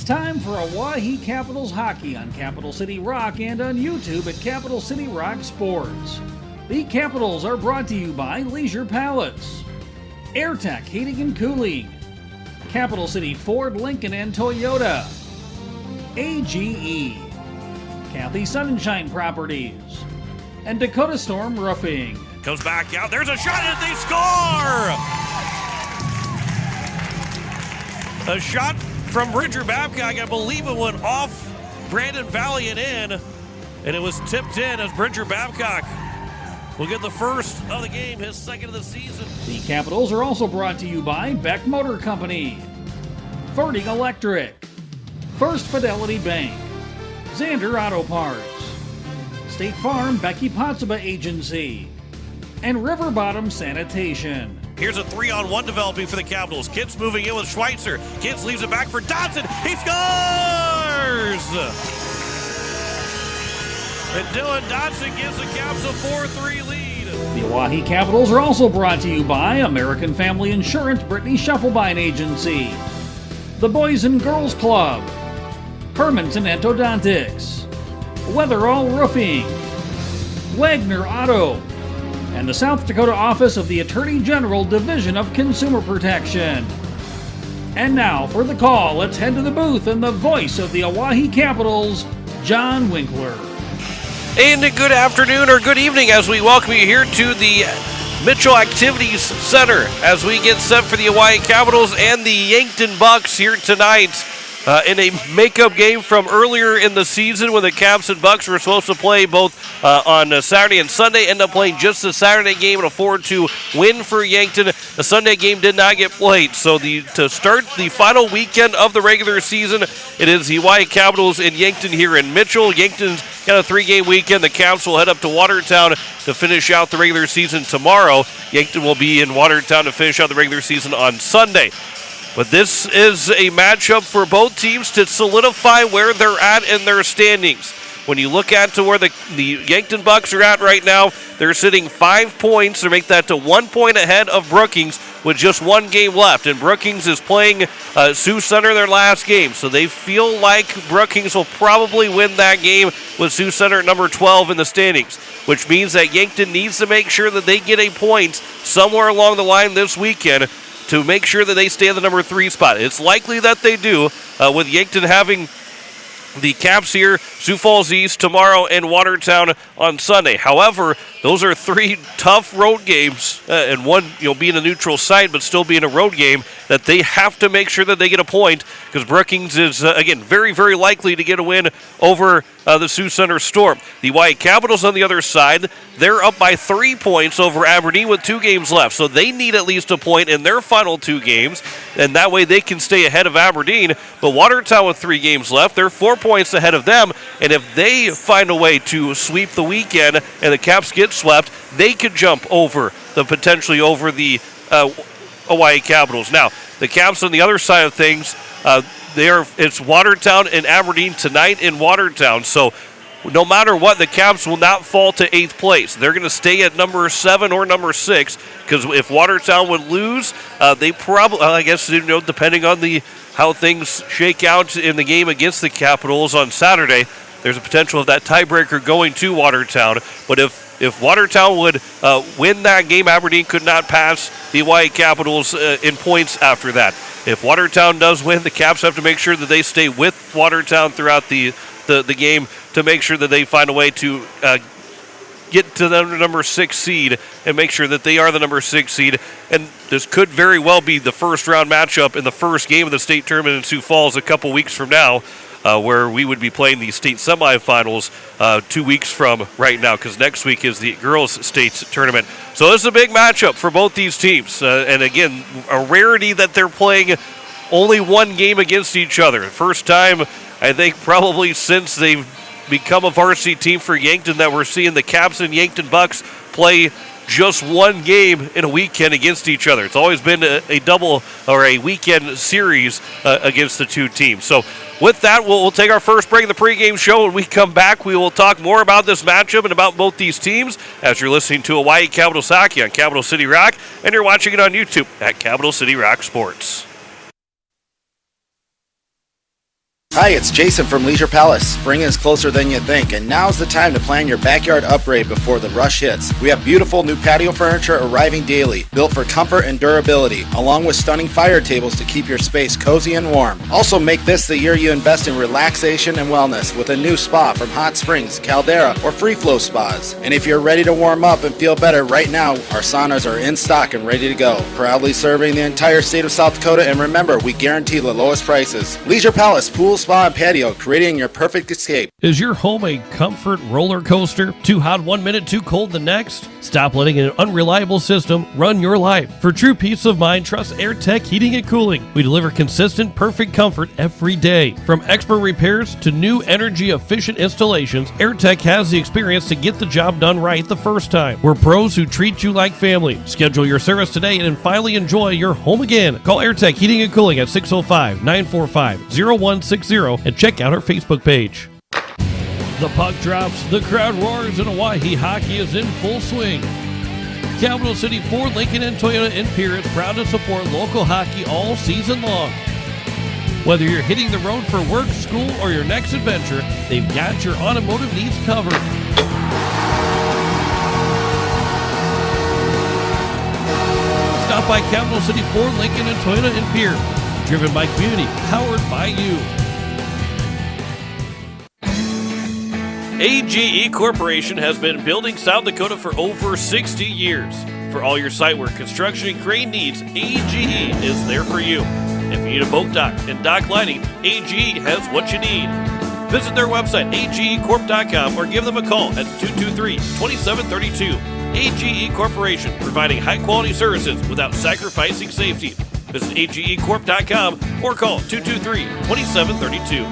time for Oahe Capitals hockey on Capital City Rock and on YouTube at Capital City Rock Sports. The Capitals are brought to you by Leisure Palace, AirTech Heating and Cooling, Capital City Ford, Lincoln and Toyota, AGE, Kathy Sunshine Properties, and Dakota Storm Roofing. Comes back out. There's a shot and they score! A shot from Bridger Babcock. I believe it went off Brandon Valiant in, and it was tipped in as Bridger Babcock will get the first of the game, his second of the season. The Capitals are also brought to you by Beck Motor Company, Ferding Electric, First Fidelity Bank, Xander Auto Parts, State Farm Becky Potsuba Agency, and River Bottom Sanitation. Here's a 3-on-1 developing for the Capitals. Kitts moving in with Schweitzer. Kitts leaves it back for Dodson. He scores! And Dylan Dodson gives the Caps a 4-3 lead. The Oahe Capitals are also brought to you by American Family Insurance Brittany Scheffelbein Agency, the Boys and Girls Club, Herman's and Endodontics, Weatherall Roofing, Wagner Auto, and the South Dakota Office of the Attorney General Division of Consumer Protection. And now for the call, let's head to the booth and the voice of the Oahe Capitals, John Winkler. And good afternoon or good evening as we welcome you here to the Mitchell Activities Center as we get set for the Oahe Capitals and the Yankton Bucks here tonight. In a makeup game from earlier in the season when the Caps and Bucks were supposed to play both on Saturday and Sunday, end up playing just the Saturday game in a 4-2 win for Yankton. The Sunday game did not get played, so to start the final weekend of the regular season, it is the Oahe Capitals and Yankton here in Mitchell. Yankton's got a 3-game weekend. The Caps will head up to Watertown to finish out the regular season tomorrow. Yankton will be in Watertown to finish out the regular season on Sunday. But this is a matchup for both teams to solidify where they're at in their standings. When you look at to where the Yankton Bucks are at right now, they're sitting 5 points to make that to 1 point ahead of Brookings with just 1 game left. And Brookings is playing Sioux Center their last game. So they feel like Brookings will probably win that game with Sioux Center at number 12 in the standings, which means that Yankton needs to make sure that they get a point somewhere along the line this weekend to make sure that they stay in the number 3 spot. It's likely that they do, with Yankton having the Caps here, Sioux Falls East tomorrow, and Watertown on Sunday. However, those are 3 tough road games, and one being a neutral site, but still being a road game that they have to make sure that they get a point, because Brookings is, again, very, very likely to get a win over the Sioux Center Storm. The Oahe Capitals on the other side, they're up by 3 points over Aberdeen with 2 games left, so they need at least a point in their final 2 games, and that way they can stay ahead of Aberdeen. But Watertown with 3 games left, they're 4 points ahead of them, and if they find a way to sweep the weekend and the Caps get swept, they could jump potentially over the Oahe Capitals. Now, the Caps on the other side of things, it's Watertown and Aberdeen tonight in Watertown. So no matter what, the Caps will not fall to 8th place. They're going to stay at number 7 or number 6, because if Watertown would lose, they probably, I guess, depending on how things shake out in the game against the Capitals on Saturday, there's a potential of that tiebreaker going to Watertown. But if Watertown would win that game, Aberdeen could not pass the Oahe Capitals in points after that. If Watertown does win, the Caps have to make sure that they stay with Watertown throughout the game to make sure that they find a way to get to the number 6 seed and make sure that they are the number 6 seed. And this could very well be the first round matchup in the first game of the state tournament in Sioux Falls a couple weeks from now, where we would be playing the state semifinals 2 weeks from right now, because next week is the girls' state tournament. So this is a big matchup for both these teams. And again, a rarity that they're playing only 1 game against each other. First time, I think, probably since they've become a varsity team for Yankton that we're seeing the Caps and Yankton Bucks play just 1 game in a weekend against each other. It's always been a double or a weekend series against the 2 teams. So with that, we'll take our first break in the pregame show. When we come back, we will talk more about this matchup and about both these teams as you're listening to Oahe Capitals Hockey on Capital City Rock, and you're watching it on YouTube at Capital City Rock Sports. Hi, it's Jason from Leisure Palace. Spring is closer than you think, and now's the time to plan your backyard upgrade before the rush hits. We have beautiful new patio furniture arriving daily, built for comfort and durability, along with stunning fire tables to keep your space cozy and warm. Also, make this the year you invest in relaxation and wellness with a new spa from Hot Springs, Caldera, or Free Flow Spas. And if you're ready to warm up and feel better right now, our saunas are in stock and ready to go. Proudly serving the entire state of South Dakota, and remember, we guarantee the lowest prices. Leisure Palace, pool, spa, and patio, creating your perfect escape. Is your home a comfort roller coaster? Too hot one minute, too cold the next? Stop letting an unreliable system run your life. For true peace of mind, trust AirTech Heating and Cooling. We deliver consistent, perfect comfort every day. From expert repairs to new energy-efficient installations, AirTech has the experience to get the job done right the first time. We're pros who treat you like family. Schedule your service today and finally enjoy your home again. Call AirTech Heating and Cooling at 605-945-0160 and check out our Facebook page. The puck drops, the crowd roars, and Oahe hockey is in full swing. Capital City Ford, Lincoln, and Toyota in Pierre is proud to support local hockey all season long. Whether you're hitting the road for work, school, or your next adventure, they've got your automotive needs covered. Stop by Capital City Ford, Lincoln, and Toyota in Pierre. Driven by community, powered by you. AGE Corporation has been building South Dakota for over 60 years. For all your site work, construction, and crane needs, AGE is there for you. If you need a boat dock and dock lighting, AGE has what you need. Visit their website, agecorp.com, or give them a call at 223-2732. AGE Corporation, providing high-quality services without sacrificing safety. Visit agecorp.com or call 223-2732.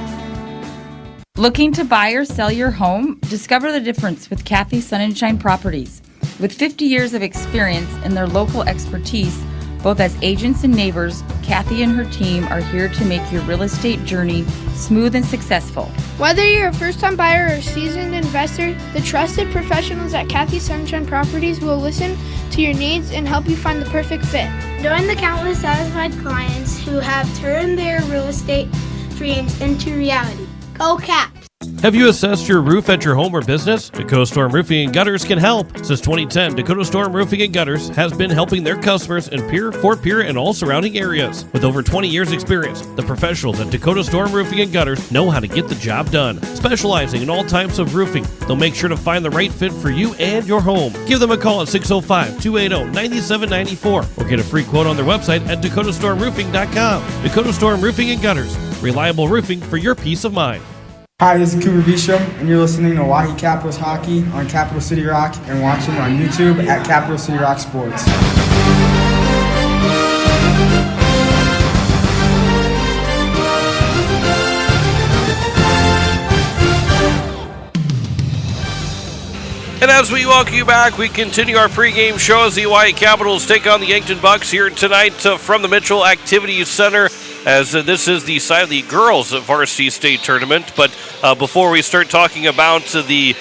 Looking to buy or sell your home? Discover the difference with Kathy Sunshine Properties. With 50 years of experience and their local expertise, both as agents and neighbors, Kathy and her team are here to make your real estate journey smooth and successful. Whether you're a first-time buyer or a seasoned investor, the trusted professionals at Kathy Sunshine Properties will listen to your needs and help you find the perfect fit. Join the countless satisfied clients who have turned their real estate dreams into reality. Go Caps! Have you assessed your roof at your home or business? Dakota Storm Roofing and Gutters can help. Since 2010, Dakota Storm Roofing and Gutters has been helping their customers in Pierre, Fort Pierre, and all surrounding areas. With over 20 years experience, the professionals at Dakota Storm Roofing and Gutters know how to get the job done. Specializing in all types of roofing, they'll make sure to find the right fit for you and your home. Give them a call at 605-280-9794 or get a free quote on their website at dakotastormroofing.com. Dakota Storm Roofing and Gutters. Reliable roofing for your peace of mind. Hi, this is Cooper Bishop, and you're listening to Oahe Capitals Hockey on Capital City Rock and watching on YouTube at Capital City Rock Sports. And as we welcome you back, we continue our pregame show as the Oahe Capitals take on the Yankton Bucks here tonight from the Mitchell Activities Center, as this is the side of the girls varsity state tournament. But before we start talking about this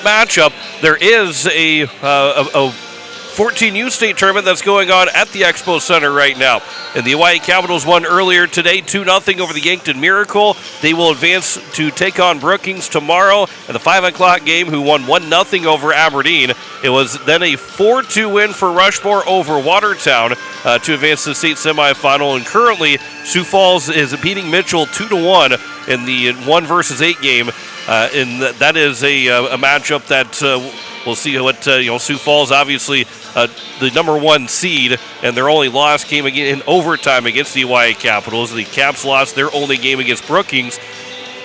matchup, there is a 14U state tournament that's going on at the Expo Center right now. And the Oahe Capitals won earlier today 2-0 over the Yankton Miracle. They will advance to take on Brookings tomorrow in the 5 o'clock game, who won 1-0 over Aberdeen. It was then a 4-2 win for Rushmore over Watertown to advance to the state semifinal. And currently, Sioux Falls is beating Mitchell 2-1 in the 1-versus-8 game. And that is a matchup that we'll see what Sioux Falls, obviously the number 1 seed, and their only loss came again in overtime against the Oahe Capitals. The Caps lost their only game against Brookings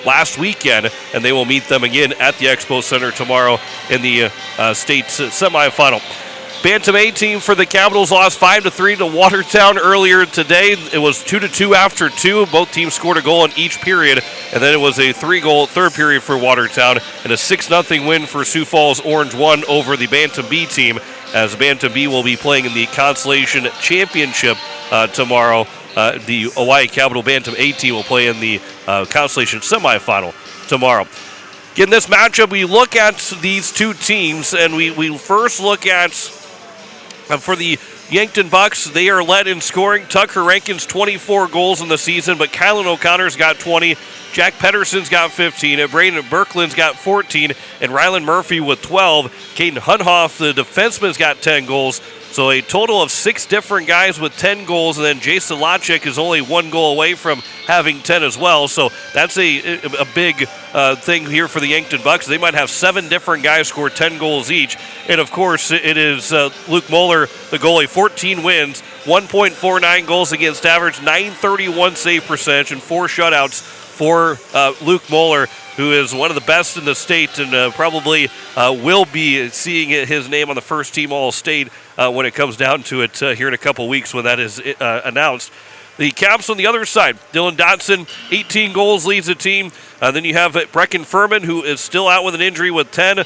last weekend, and they will meet them again at the Expo Center tomorrow in the state semifinal. Bantam A team for the Capitals lost 5-3 to Watertown earlier today. It was 2-2 after 2. Both teams scored a goal in each period, and then it was a 3-goal third period for Watertown and a 6-0 win for Sioux Falls Orange 1 over the Bantam B team, as Bantam B will be playing in the Constellation Championship tomorrow. The Oahe Capital Bantam A team will play in the Constellation semifinal tomorrow. In this matchup, we look at these two teams, and we first look at For the Yankton Bucks, they are led in scoring. Tucker Rankin's 24 goals in the season, but Kylan O'Connor's got 20. Jack Pedersen's got 15. Braden Berkland's got 14. And Rylan Murphy with 12. Caden Hunhoff, the defenseman's got 10 goals. So a total of 6 different guys with 10 goals, and then Jason Lachik is only 1 goal away from having 10 as well. So that's a big thing here for the Yankton Bucks. They might have 7 different guys score 10 goals each. And, of course, it is Luke Moeller, the goalie, 14 wins, 1.49 goals against average, 931 save percentage, and 4 shutouts for Luke Moeller, who is one of the best in the state and probably will be seeing his name on the first team All-State when it comes down to it here in a couple weeks when that is announced. The Caps on the other side, Dylan Dotson, 18 goals, leads the team. Then you have Brecken Furman, who is still out with an injury with 10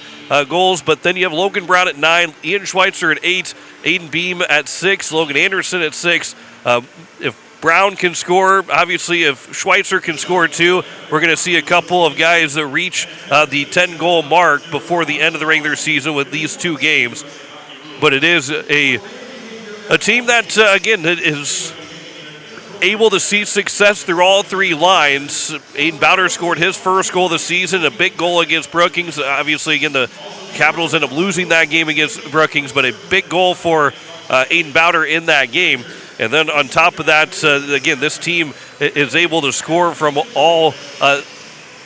goals. But then you have Logan Brown at 9, Ian Schweitzer at 8, Aiden Beam at 6, Logan Anderson at 6. If Brown can score, obviously if Schweitzer can score too, we're going to see a couple of guys that reach the 10-goal mark before the end of the regular season with these 2 games. But it is a team that, again, is able to see success through all 3 lines. Aiden Bowder scored his first goal of the season, a big goal against Brookings. Obviously, again, the Capitals end up losing that game against Brookings, but a big goal for Aiden Bowder in that game. And then on top of that, again, this team is able to score from all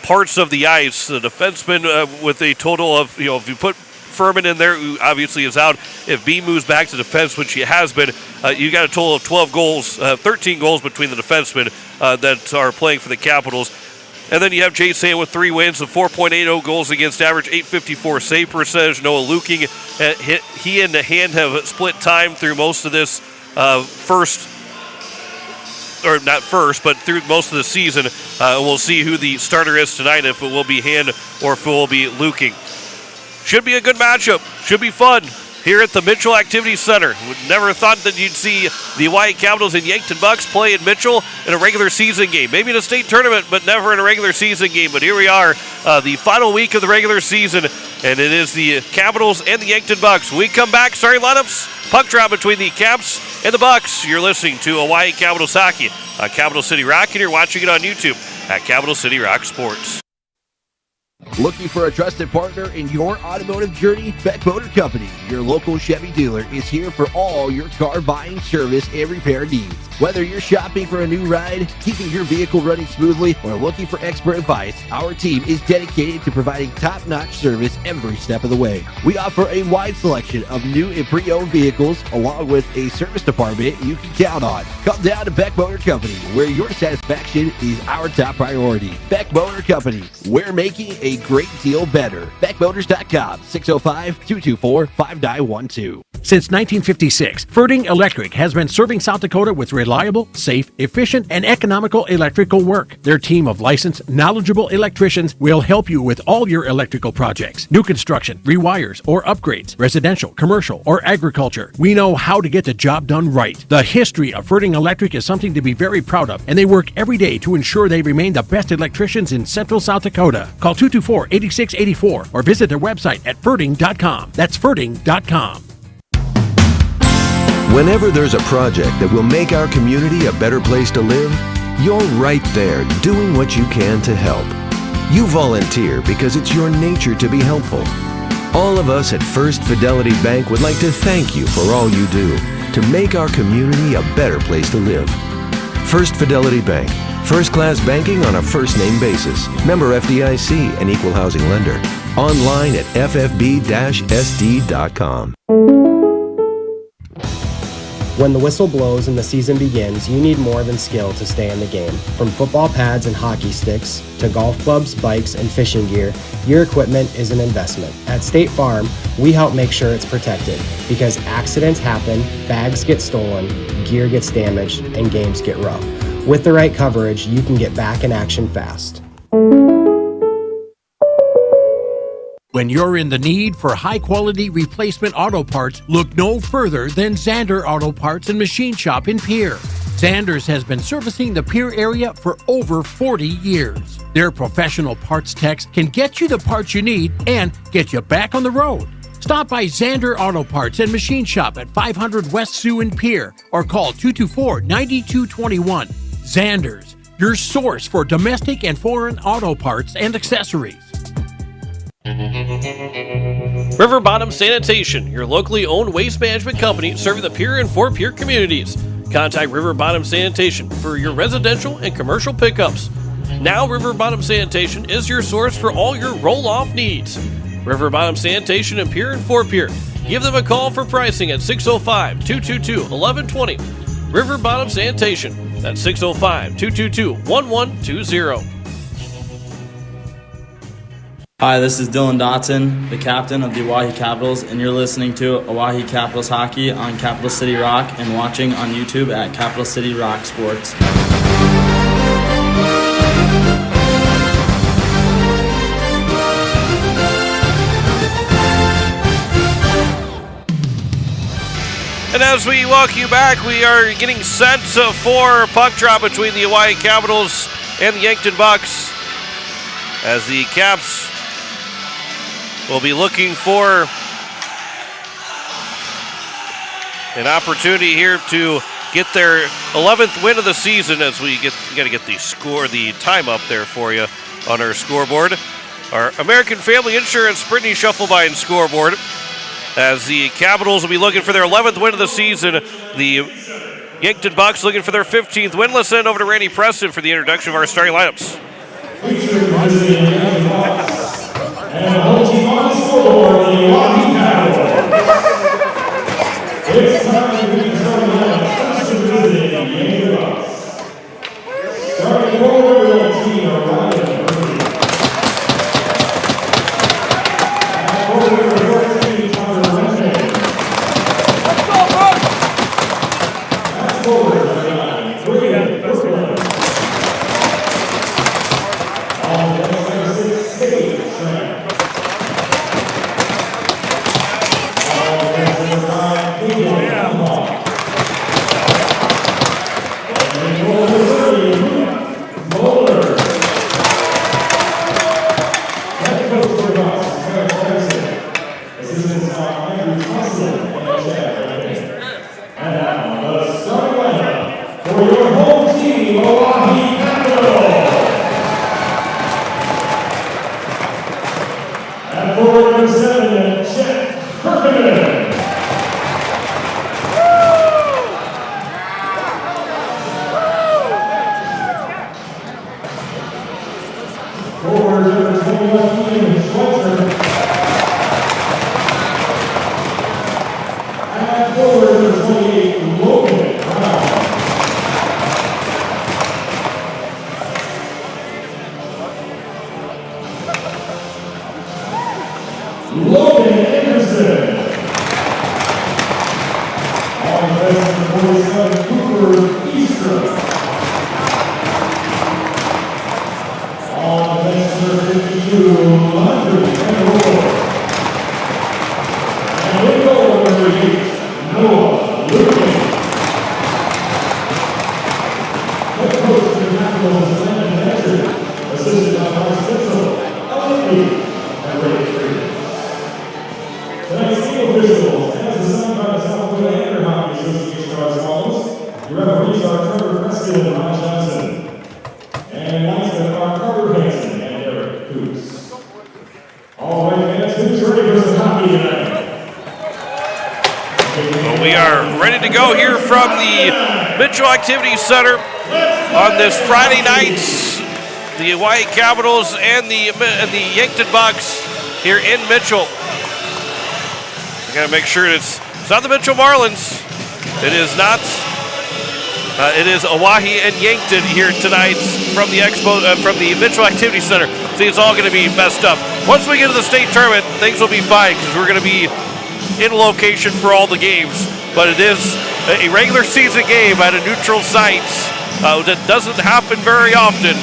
parts of the ice. The defenseman with a total of, if you put Furman in there, who obviously is out, if B moves back to defense, which he has been, you got a total of 12 goals, 13 goals between the defensemen that are playing for the Capitals. And then you have Jay Sand with 3 wins of 4.80 goals against average, 854 save percentage. Noah Luking, he and the Hand have split time through most of this through most of the season. We'll see who the starter is tonight, if it will be Hand or if it will be Luking. Should be a good matchup. Should be fun here at the Mitchell Activity Center. Would never thought that you'd see the Hawaii Capitals and Yankton Bucks play in Mitchell in a regular season game. Maybe in a state tournament, but never in a regular season game. But here we are, the final week of the regular season, and it is the Capitals and the Yankton Bucks. When we come back, starting lineups, puck drop between the Caps and the Bucks. You're listening to Hawaii Capitals Hockey on Capital City Rock, and you're watching it on YouTube at Capital City Rock Sports. Looking for a trusted partner in your automotive journey? Beck Motor Company, your local Chevy dealer, is here for all your car buying, service, and repair needs. Whether you're shopping for a new ride, keeping your vehicle running smoothly, or looking for expert advice, our team is dedicated to providing top-notch service every step of the way. We offer a wide selection of new and pre-owned vehicles, along with a service department you can count on. Come down to Beck Motor Company, where your satisfaction is our top priority. Beck Motor Company, we're making a great deal better. BeckMotors.com, 605-224-5912. Since 1956, Ferding Electric has been serving South Dakota with reliable, safe, efficient, and economical electrical work. Their team of licensed, knowledgeable electricians will help you with all your electrical projects. New construction, rewires, or upgrades, residential, commercial, or agriculture. We know how to get the job done right. The history of Ferding Electric is something to be very proud of, and they work every day to ensure they remain the best electricians in Central South Dakota. Call 224-8684 or visit their website at Ferding.com. That's Ferding.com. Whenever there's a project that will make our community a better place to live, you're right there doing what you can to help. You volunteer because it's your nature to be helpful. All of us at First Fidelity Bank would like to thank you for all you do to make our community a better place to live. First Fidelity Bank, first-class banking on a first-name basis. Member FDIC, an equal housing lender. Online at ffb-sd.com. When the whistle blows and the season begins, you need more than skill to stay in the game. From football pads and hockey sticks to golf clubs, bikes, and fishing gear, your equipment is an investment. At State Farm, we help make sure it's protected because accidents happen, bags get stolen, gear gets damaged, and games get rough. With the right coverage, you can get back in action fast. When you're in the need for high-quality replacement auto parts, look no further than Zander Auto Parts and Machine Shop in Pierre. Zander's has been servicing the Pierre area for over 40 years. Their professional parts techs can get you the parts you need and get you back on the road. Stop by Zander Auto Parts and Machine Shop at 500 West Sioux and Pier or call 224-9221. Zander's, your source for domestic and foreign auto parts and accessories. River Bottom Sanitation, your locally owned waste management company serving the Pier and Fort Pierre communities. Contact River Bottom Sanitation for your residential and commercial pickups. Now River Bottom Sanitation is your source for all your roll-off needs. River Bottom Sanitation in Pier and Fort Pierre. Give them a call for pricing at 605-222-1120. River Bottom Sanitation. That's 605-222-1120. Hi, this is Dylan Dotson, the captain of the Oahe Capitals, and you're listening to Oahe Capitals Hockey on Capital City Rock and watching on YouTube at Capital City Rock Sports. And as we welcome you back, we are getting set for puck drop between the Oahe Capitals and the Yankton Bucks, as the Caps will be looking for an opportunity here to get their 11th win of the season. As we got to get the time up there for you on our scoreboard. Our American Family Insurance Brittany Shufflebine scoreboard, as the Capitals will be looking for their 11th win of the season. The Yankton Bucks looking for their 15th win. Let's send over to Randy Preston for the introduction of our starting lineups. And holding on the scoreboard, the Oahe Capitals. It's time to be starting out Preston visiting the Yankton Bucks. Starting forward with the team are Ryan Murphy. And forward with the 14, Connor Renton. Let's go, Bucks! That's forward with 3 at Brooklyn. All the other 6 State Trent. Activity Center on this Friday night. The Oahe Capitals and the Yankton Bucks here in Mitchell. I gotta make sure it's not the Mitchell Marlins. It is not. It is Oahe and Yankton here tonight from the Mitchell Activity Center. See, it's all gonna be messed up. Once we get to the state tournament, things will be fine because we're gonna be in location for all the games. But it is a regular season game at a neutral site that doesn't happen very often.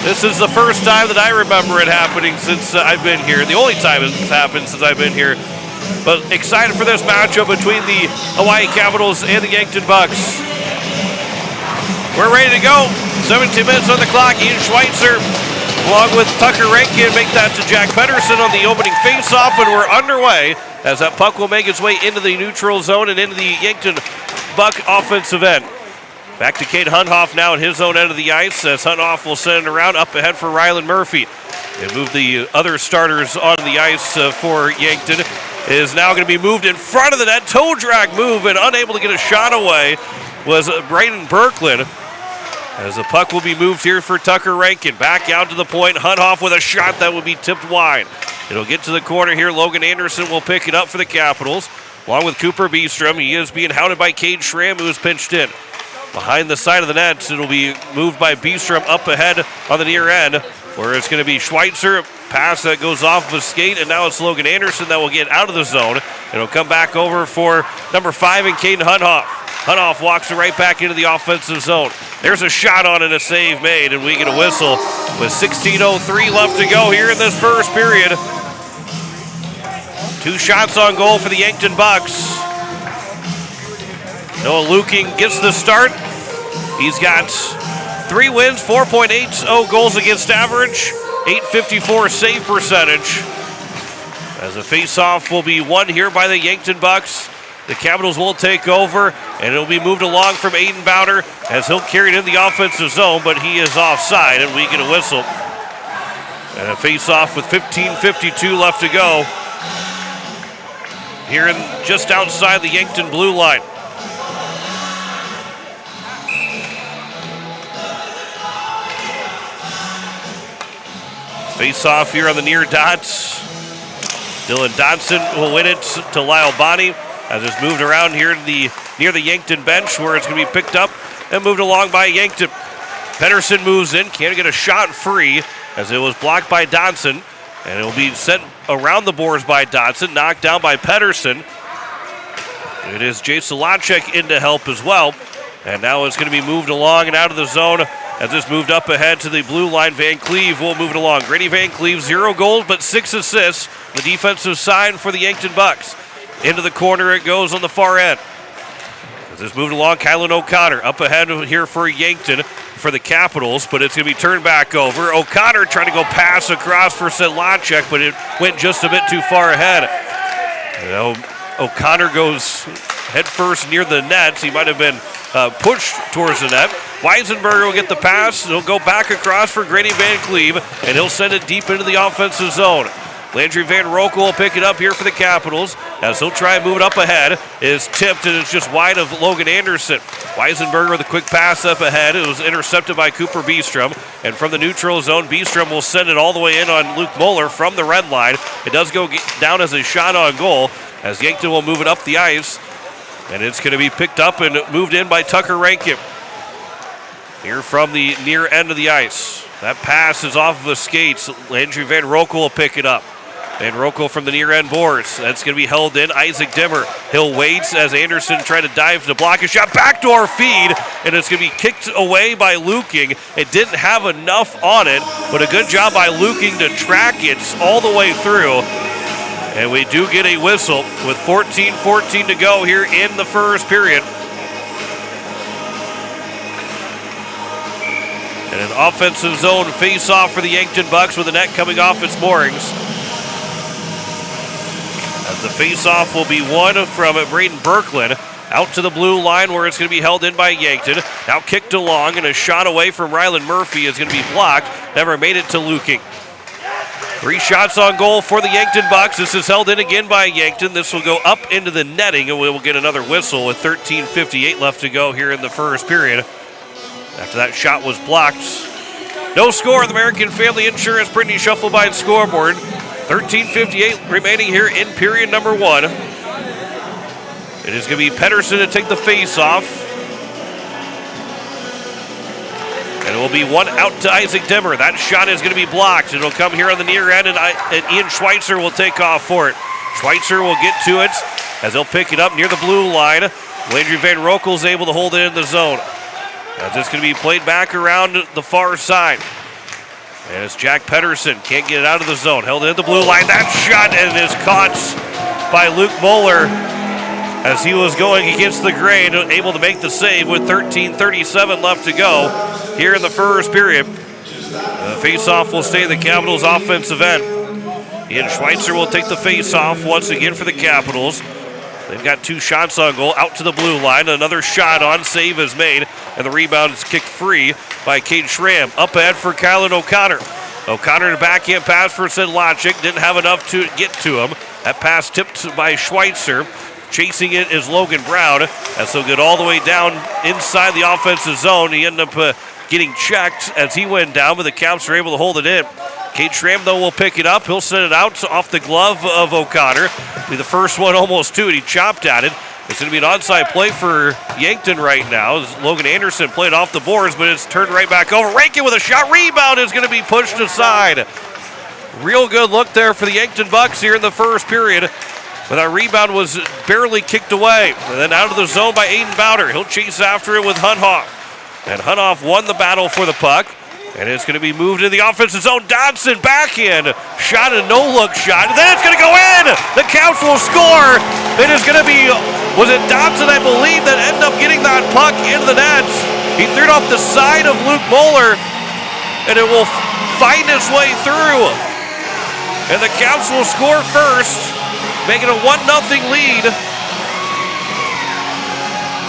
This is the first time that I remember it happening since I've been here. The only time it's happened since I've been here. But excited for this matchup between the Oahe Capitals and the Yankton Bucks. We're ready to go. 17 minutes on the clock. Ian Schweitzer, along with Tucker Rankin, make that to Jack Pedersen on the opening faceoff, and we're underway as that puck will make its way into the neutral zone and into the Yankton Buck offensive end. Back to Cade Hunhoff now at his own end of the ice as Hunhoff will send it around up ahead for Rylan Murphy. And move the other starters onto the ice for Yankton. Is now going to be moved in front of the net. Toe drag move and unable to get a shot away was Braden Berkland. As the puck will be moved here for Tucker Rankin. Back out to the point. Hunhoff with a shot that will be tipped wide. It'll get to the corner here. Logan Anderson will pick it up for the Capitals. Along with Cooper Beestrom. He is being hounded by Cade Schramm, who is pinched in. Behind the side of the net, it'll be moved by Beestrom up ahead on the near end, where it's going to be Schweitzer. Pass that goes off of a skate, and now it's Logan Anderson that will get out of the zone. It'll come back over for number 5 and Caden Hunhoff. Hunhoff walks it right back into the offensive zone. There's a shot on and a save made, and we get a whistle with 16:03 left to go here in this first period. 2 shots on goal for the Yankton Bucks. Noah Luking gets the start. He's got 3 wins, 4.80 goals against average, .854 save percentage. As a face-off will be won here by the Yankton Bucks. The Capitals will take over, and it'll be moved along from Aiden Bowder as he'll carry it in the offensive zone, but he is offside, and we get a whistle. And a face-off with 15:52 left to go here in just outside the Yankton blue line. Face-off here on the near dots. Dylan Dodson will win it to Lyle Bonney as it's moved around here to near the Yankton bench, where it's going to be picked up and moved along by Yankton. Pedersen moves in, can't get a shot free as it was blocked by Dodson, and it will be sent around the boards by Dodson, knocked down by Pedersen. It is Jason Lachek in to help as well, and now it's going to be moved along and out of the zone. As this moved up ahead to the blue line, Van Cleve will move it along. Grady Van Cleve, 0 goals, but 6 assists. The defensive side for the Yankton Bucks. Into the corner it goes on the far end. As this moved along, Kylan O'Connor up ahead here for Yankton for the Capitals, but it's going to be turned back over. O'Connor trying to go pass across for Sedlacek, but it went just a bit too far ahead. O'Connor goes head first near the net. He might have been pushed towards the net. Weisenberger will get the pass. He'll go back across for Grady Van Cleve, and he'll send it deep into the offensive zone. Landry Van Rokel will pick it up here for the Capitals as he'll try and move it up ahead. Is tipped, and it's just wide of Logan Anderson. Weisenberger with a quick pass up ahead. It was intercepted by Cooper Beestrom, and from the neutral zone, Beestrom will send it all the way in on Luke Moeller from the red line. It does go down as a shot on goal as Yankton will move it up the ice, and it's going to be picked up and moved in by Tucker Rankin. Here from the near end of the ice. That pass is off of the skates. Landry Van Rokel will pick it up. Van Rokel from the near end boards. That's going to be held in. Isaac Dimmer. He'll wait as Anderson tried to dive to block a shot. Backdoor feed, and it's going to be kicked away by Luking. It didn't have enough on it, but a good job by Luking to track it all the way through. And we do get a whistle with 14:14 to go here in the first period. And an offensive zone face-off for the Yankton Bucks with the net coming off its moorings. As the face-off will be won from Braden Berkland out to the blue line where it's going to be held in by Yankton. Now kicked along, and a shot away from Rylan Murphy is going to be blocked. Never made it to Luking. 3 shots on goal for the Yankton Bucks. This is held in again by Yankton. This will go up into the netting, and we will get another whistle with 13:58 left to go here in the first period. After that shot was blocked. No score on the American Family Insurance Brittany Shufflebine scoreboard. 13:58 remaining here in period number 1. It is going to be Pedersen to take the face-off. And it will be one out to Isaac Dimmer. That shot is going to be blocked. It'll come here on the near end, and Ian Schweitzer will take off for it. Schweitzer will get to it as they'll pick it up near the blue line. Landry Van Rokel is able to hold it in the zone. As it's going to be played back around the far side. And it's Jack Pedersen. Can't get it out of the zone. Held it at the blue line. That shot and is caught by Luke Moeller as he was going against the grain, able to make the save with 13:37 left to go here in the first period. The face-off will stay in the Capitals' offensive end. Ian Schweitzer will take the face-off once again for the Capitals. They've got 2 shots on goal out to the blue line. Another shot on save is made, and the rebound is kicked free by Cade Schramm. Up ahead for Kylan O'Connor. O'Connor to backhand pass for Sedlacek. Didn't have enough to get to him. That pass tipped by Schweitzer. Chasing it is Logan Brown. As he'll get all the way down inside the offensive zone. He ended up getting checked as he went down, but the Caps were able to hold it in. Cade Schramm, though, will pick it up. He'll send it out off the glove of O'Connor. Be the first one almost to it. He chopped at it. It's going to be an onside play for Yankton right now. Logan Anderson played off the boards, but it's turned right back over. Rankin with a shot. Rebound is going to be pushed aside. Real good look there for the Yankton Bucks here in the first period. But that rebound was barely kicked away. And then out of the zone by Aiden Bowder. He'll chase after it with Hunhoff. And Hunhoff won the battle for the puck. And it's going to be moved in the offensive zone. Dodson backhand. Shot a no-look shot. And then it's going to go in. The Caps will score. It is going to be, was it Dodson, I believe, that ended up getting that puck into the net. He threw it off the side of Luke Moeller. And it will find its way through. And the Caps will score first, making a 1-0 lead.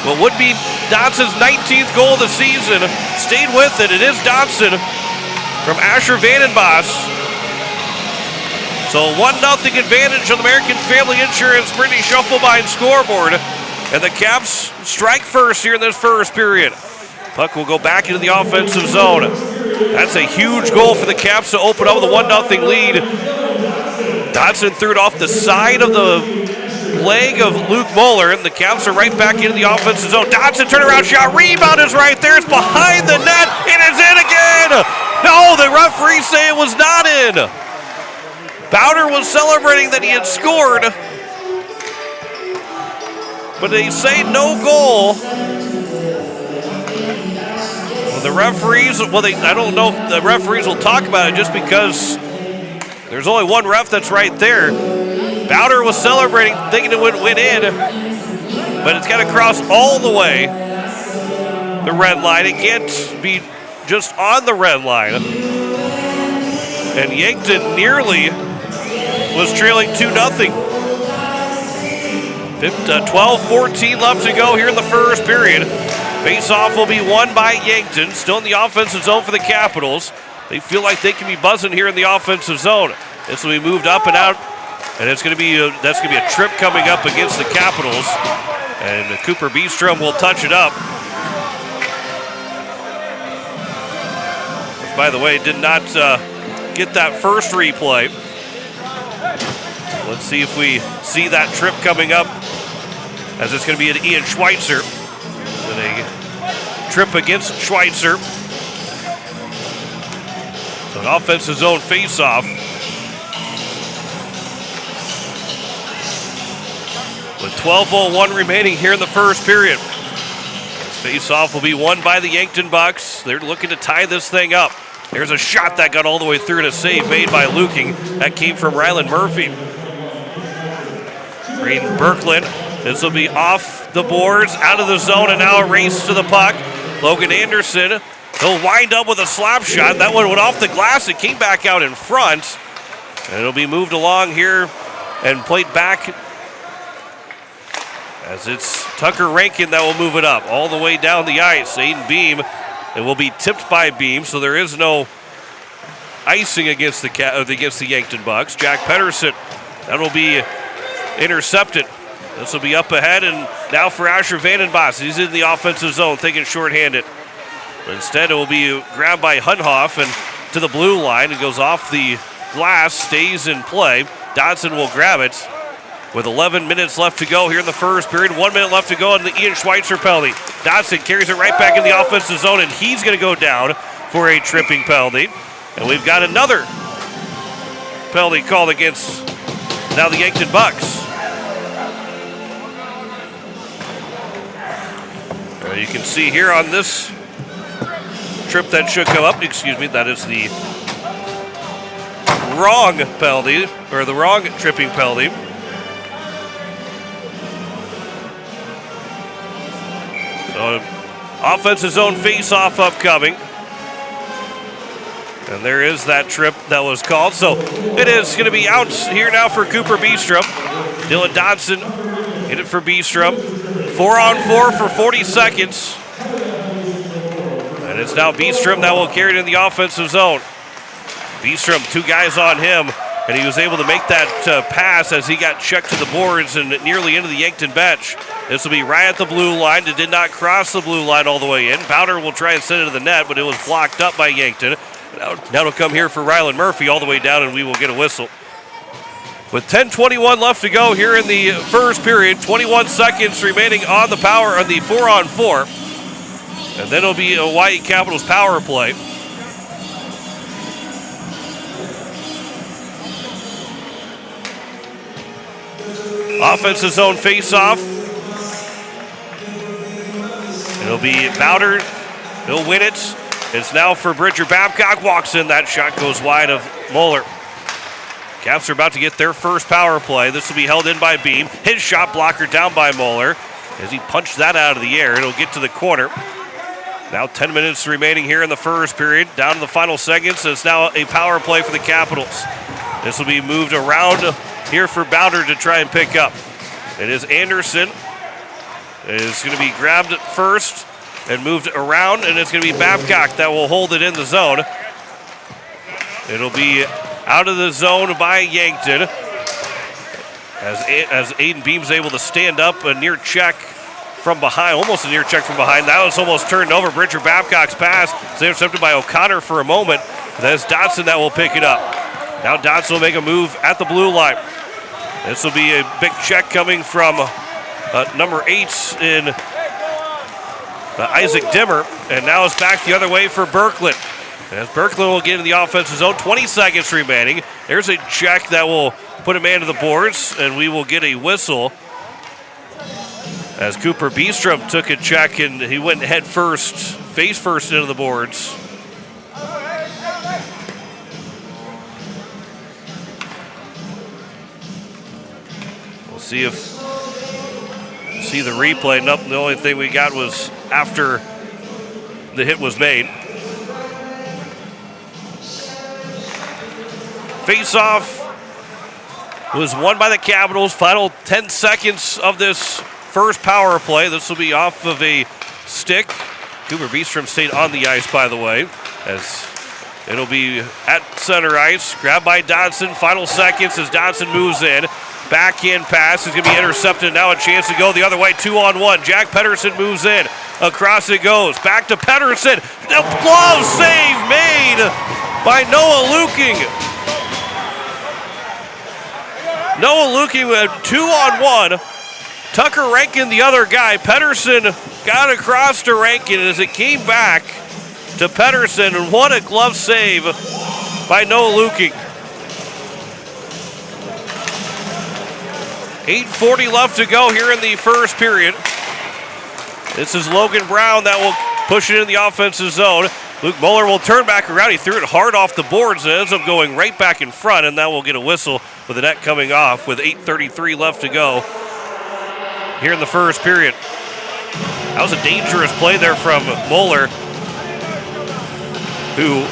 What would be Dodson's 19th goal of the season. Stayed with it. It is Dodson from Asher Vandenbos. So 1-0 advantage on the American Family Insurance Brittany Shufflebine scoreboard. And the Caps strike first here in this first period. Puck will go back into the offensive zone. That's a huge goal for the Caps to open up with a 1-0 lead. Dodson threw it off the side of the leg of Luke Moeller, and the Caps are right back into the offensive zone. Dodson turnaround shot, rebound is right there. It's behind the net. It is in again. No, the referees say it was not in. Bowder was celebrating that he had scored, but they say no goal. Well, the referees, I don't know if the referees will talk about it just because there's only one ref that's right there. Bowder was celebrating, thinking it went in, but it's got to cross all the way the red line. It can't be just on the red line. And Yankton nearly was trailing 2-0. 12-14 left to go here in the first period. Face-off will be won by Yankton. Still in the offensive zone for the Capitals. They feel like they can be buzzing here in the offensive zone. This will be moved up and out. And it's going to be that's going to be a trip coming up against the Capitals, and Cooper Beestrom will touch it up. Which, by the way, did not get that first replay. Let's see if we see that trip coming up, as it's going to be an Ian Schweitzer with a trip against Schweitzer. So an offensive zone face-off. With 12:01 remaining here in the first period. Face-off will be won by the Yankton Bucks. They're looking to tie this thing up. There's a shot that got all the way through to save made by Luking. That came from Ryland Murphy. Braden Berkland. This will be off the boards, out of the zone, and now a race to the puck. Logan Anderson, he'll wind up with a slap shot. That one went off the glass. It came back out in front. And it'll be moved along here and played back, as it's Tucker Rankin that will move it up all the way down the ice. Aiden Beam, it will be tipped by Beam, so there is no icing against the Yankton Bucks. Jack Pedersen, that will be intercepted. This will be up ahead, and now for Asher Vandenbos. He's in the offensive zone, thinking shorthanded. But instead, it will be grabbed by Hunhoff and to the blue line. It goes off the glass, stays in play. Dodson will grab it. With 11 minutes left to go here in the first period. 1 minute left to go on the Ian Schweitzer penalty. Dodson carries it right back in the offensive zone, and he's going to go down for a tripping penalty. And we've got another penalty called against now the Yankton Bucks. You can see here on this trip that should come up, excuse me, that is the wrong penalty, or the wrong tripping penalty. So, offensive zone face-off upcoming. And there is that trip that was called. So it is going to be out here now for Cooper Beestrom. Dylan Dodson hit it for Beestrom. 4-on-4 for 40 seconds. And it's now Beestrom that will carry it in the offensive zone. Beestrom, 2 guys on him, and he was able to make that pass as he got checked to the boards and nearly into the Yankton bench. This will be right at the blue line. It did not cross the blue line all the way in. Bowder will try and send it to the net, but it was blocked up by Yankton. Now it'll come here for Rylan Murphy all the way down, and we will get a whistle. With 10:21 left to go here in the first period, 21 seconds remaining on the power on the 4-on-4. And then it'll be a Hawaii Capitals power play. Offensive zone face-off. It'll be Bowder. He'll win it. It's now for Bridger. Babcock walks in. That shot goes wide of Moeller. Caps are about to get their first power play. This will be held in by Beam. His shot blocker down by Moeller. As he punched that out of the air, it'll get to the corner. Now 10 minutes remaining here in the first period. Down to the final seconds. It's now a power play for the Capitals. This will be moved around here for Bowder to try and pick up. It is Anderson. It is going to be grabbed at first and moved around, and it's going to be Babcock that will hold it in the zone. It'll be out of the zone by Yankton as Aiden Beam's able to stand up a near check from behind, almost a near check from behind. That was almost turned over. Bridger Babcock's pass is intercepted by O'Connor for a moment. That's Dodson that will pick it up. Now Dodson will make a move at the blue line. This will be a big check coming from number 8 in Isaac Dimmer. And now it's back the other way for Berkland. As Berkland will get into the offensive zone, 20 seconds remaining. There's a check that will put a man to the boards, and we will get a whistle. As Cooper Beestrom took a check, and he went head first, face first into the boards. We'll see the replay. Nope, the only thing we got was after the hit was made. Face-off was won by the Capitals. Final 10 seconds of this first power play. This will be off of a stick. Cooper Beestrom stayed on the ice, by the way, as it'll be at center ice. Grabbed by Dodson. Final seconds as Dodson moves in. Backhand pass is going to be intercepted. Now a chance to go the other way. 2-on-1. Jack Pedersen moves in. Across it goes. Back to Pedersen. A glove save made by Noah Luking. Noah Luking with 2-on-1. Tucker Rankin, the other guy. Pedersen got across to Rankin as it came back to Pedersen. And what a glove save by Noah Luking. 8:40 left to go here in the first period. This is Logan Brown that will push it in the offensive zone. Luke Moeller will turn back around. He threw it hard off the boards and ends up going right back in front, and that will get a whistle with the net coming off with 8:33 left to go here in the first period. That was a dangerous play there from Moeller, who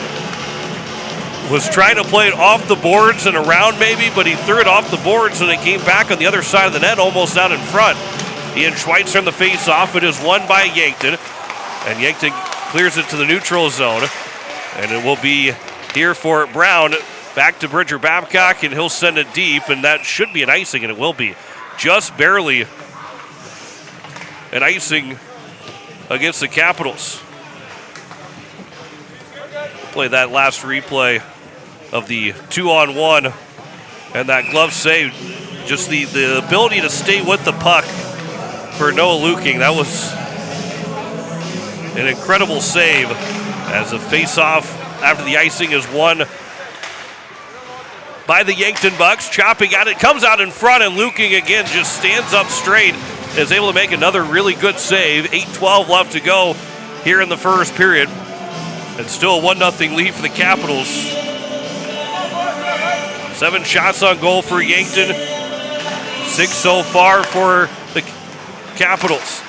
was trying to play it off the boards and around maybe, but he threw it off the boards and it came back on the other side of the net, almost out in front. Ian Schweitzer on the face-off. It is won by Yankton, and Yankton clears it to the neutral zone, and it will be here for Brown. Back to Bridger Babcock, and he'll send it deep, and that should be an icing, and it will be. Just barely an icing against the Capitals. Play that last replay of the 2-on-1 and that glove save. Just the ability to stay with the puck for Noah Luking. That was an incredible save as a face-off after the icing is won by the Yankton Bucks. Chopping at it, comes out in front, and Luking again just stands up straight and is able to make another really good save. 8:12 left to go here in the first period. And still a 1-0 lead for the Capitals. 7 shots on goal for Yankton. 6 so far for the Capitals.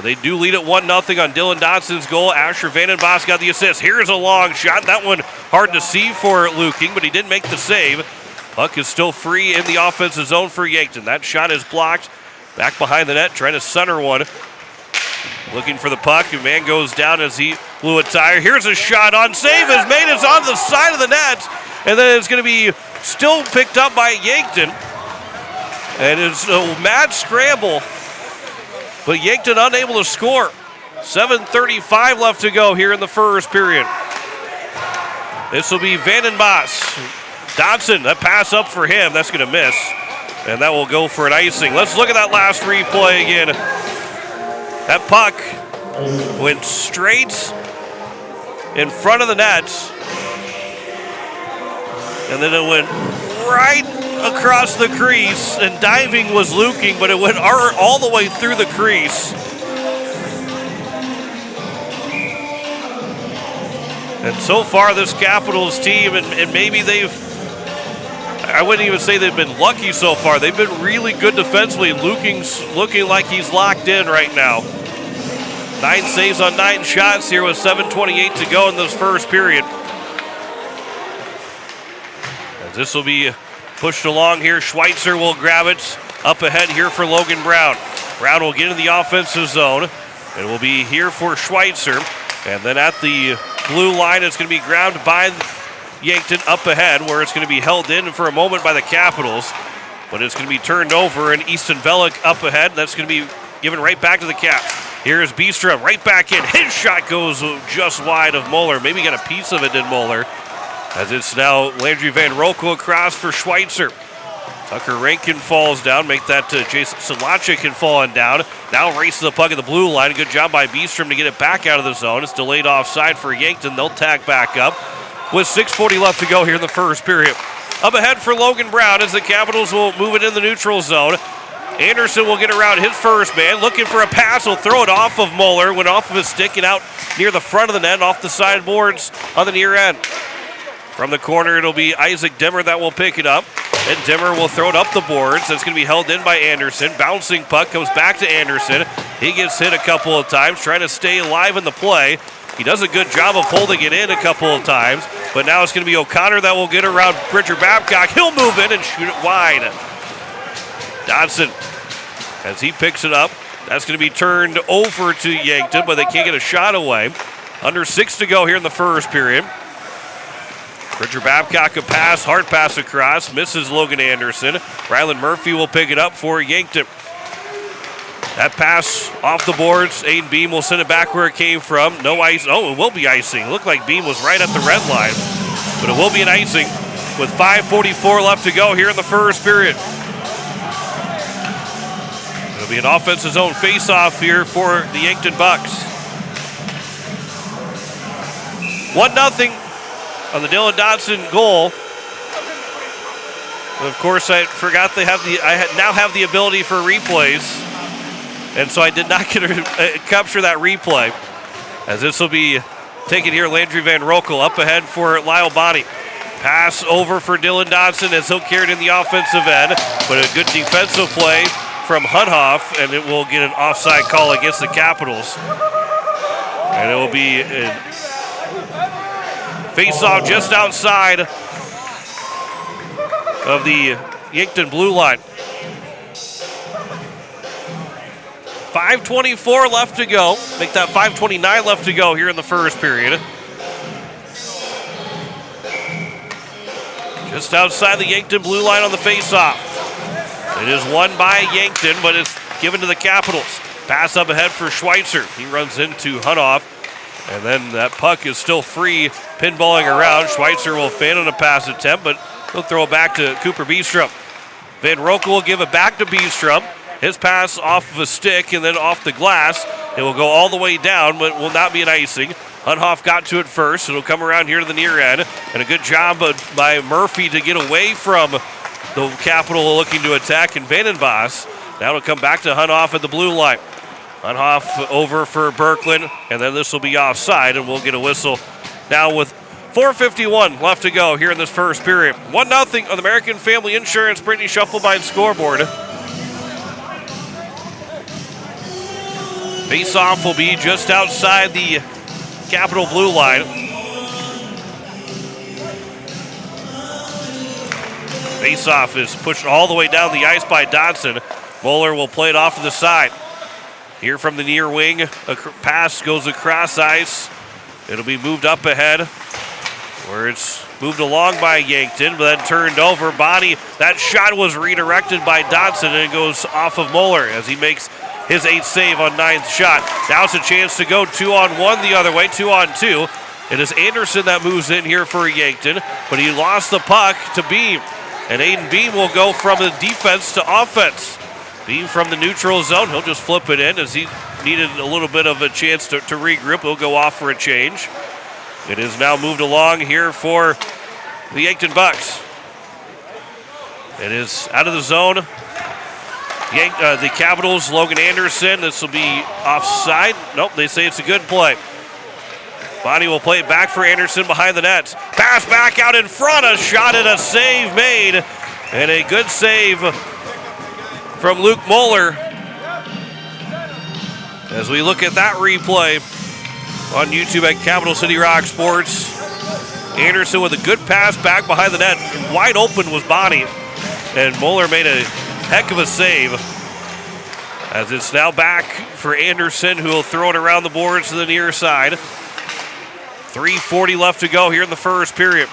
They do lead at 1-0 on Dylan Dotson's goal. Asher Vandenbos got the assist. Here's a long shot. That one hard to see for Luking, but he did make the save. Puck is still free in the offensive zone for Yankton. That shot is blocked. Back behind the net, trying to center one. Looking for the puck. A man goes down as he blew a tire. Here's a shot on save. Is made. It's on the side of the net. And then it's going to be still picked up by Yankton. And it's a mad scramble. But Yankton unable to score. 7:35 left to go here in the first period. This will be Vandenbos. Dodson, that pass up for him. That's going to miss. And that will go for an icing. Let's look at that last replay again. That puck went straight in front of the net. And then it went right across the crease, and diving was Luking, but it went all the way through the crease. And so far, this Capitals team, and maybe I wouldn't even say they've been lucky so far. They've been really good defensively. Luking's looking like he's locked in right now. 9 saves on 9 shots here with 7:28 to go in this first period. As this will be pushed along here. Schweitzer will grab it up ahead here for Logan Brown. Brown will get in the offensive zone. It will be here for Schweitzer. And then at the blue line, it's going to be grabbed by Yankton up ahead, where it's going to be held in for a moment by the Capitals. But it's going to be turned over, and Easton Velik up ahead. That's going to be given right back to the Caps. Here's Biestrom right back in. His shot goes just wide of Moeller. Maybe got a piece of it in Moeller. As it's now Landry Van Rokel across for Schweitzer. Tucker Rankin falls down. Make that Jason Solachik can fall on down. Now races the puck at the blue line. Good job by Biestrom to get it back out of the zone. It's delayed offside for Yankton. They'll tag back up with 6:40 left to go here in the first period. Up ahead for Logan Brown as the Capitals will move it in the neutral zone. Anderson will get around his first man. Looking for a pass. Will throw it off of Moeller. Went off of his stick and out near the front of the net, off the sideboards on the near end. From the corner, it'll be Isaac Dimmer that will pick it up. And Dimmer will throw it up the boards. That's going to be held in by Anderson. Bouncing puck comes back to Anderson. He gets hit a couple of times, trying to stay alive in the play. He does a good job of holding it in a couple of times. But now it's going to be O'Connor that will get around Bridger Babcock. He'll move in and shoot it wide. Dodson, as he picks it up, that's going to be turned over to Yankton, but they can't get a shot away. Under 6 to go here in the first period. Bridger Babcock a pass, hard pass across, misses Logan Anderson. Rylan Murphy will pick it up for Yankton. That pass off the boards. Aiden Beam will send it back where it came from. No ice. Oh, it will be icing. It looked like Beam was right at the red line, but it will be an icing with 5:44 left to go here in the first period. It'll be an offensive zone face-off here for the Yankton Bucks. 1-0 on the Dylan Dodson goal. And of course, I forgot they have now have the ability for replays, and so I did not get to capture that replay. As this will be taken here, Landry Van Rokel up ahead for Lyle Bonney. Pass over for Dylan Dodson as he'll carry it in the offensive end, but a good defensive play from Hunhoff, and it will get an offside call against the Capitals. And it will be a face-off just outside of the Yankton blue line. 5:24 left to go. Make that 5:29 left to go here in the first period. Just outside the Yankton blue line on the face-off. It is won by Yankton, but it's given to the Capitals. Pass up ahead for Schweitzer. He runs into Hunhoff, and then that puck is still free, pinballing around. Schweitzer will fan on a pass attempt, but he'll throw it back to Cooper Biestrom. Van Rokel will give it back to Biestrom. His pass off of a stick and then off the glass. It will go all the way down, but will not be an icing. Hunhoff got to it first. It'll come around here to the near end. And a good job by Murphy to get away from the Capital looking to attack, and Vandenbos. Now it'll come back to Hunhoff at the blue line. Hunhoff over for Berkland, and then this will be offside, and we'll get a whistle now with 4:51 left to go here in this first period. 1-0 on the American Family Insurance Brittany Shufflebine scoreboard. Face-off will be just outside the Capital blue line. Face-off is pushed all the way down the ice by Dodson. Moeller will play it off to the side. Here from the near wing, a pass goes across ice. It'll be moved up ahead, where it's moved along by Yankton, but then turned over. Body, that shot was redirected by Dodson, and it goes off of Moeller as he makes his 8th save on 9th shot. Now it's a chance to go 2-on-1 the other way, 2-on-2. It is Anderson that moves in here for Yankton, but he lost the puck to Beam. And Aiden Beam will go from the defense to offense. Beam from the neutral zone. He'll just flip it in as he needed a little bit of a chance to regroup. He'll go off for a change. It is now moved along here for the Yankton Bucks. It is out of the zone. The Capitals, Logan Anderson. This will be offside. Nope, they say it's a good play. Bonnie will play it back for Anderson behind the net. Pass back out in front. A shot and a save made. And a good save from Luke Moeller. As we look at that replay on YouTube at Capital City Rock Sports. Anderson with a good pass back behind the net. Wide open was Bonnie. And Moeller made a heck of a save. As it's now back for Anderson, who will throw it around the boards to the near side. 3:40 left to go here in the first period.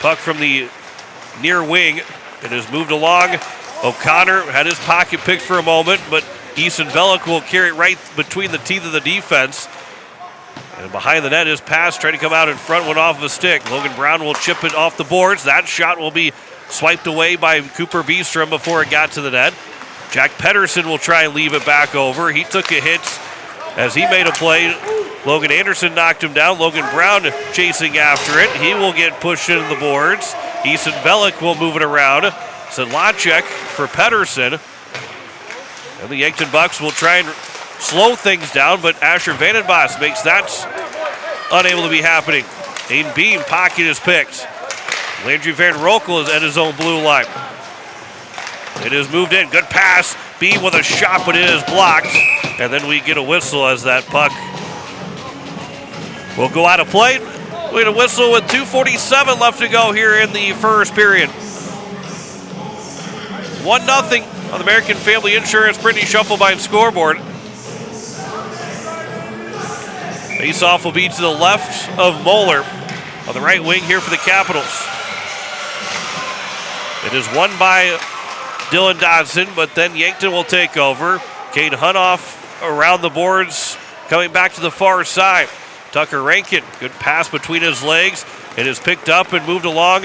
Puck from the near wing. It is moved along. O'Connor had his pocket picked for a moment, but Easton Velik will carry it right between the teeth of the defense. And behind the net is pass, trying to come out in front, went off of a stick. Logan Brown will chip it off the boards. That shot will be swiped away by Cooper Beestrom before it got to the net. Jack Pedersen will try and leave it back over. He took a hit as he made a play. Logan Anderson knocked him down. Logan Brown chasing after it. He will get pushed into the boards. Easton Velik will move it around. Sedlacek for Pedersen. And the Yankton Bucks will try and slow things down, but Asher Vandenbos makes that unable to be happening. Aiden Beam, pocket is picked. Landry Van Rokel is at his own blue line. It is moved in. Good pass. Beam with a shot, but it is blocked. And then we get a whistle as that puck will go out of play. We get a whistle with 2:47 left to go here in the first period. 1-0 on the American Family Insurance Brittany Shufflebine scoreboard. Face-off will be to the left of Moeller on the right wing here for the Capitals. It is won by Dylan Dodson, but then Yankton will take over. Cade Hunoff around the boards, coming back to the far side. Tucker Rankin, good pass between his legs. It is picked up and moved along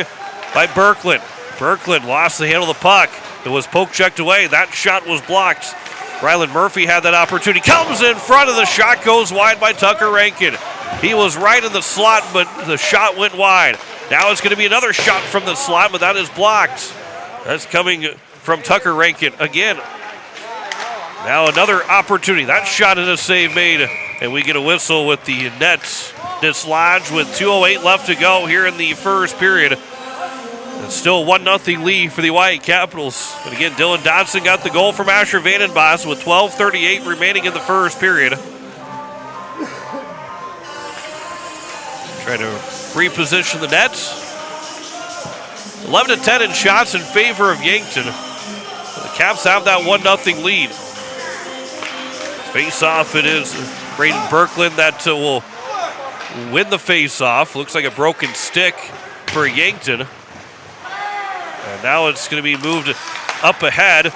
by Berkland. Berkland lost the handle of the puck. It was poke-checked away. That shot was blocked. Ryland Murphy had that opportunity. Comes in front of the shot, goes wide by Tucker Rankin. He was right in the slot, but the shot went wide. Now it's going to be another shot from the slot, but that is blocked. That's coming from Tucker Rankin again. Now another opportunity. That shot and a save made, and we get a whistle with the net dislodged with 2:08 left to go here in the first period. It's still 1-0 lead for the Hawaii Capitals. And again, Dylan Dodson got the goal from Asher Vandenbos with 12:38 remaining in the first period. Trying to reposition the nets. 11-10 in shots in favor of Yankton. The Caps have that 1-0 lead. Face-off, it is Braden Berkland that will win the face-off. Looks like a broken stick for Yankton. And now it's going to be moved up ahead.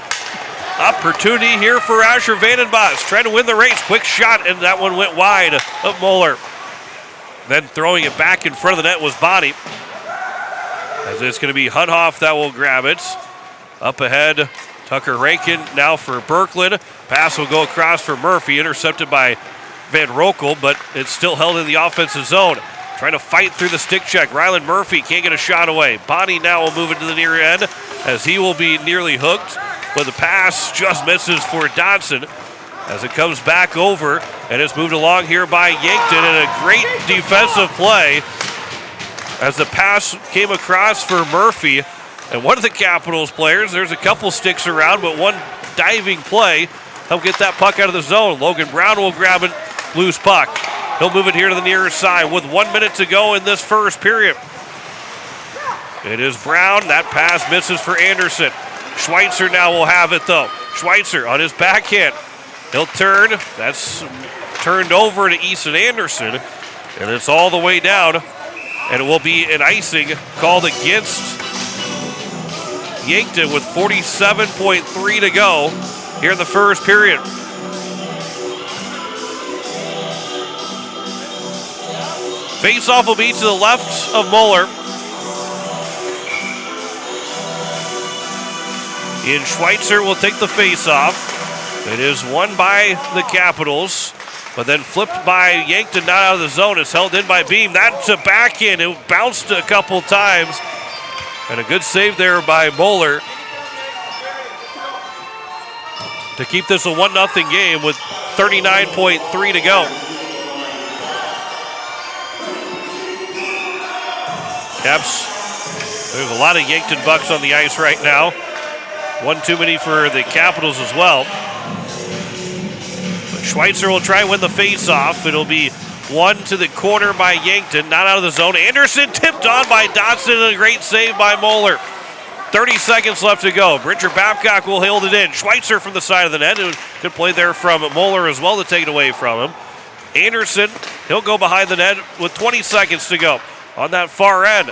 Opportunity here for Asher Vandenbos. Trying to win the race. Quick shot, and that one went wide of Moeller. Then throwing it back in front of the net was Bonnie. As it's going to be Hunoff that will grab it. Up ahead, Tucker Rankin now for Berkland. Pass will go across for Murphy. Intercepted by Van Rokel, but it's still held in the offensive zone. Trying to fight through the stick check. Ryland Murphy can't get a shot away. Bonnie now will move it to the near end as he will be nearly hooked. But the pass just misses for Dodson as it comes back over. And it's moved along here by Yankton. And a great defensive play as the pass came across for Murphy. And one of the Capitals players, there's a couple sticks around, but one diving play help get that puck out of the zone. Logan Brown will grab it, loose puck. He'll move it here to the near side with 1 minute to go in this first period. It is Brown. That pass misses for Anderson. Schweitzer now will have it, though. Schweitzer on his backhand. He'll turn. That's turned over to Easton Anderson. And it's all the way down. And it will be an icing called against Yankton with 47.3 to go here in the first period. Face-off will be to the left of Mueller. Ian Schweitzer will take the face-off. It is won by the Capitals, but then flipped by Yankton, not out of the zone. It's held in by Beam. That's a backhand. It bounced a couple times. And a good save there by Mueller to keep this a 1-0 game with 39.3 to go. Caps, there's a lot of Yankton Bucks on the ice right now. One too many for the Capitals as well. But Schweitzer will try and win the face-off. It'll be one to the corner by Yankton, not out of the zone. Anderson tipped on by Dotson, and a great save by Mueller. 30 seconds left to go. Bridger Babcock will hold it in. Schweitzer from the side of the net. Good play there from Mueller as well to take it away from him. Anderson, he'll go behind the net with 20 seconds to go. On that far end,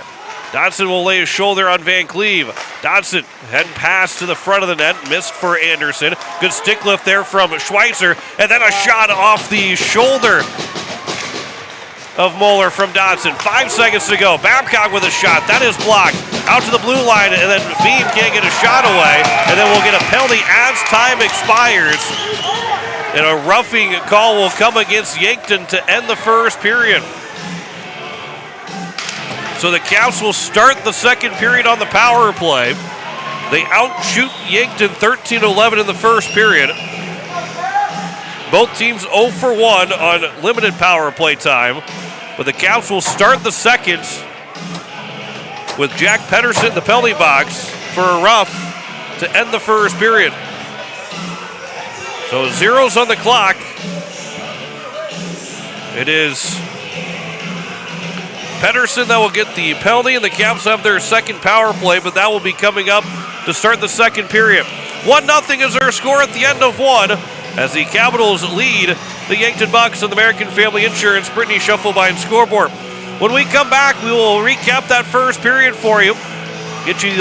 Dodson will lay his shoulder on Van Cleve. Dodson heading pass to the front of the net, missed for Anderson. Good stick lift there from Schweitzer, and then a shot off the shoulder of Mueller from Dodson. 5 seconds to go. Babcock with a shot. That is blocked. Out to the blue line, and then Beam can't get a shot away, and then we'll get a penalty as time expires. And a roughing call will come against Yankton to end the first period. So the Caps will start the second period on the power play. They outshoot Yankton 13-11 in the first period. Both teams 0 for 1 on limited power play time. But the Caps will start the second with Jack Pedersen in the penalty box for a rough to end the first period. So zeros on the clock. It is Pedersen that will get the penalty, and the Caps have their second power play, but that will be coming up to start the second period. 1-0 is their score at the end of one, as the Capitals lead the Yankton Bucks on the American Family Insurance Brittany Shufflebine scoreboard. When we come back, we will recap that first period for you, get you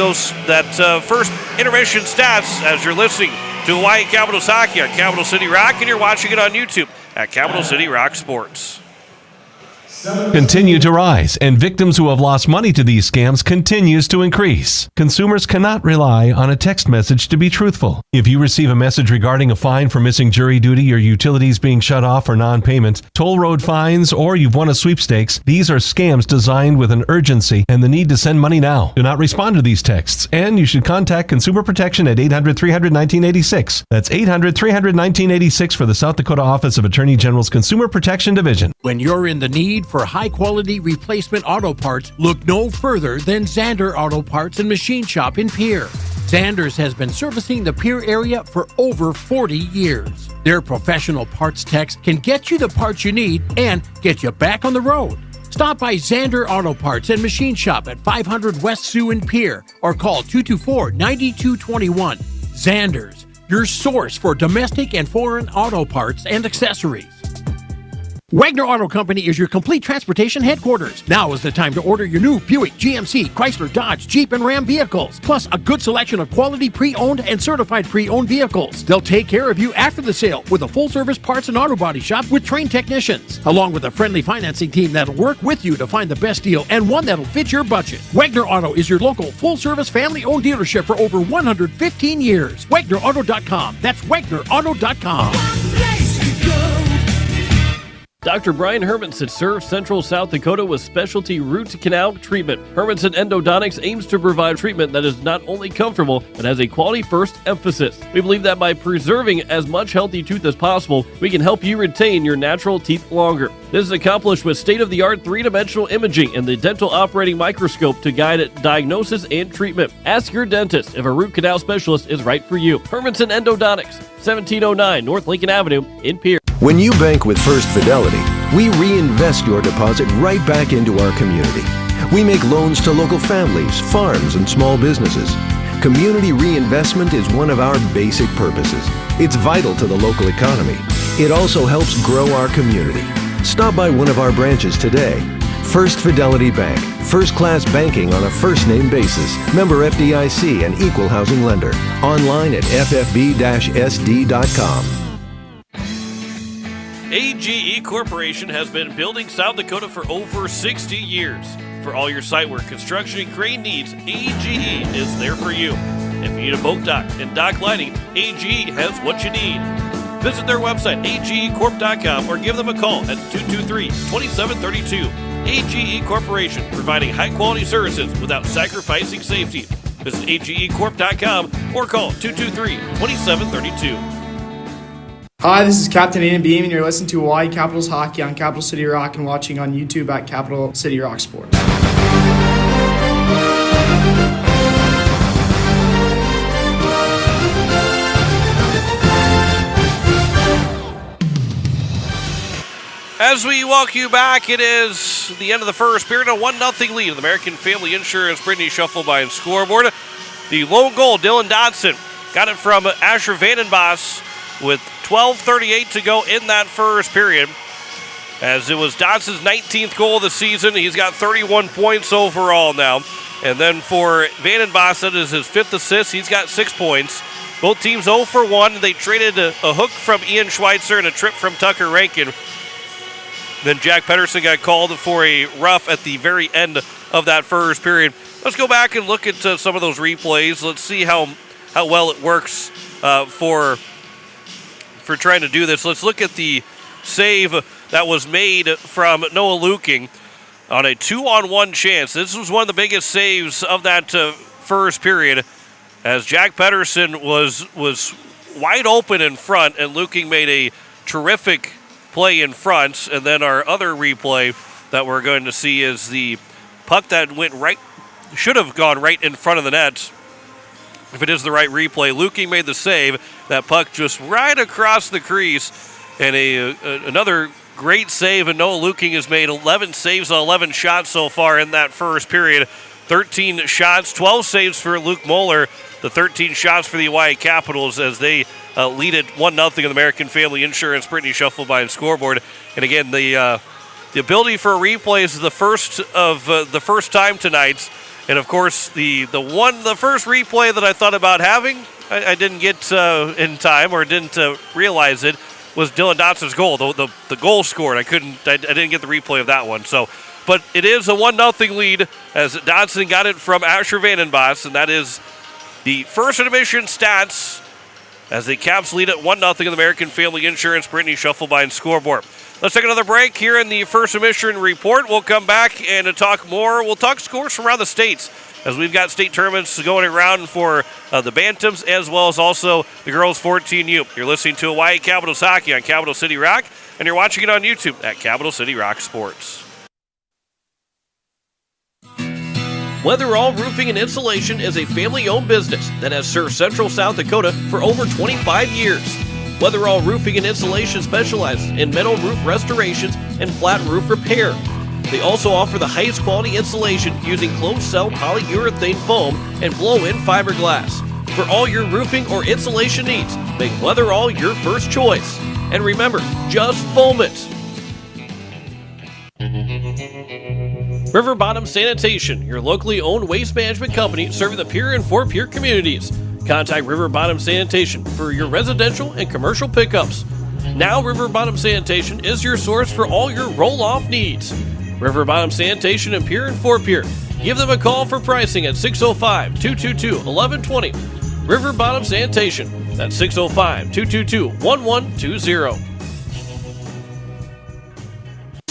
that first intermission stats as you're listening to Hawaii Capitals Hockey on Capital City Rock, and you're watching it on YouTube at Capital City Rock Sports. Continue to rise, and victims who have lost money to these scams continues to increase. Consumers cannot rely on a text message to be truthful. If you receive a message regarding a fine for missing jury duty or utilities being shut off for non-payment, toll road fines, or you've won a sweepstakes, these are scams designed with an urgency and the need to send money now. Do not respond to these texts, and you should contact Consumer Protection at 800-300-1986. That's 800-300-1986 for the South Dakota Office of Attorney General's Consumer Protection Division. When you're in the need for high-quality replacement auto parts, look no further than Zander Auto Parts and Machine Shop in Pierre. Zander's has been servicing the Pierre area for over 40 years. Their professional parts techs can get you the parts you need and get you back on the road. Stop by Zander Auto Parts and Machine Shop at 500 West Sioux in Pierre or call 224-9221. Zander's, your source for domestic and foreign auto parts and accessories. Wagner Auto Company is your complete transportation headquarters. Now is the time to order your new Buick, GMC, Chrysler, Dodge, Jeep, and Ram vehicles, plus a good selection of quality pre-owned and certified pre-owned vehicles. They'll take care of you after the sale with a full-service parts and auto body shop with trained technicians, along with a friendly financing team that'll work with you to find the best deal and one that'll fit your budget. Wagner Auto is your local full-service family-owned dealership for over 115 years. WagnerAuto.com. That's WagnerAuto.com. Dr. Brian Hermanson serves Central South Dakota with specialty root canal treatment. Hermanson Endodontics aims to provide treatment that is not only comfortable, but has a quality-first emphasis. We believe that by preserving as much healthy tooth as possible, we can help you retain your natural teeth longer. This is accomplished with state-of-the-art three-dimensional imaging and the dental operating microscope to guide diagnosis and treatment. Ask your dentist if a root canal specialist is right for you. Hermanson Endodontics, 1709 North Lincoln Avenue in Pierre. When you bank with First Fidelity, we reinvest your deposit right back into our community. We make loans to local families, farms, and small businesses. Community reinvestment is one of our basic purposes. It's vital to the local economy. It also helps grow our community. Stop by one of our branches today. First Fidelity Bank, first-class banking on a first-name basis. Member FDIC and equal housing lender. Online at ffb-sd.com. AGE Corporation has been building South Dakota for over 60 years. For all your site work, construction, and crane needs, AGE is there for you. If you need a boat dock and dock lighting, AGE has what you need. Visit their website, agecorp.com, or give them a call at 223-2732. AGE Corporation, providing high-quality services without sacrificing safety. Visit agecorp.com or call 223-2732. Hi, this is Captain Ian Beam, and you're listening to Hawaii Capitals Hockey on Capital City Rock and watching on YouTube at Capital City Rock Sports. As we walk you back, it is the end of the first period, a 1-0 lead of the American Family Insurance Brittany Shuffleby scoreboard. The lone goal, Dylan Dodson, got it from Asher Vandenbos with 12:38 to go in that first period. As it was Dodson's 19th goal of the season, he's got 31 points overall now. And then for Vandenbos, that is his 5th assist. He's got 6 points. Both teams 0 for 1. They traded a hook from Ian Schweitzer and a trip from Tucker Rankin. Then Jack Pedersen got called for a rough at the very end of that first period. Let's go back and look at some of those replays. Let's see how well it works for trying to do this. Let's look at the save that was made from Noah Luking on a 2-on-1 chance. This was one of the biggest saves of that first period, as Jack Pedersen was wide open in front, and Luking made a terrific play in front. And then our other replay that we're going to see is the puck that should have gone right in front of the net. If it is the right replay, Luking made the save. That puck just right across the crease. And another great save, and Noah Luking has made 11 saves on 11 shots so far in that first period. 13 shots, 12 saves for Luke Moeller. The 13 shots for the Hawaii Capitals as they lead it 1-0 in the American Family Insurance Brittany Shuffleby scoreboard. And again, the ability for a replay is the first time tonight. And of course, the first replay that I thought about having, I didn't get in time or didn't realize it, was Dylan Dodson's goal. The goal scored. I didn't get the replay of that one. So, but it is a 1-0 lead as Dodson got it from Asher Vandenbos, and that is the first intermission stats as the Caps lead at 1-0 in the American Family Insurance Brittany Shuffleby scoreboard. Let's take another break here in the first intermission report. We'll come back and talk more. We'll talk scores from around the states, as we've got state tournaments going around for the Bantams as well as also the girls 14U. You're listening to Hawaii Capitals Hockey on Capital City Rock, and you're watching it on YouTube at Capital City Rock Sports. Weatherall Roofing and Insulation is a family-owned business that has served Central South Dakota for over 25 years. Weatherall Roofing and Insulation specializes in metal roof restorations and flat roof repair. They also offer the highest quality insulation using closed-cell polyurethane foam and blow-in fiberglass. For all your roofing or insulation needs, make Weatherall your first choice. And remember, just foam it. River Bottom Sanitation, your locally owned waste management company serving the Pierre and Fort Pierre communities. Contact River Bottom Sanitation for your residential and commercial pickups. Now River Bottom Sanitation is your source for all your roll-off needs. River Bottom Sanitation in Pierre and Fort Pierre. Give them a call for pricing at 605-222-1120. River Bottom Sanitation. That's 605-222-1120.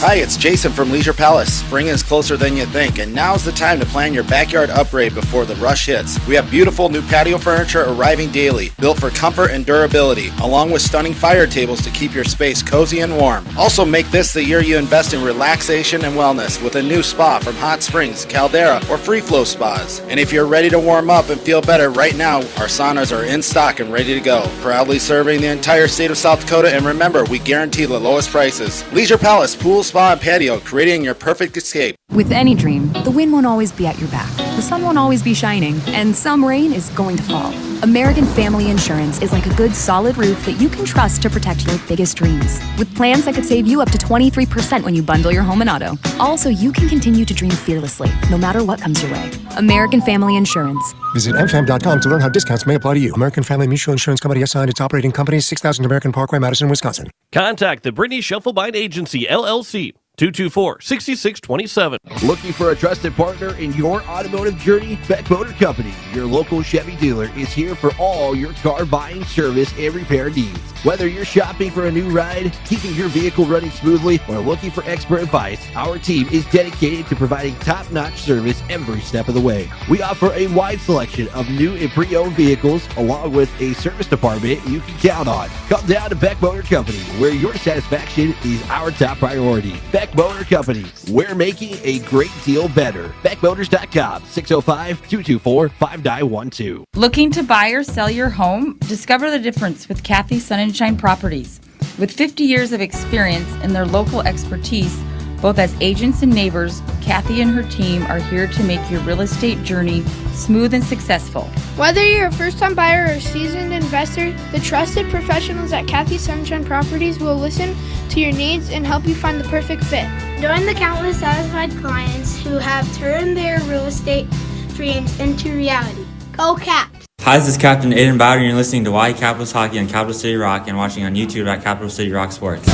Hi, it's Jason from Leisure Palace. Spring is closer than you think, and now's the time to plan your backyard upgrade before the rush hits. We have beautiful new patio furniture arriving daily, built for comfort and durability, along with stunning fire tables to keep your space cozy and warm. Also make this the year you invest in relaxation and wellness with a new spa from Hot Springs, Caldera, or Free Flow Spas. And if you're ready to warm up and feel better right now, our saunas are in stock and ready to go. Proudly serving the entire state of South Dakota, and remember, we guarantee the lowest prices. Leisure Palace, pool, spa, and patio, creating your perfect escape. With any dream, the wind won't always be at your back, the sun won't always be shining, and some rain is going to fall. American Family Insurance is like a good solid roof that you can trust to protect your biggest dreams. With plans that could save you up to 23% when you bundle your home and auto. Also, you can continue to dream fearlessly, no matter what comes your way. American Family Insurance. Visit mfam.com to learn how discounts may apply to you. American Family Mutual Insurance Company assigned its operating company, 6000 American Parkway, Madison, Wisconsin. Contact the Brittany Shufflebine Agency, LLC, 224-6627. Looking for a trusted partner in your automotive journey? Beck Motor Company, your local Chevy dealer, is here for all your car buying, service, and repair needs. Whether you're shopping for a new ride, keeping your vehicle running smoothly, or looking for expert advice, our team is dedicated to providing top-notch service every step of the way. We offer a wide selection of new and pre-owned vehicles, along with a service department you can count on. Come down to Beck Motor Company, where your satisfaction is our top priority. Beck Motor Company, we're making a great deal better. BeckMotors.com, 605-224-5912. Looking to buy or sell your home? Discover the difference with Kathy Sunshine Properties. With 50 years of experience and their local expertise, both as agents and neighbors, Kathy and her team are here to make your real estate journey smooth and successful. Whether you're a first-time buyer or a seasoned investor, the trusted professionals at Kathy Sunshine Properties will listen to your needs and help you find the perfect fit. Join the countless satisfied clients who have turned their real estate dreams into reality. Go Caps! Hi, this is Captain Aiden Bowder, and you're listening to Oahe Capitals Hockey on Capital City Rock and watching on YouTube at Capital City Rock Sports.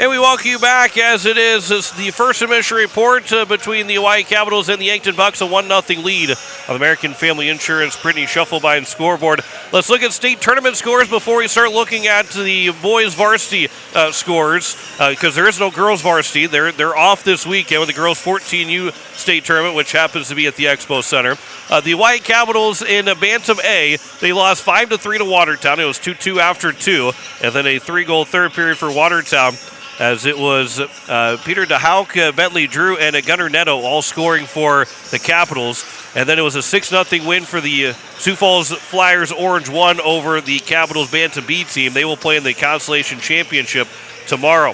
And we welcome you back as it is the first intermission report between the Oahe Capitals and the Yankton Bucks, a 1-0 lead of American Family Insurance, Brittany Shufflebine scoreboard. Let's look at state tournament scores before we start looking at the boys varsity scores, because there is no girls varsity. They're off this weekend with the girls 14U state tournament, which happens to be at the Expo Center. The Oahe Capitals in Bantam A, they lost 5-3 to Watertown. It was 2-2 after 2, and then a 3-goal third period for Watertown, as it was Peter DeHauk, Bentley Drew, and Gunnar Netto all scoring for the Capitals. And then it was a 6-0 win for the Sioux Falls Flyers Orange 1 over the Capitals Bantam B team. They will play in the Constellation Championship tomorrow.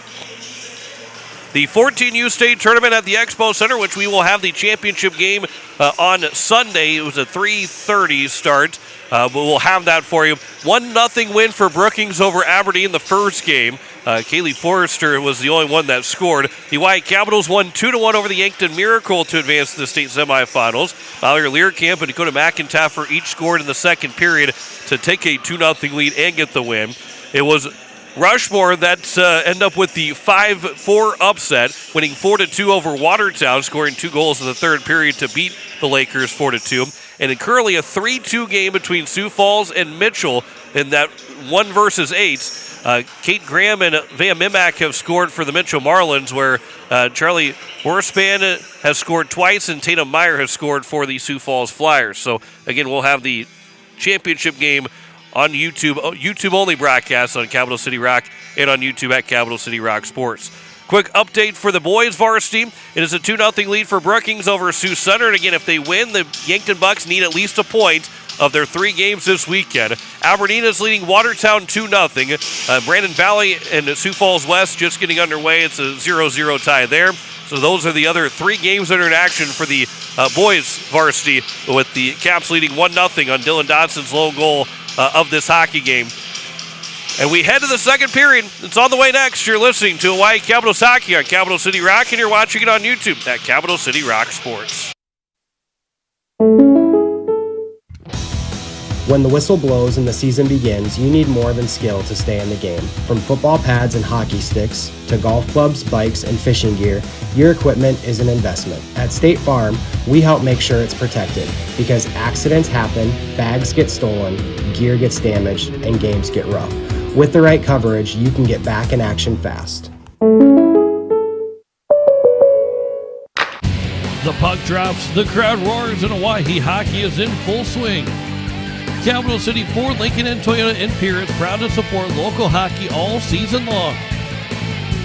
The 14U State Tournament at the Expo Center, which we will have the championship game on Sunday. It was a 3:30 start, but we'll have that for you. 1-0 win for Brookings over Aberdeen the first game. Kaylee Forrester was the only one that scored. The Oahe Capitals won 2-1 over the Yankton Miracle to advance to the state semifinals. Mallory Learcamp and Dakota McIntyre each scored in the second period to take a 2-0 lead and get the win. It was Rushmore that end up with the 5-4 upset, winning 4-2 over Watertown, scoring 2 goals in the third period to beat the Lakers 4-2. And currently a 3-2 game between Sioux Falls and Mitchell in that 1 versus 8. Kate Graham and Van Mimak have scored for the Mitchell Marlins, where Charlie Horspan has scored twice and Tatum Meyer has scored for the Sioux Falls Flyers. So, again, we'll have the championship game on YouTube only broadcast on Capital City Rock and on YouTube at Capital City Rock Sports. Quick update for the boys varsity. It is a 2-0 lead for Brookings over Sioux Center. And again, if they win, the Yankton Bucks need at least a point of their 3 games this weekend. Aberdeen is leading Watertown 2-0. Brandon Valley and Sioux Falls West just getting underway. It's a 0-0 tie there. So those are the other 3 games that are in action for the boys varsity, with the Caps leading 1-0 on Dylan Dodson's lone goal of this hockey game. And we head to the second period. It's on the way next. You're listening to Oahe Capitals Hockey on Capital City Rock, and you're watching it on YouTube at Capital City Rock Sports. When the whistle blows and the season begins, you need more than skill to stay in the game. From football pads and hockey sticks to golf clubs, bikes, and fishing gear, your equipment is an investment. At State Farm, we help make sure it's protected because accidents happen, bags get stolen, gear gets damaged, and games get rough. With the right coverage, you can get back in action fast. The puck drops, the crowd roars, and Oahe hockey is in full swing. Capital City Ford, Lincoln, and Toyota in Pierre is proud to support local hockey all season long.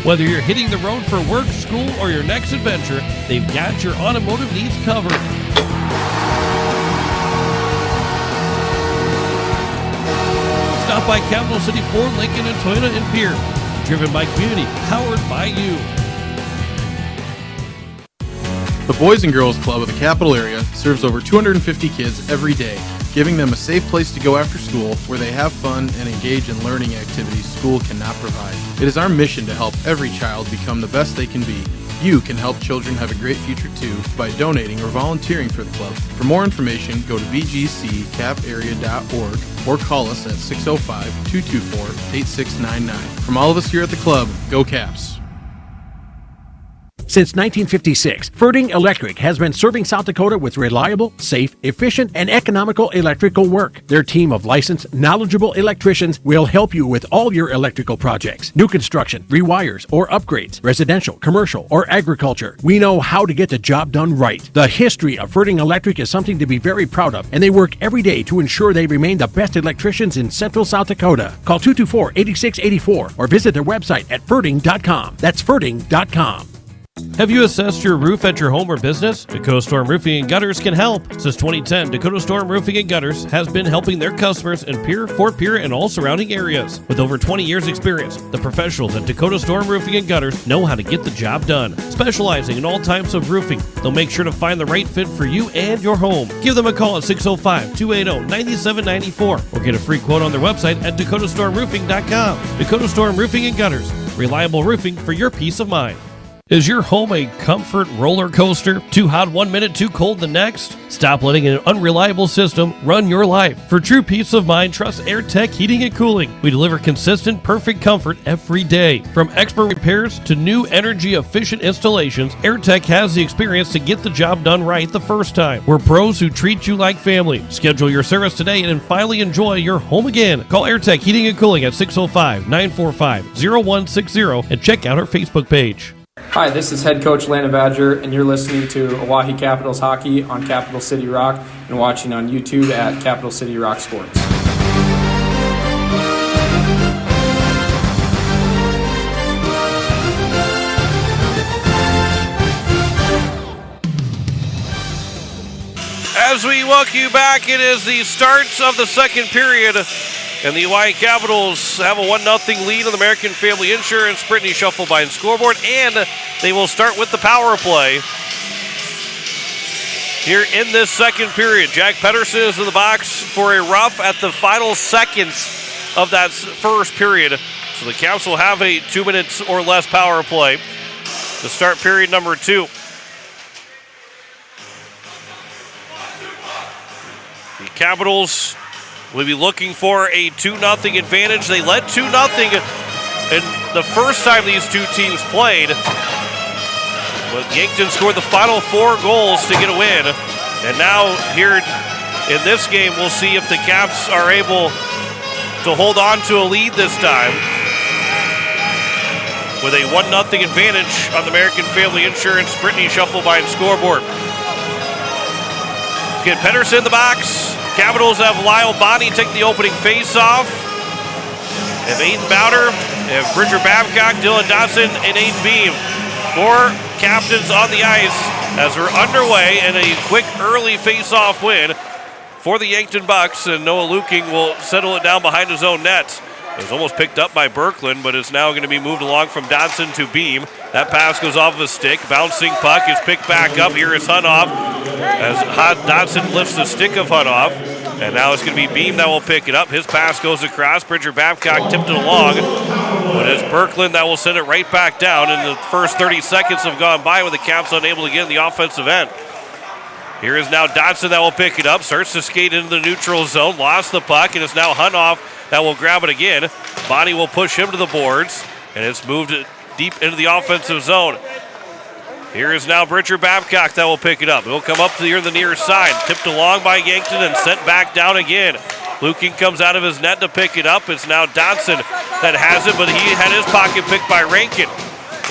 Whether you're hitting the road for work, school, or your next adventure, they've got your automotive needs covered. Stop by Capital City Ford, Lincoln, and Toyota in Pierre. Driven by community, powered by you. The Boys and Girls Club of the Capital Area serves over 250 kids every day, giving them a safe place to go after school where they have fun and engage in learning activities school cannot provide. It is our mission to help every child become the best they can be. You can help children have a great future too by donating or volunteering for the club. For more information, go to vgccaparea.org or call us at 605-224-8699. From all of us here at the club, go Caps! Since 1956, Ferding Electric has been serving South Dakota with reliable, safe, efficient, and economical electrical work. Their team of licensed, knowledgeable electricians will help you with all your electrical projects. New construction, rewires, or upgrades, residential, commercial, or agriculture. We know how to get the job done right. The history of Ferding Electric is something to be very proud of, and they work every day to ensure they remain the best electricians in Central South Dakota. Call 224-8684 or visit their website at ferding.com. That's ferding.com. Have you assessed your roof at your home or business? Dakota Storm Roofing and Gutters can help. Since 2010, Dakota Storm Roofing and Gutters has been helping their customers in Pierre, Fort Pierre, and all surrounding areas. With over 20 years experience, the professionals at Dakota Storm Roofing and Gutters know how to get the job done. Specializing in all types of roofing, they'll make sure to find the right fit for you and your home. Give them a call at 605-280-9794 or get a free quote on their website at dakotastormroofing.com. Dakota Storm Roofing and Gutters. Reliable roofing for your peace of mind. Is your home a comfort roller coaster? Too hot 1 minute, too cold the next? Stop letting an unreliable system run your life. For true peace of mind, trust AirTech Heating and Cooling. We deliver consistent, perfect comfort every day. From expert repairs to new energy-efficient installations, AirTech has the experience to get the job done right the first time. We're pros who treat you like family. Schedule your service today and finally enjoy your home again. Call AirTech Heating and Cooling at 605-945-0160 and check out our Facebook page. Hi, this is head coach Landon Badger, and you're listening to Oahe Capitals Hockey on Capital City Rock and watching on YouTube at Capital City Rock Sports. As we welcome you back, it is the starts of the second period. And the Oahe Capitals have a 1-0 lead on the American Family Insurance Brittany Shufflebine scoreboard, and they will start with the power play here in this second period. Jack Pedersen is in the box for a rough at the final seconds of that first period. So the Caps will have a 2 minutes or less power play to start period number 2. The Capitals will be looking for a 2-0 advantage. They led 2-0 in the first time these two teams played. But Yankton scored the final 4 goals to get a win. And now here in this game, we'll see if the Caps are able to hold on to a lead this time with a 1-0 advantage on the American Family Insurance Brittany Shufflebine scoreboard. Get Pedersen in the box. Capitals have Lyle Bonney take the opening face-off. Have Aiden Bowder, have Bridger Babcock, Dylan Dotson, and Aiden Beam. 4 captains on the ice as we're underway in a quick early face-off win for the Yankton Bucks, and Noah Luking will settle it down behind his own net. It was almost picked up by Berkland, but it's now going to be moved along from Dodson to Beam. That pass goes off of a stick. Bouncing puck is picked back up. Here is Hunoff as Dodson lifts the stick of Hunoff. And now it's going to be Beam that will pick it up. His pass goes across. Bridger Babcock tipped it along. But it's Berkland that will send it right back down. And the first 30 seconds have gone by with the Caps unable to get in the offensive end. Here is now Dotson that will pick it up. Starts to skate into the neutral zone. Lost the puck, and it's now Hunoff that will grab it again. Bonnie will push him to the boards, and it's moved deep into the offensive zone. Here is now Bridger Babcock that will pick it up. He'll come up here the near side. Tipped along by Yankton and sent back down again. Luking comes out of his net to pick it up. It's now Dotson that has it, but he had his pocket picked by Rankin.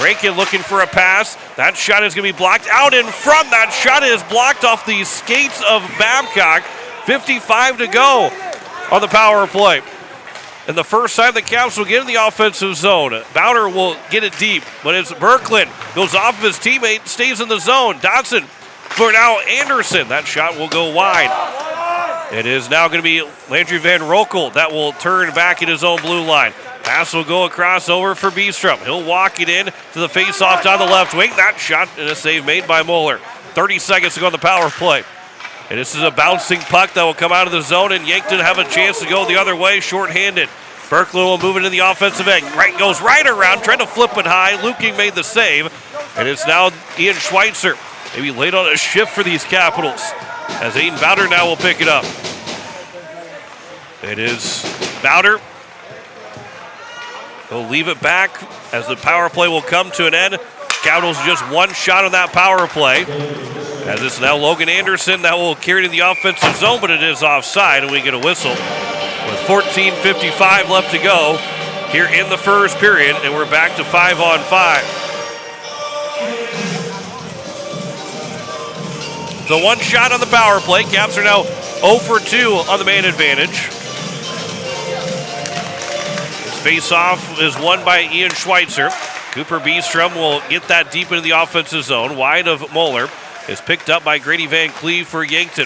Rankin looking for a pass. That shot is going to be blocked out in front. That shot is blocked off the skates of Babcock. 55 to go on the power play. And the first time the Caps will get in the offensive zone. Bowder will get it deep, but it's Berkland. Goes off of his teammate, stays in the zone. Dotson for now Anderson. That shot will go wide. It is now going to be Landry Van Rokel that will turn back in his own blue line. Pass will go across over for Beestrom. He'll walk it in to the faceoff down the left wing. That shot and a save made by Moeller. 30 seconds to go on the power play. And this is a bouncing puck that will come out of the zone, and Yankton have a chance to go the other way, shorthanded. Berkland will move it in the offensive end. Right goes right around, trying to flip it high. Luking made the save, and it's now Ian Schweitzer. Maybe late on a shift for these Capitals, as Aiden Bowder now will pick it up. It is Bowder. He'll leave it back as the power play will come to an end. Capitals just one shot on that power play. As it's now Logan Anderson that will carry to the offensive zone, but it is offside, and we get a whistle. With 14:55 left to go here in the first period, and we're back to 5-on-5. So one shot on the power play. Caps are now 0 for 2 on the man advantage. Face-off is won by Ian Schweitzer. Cooper Beestrom will get that deep into the offensive zone. Wide of Moeller. Is picked up by Grady Van Cleve for Yankton.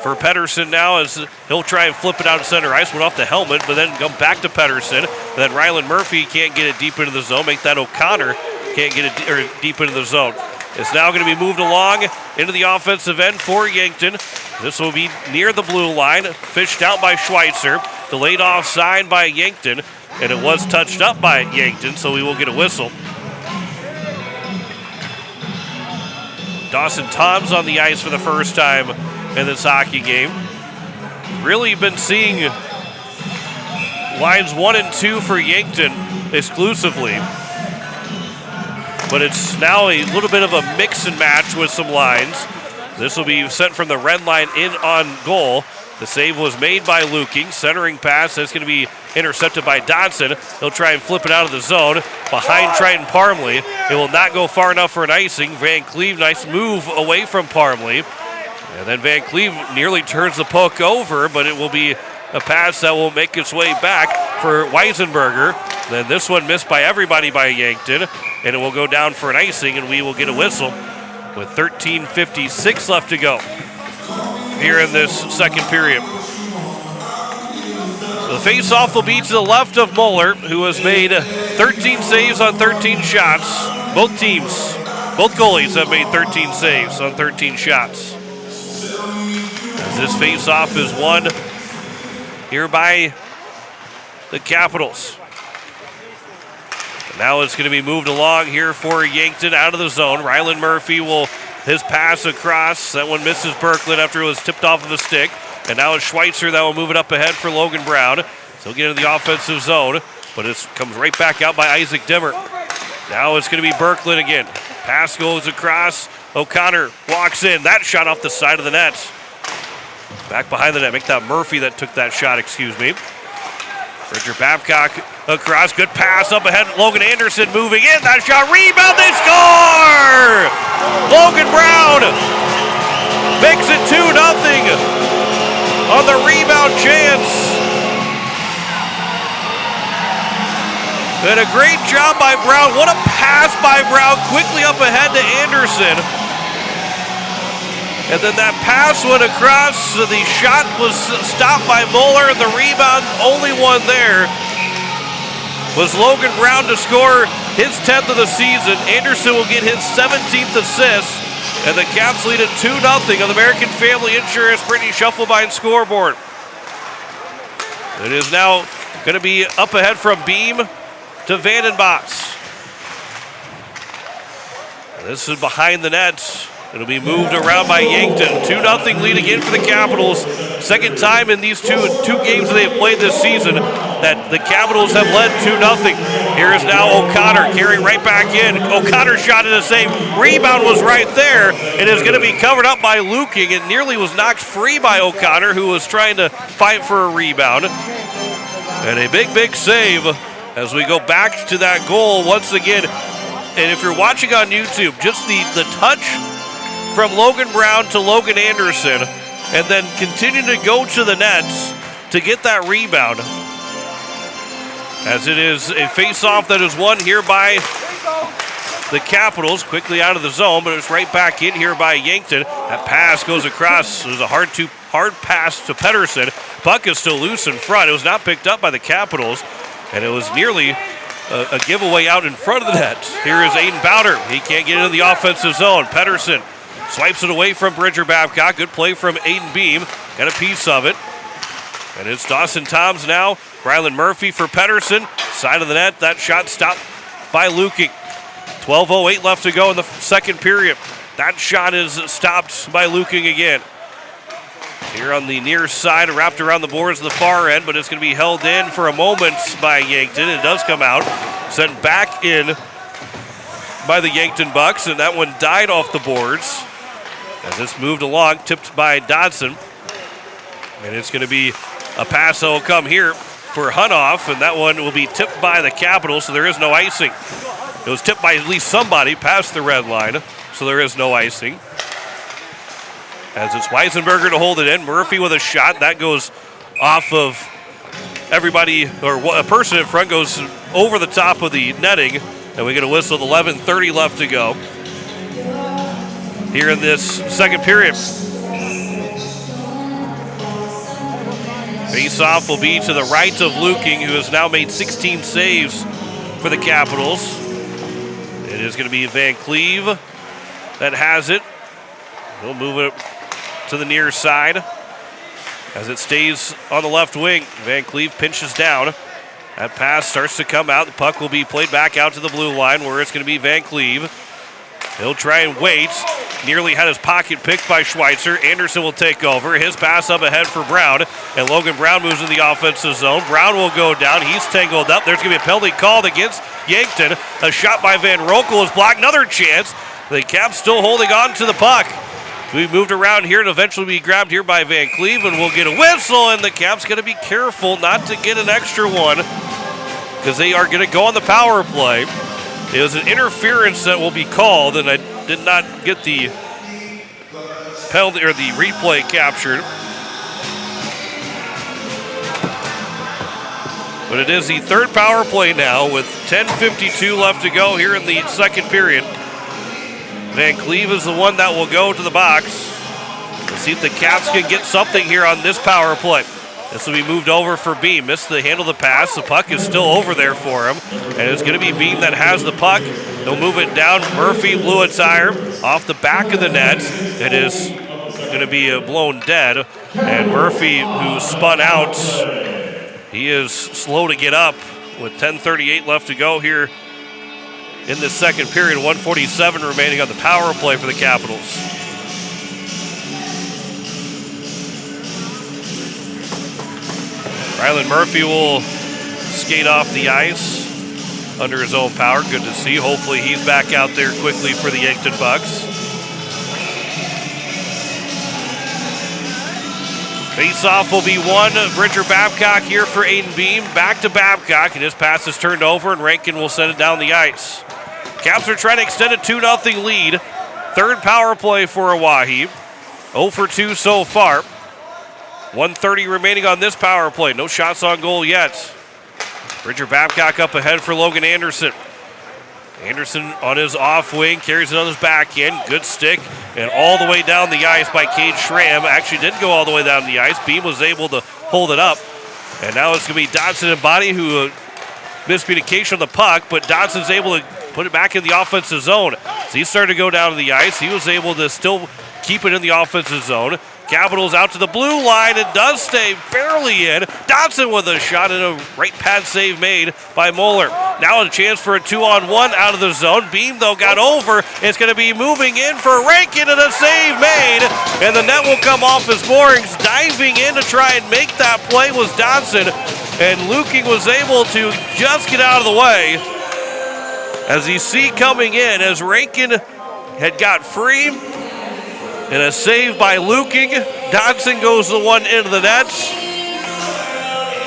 For Pedersen now, as he'll try and flip it out to center ice. Went off the helmet, but then come back to Pedersen. And then Rylan Murphy can't get it deep into the zone. Make that O'Connor can't get it deep into the zone. It's now going to be moved along into the offensive end for Yankton. This will be near the blue line. Fished out by Schweitzer. Delayed offside by Yankton. And it was touched up by Yankton, so we will get a whistle. Dawson Toms on the ice for the first time in this hockey game. Really been seeing lines 1 and 2 for Yankton exclusively. But it's now a little bit of a mix and match with some lines. This will be sent from the red line in on goal. The save was made by Luking. Centering pass that's going to be intercepted by Dodson. He'll try and flip it out of the zone. Behind Triton Parmley. It will not go far enough for an icing. Van Cleve, nice move away from Parmley. And then Van Cleve nearly turns the puck over, but it will be a pass that will make its way back for Weisenberger. Then this one missed by everybody by Yankton. And it will go down for an icing, and we will get a whistle with 13:56 left to go here in this second period. The face-off will be to the left of Moeller, who has made 13 saves on 13 shots. Both teams, both goalies have made 13 saves on 13 shots. As this face-off is won here by the Capitals. Now it's going to be moved along here for Yankton out of the zone. Rylan Murphy will his pass across. That one misses Berkland after it was tipped off of a stick. And now it's Schweitzer that will move it up ahead for Logan Brown. So he'll get into the offensive zone, but it comes right back out by Isaac Dimmer. Now it's going to be Berkland again. Pass goes across. O'Connor walks in. That shot off the side of the net. Back behind the net. Make that Murphy that took that shot, excuse me. Bridger Babcock across. Good pass up ahead. Logan Anderson moving in. That shot. Rebound. They score! Logan Brown makes it 2-0 on the rebound chance. And a great job by Brown. What a pass by Brown. Quickly up ahead to Anderson. And then that pass went across. So the shot was stopped by Moeller. And the rebound, only one there, was Logan Brown to score his 10th of the season. Anderson will get his 17th assist. And the Caps lead at 2-0 on the American Family Insurance Brittany Schuffelbein scoreboard. It is now going to be up ahead from Beam to Vandenbots. This is behind the net It'll be moved around by Yankton. 2-0 lead again for the Capitals. Second time in these two games that they've played this season that the Capitals have led 2-0. Here is now O'Connor carrying right back in. O'Connor shot in the same. Rebound was right there. It is going to be covered up by Luking. It nearly was knocked free by O'Connor, who was trying to fight for a rebound. And a big save as we go back to that goal once again. And if you're watching on YouTube, just the touch from Logan Brown to Logan Anderson, and then continue to go to the nets to get that rebound. As it is a face-off that is won here by the Capitals, quickly out of the zone, but it's right back in here by Yankton. That pass goes across. It was a hard pass to Pedersen. Puck is still loose in front. It was not picked up by the Capitals, and it was nearly a giveaway out in front of the net. Here is Aiden Bowder. He can't get into the offensive zone. Pedersen swipes it away from Bridger Babcock. Good play from Aiden Beam. Got a piece of it. And it's Dawson Toms now. Rylan Murphy for Pedersen. Side of the net. That shot stopped by Luking. 12:08 left to go in the second period. That shot is stopped by Luking again. Here on the near side, wrapped around the boards of the far end, but it's going to be held in for a moment by Yankton. It does come out. Sent back in by the Yankton Bucks, and that one died off the boards. As this moved along, tipped by Dodson. And it's going to be a pass that will come here for Hunoff, and that one will be tipped by the Capitals, so there is no icing. It was tipped by at least somebody past the red line, so there is no icing. As it's Weisenberger to hold it in. Murphy with a shot. That goes off of everybody, or a person in front goes over the top of the netting, and we get a whistle with 11:30 left to go here in this second period. Face-off will be to the right of Luking, who has now made 16 saves for the Capitals. It is going to be Van Cleve that has it. He'll move it to the near side as it stays on the left wing. Van Cleve pinches down. That pass starts to come out. The puck will be played back out to the blue line where it's going to be Van Cleve. He'll try and wait. Nearly had his pocket picked by Schweitzer. Anderson will take over. His pass up ahead for Brown. And Logan Brown moves in the offensive zone. Brown will go down. He's tangled up. There's going to be a penalty called against Yankton. A shot by Van Rokel is blocked. Another chance. The Caps still holding on to the puck. We moved around here and eventually be grabbed here by Van Cleve, and we'll get a whistle, and the Caps got to be careful not to get an extra one because they are going to go on the power play. It was an interference that will be called, and I did not get the penalty or the replay captured. But it is the third power play now with 10:52 left to go here in the second period. Van Cleve is the one that will go to the box. Let's see if the Caps can get something here on this power play. This will be moved over for Beam. Missed the handle of the pass. The puck is still over there for him. And it's going to be Beam that has the puck. They'll move it down. Murphy blew a tire off the back of the net. It is going to be blown dead. And Murphy, who spun out, he is slow to get up with 10:38 left to go here in the second period. 1:47 remaining on the power play for the Capitals. Rylan Murphy will skate off the ice under his own power. Good to see. Hopefully he's back out there quickly for the Yankton Bucks. Face-off will be won. Bridger Babcock here for Aiden Beam. Back to Babcock, and his pass is turned over, and Rankin will send it down the ice. Caps are trying to extend a 2-0 lead. Third power play for Oahe. 0 for 2 so far. 1:30 remaining on this power play. No shots on goal yet. Bridger Babcock up ahead for Logan Anderson. Anderson on his off wing, carries it on his back end. Good stick, and all the way down the ice by Cade Schramm. Actually didn't go all the way down the ice. Beam was able to hold it up. And now it's going to be Dodson and Bonnie who miscommunication on the puck, but Dodson's able to put it back in the offensive zone. So he started to go down to the ice. He was able to still keep it in the offensive zone. Capitals out to the blue line. It does stay barely in. Dodson with a shot and a right pad save made by Moeller. Now a chance for a 2-on-1 out of the zone. Beam, though, got over. It's going to be moving in for Rankin and a save made. And the net will come off his moorings. Diving in to try and make that play was Dodson. And Luking was able to just get out of the way. As you see coming in, as Rankin had got free. And a save by Luking. Dodson goes the one into the nets.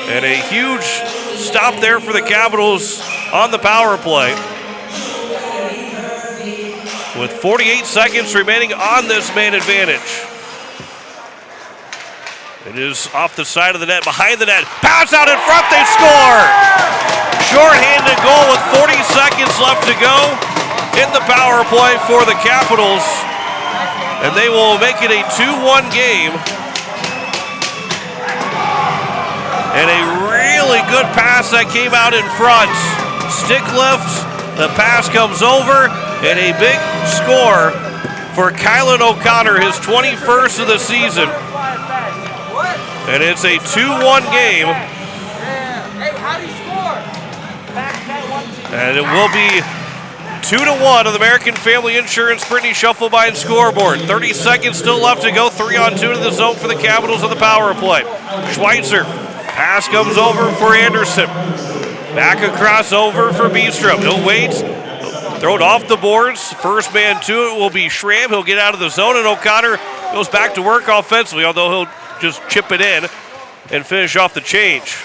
And a huge stop there for the Capitals on the power play. With 48 seconds remaining on this man advantage. It is off the side of the net, behind the net. Pass out in front, they score! Short-handed goal with 40 seconds left to go in the power play for the Capitals. And they will make it a 2-1 game. And a really good pass that came out in front. Stick lift, the pass comes over, and a big score for Kylan O'Connor, his 21st of the season. And it's a 2-1 game. And it will be 2-1 on the American Family Insurance Brittany Shufflebine scoreboard. 30 seconds still left to go. 3-on-2 to the zone for the Capitals on the power play. Schweitzer. Pass comes over for Anderson. Back across over for Beestrom. He'll wait. Throw it off the boards. First man to it will be Schramm. He'll get out of the zone, and O'Connor goes back to work offensively, although he'll just chip it in and finish off the change.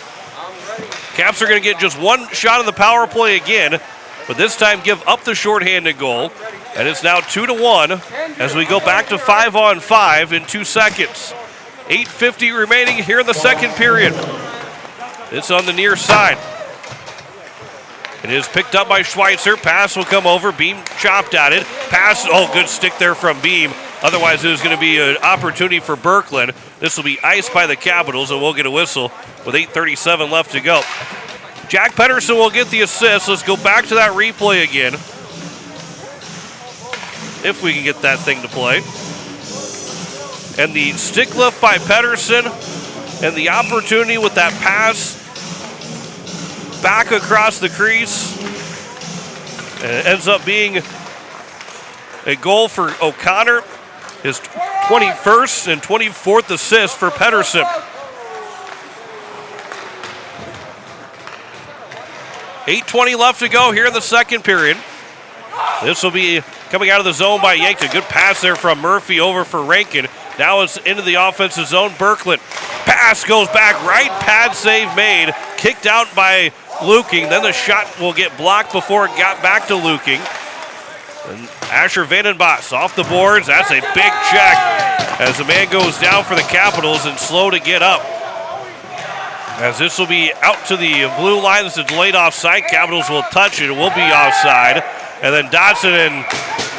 Caps are going to get just one shot on the power play again, but this time give up the shorthanded goal. And it's now 2-1 as we go back to 5-on-5 in 2 seconds. 8:50 remaining here in the second period. It's on the near side. It is picked up by Schweitzer. Pass will come over. Beam chopped at it. Pass, good stick there from Beam. Otherwise, it was going to be an opportunity for Birkeland. This will be iced by the Capitals, and we'll get a whistle with 8:37 left to go. Jack Pedersen will get the assist. Let's go back to that replay again. If we can get that thing to play. And the stick lift by Pedersen, and the opportunity with that pass back across the crease. And it ends up being a goal for O'Connor, his 21st and 24th assist for Pedersen. 8:20 left to go here in the second period. This will be coming out of the zone by Yankton. Good pass there from Murphy over for Rankin. Now it's into the offensive zone. Birkeland. Pass goes back. Right pad save made. Kicked out by Luking. Then the shot will get blocked before it got back to Luking. And Asher Vandenbos off the boards. That's a big check as the man goes down for the Capitals and slow to get up. As this will be out to the blue line. This is delayed offside. Capitals will touch it. It will be offside. And then Dodson and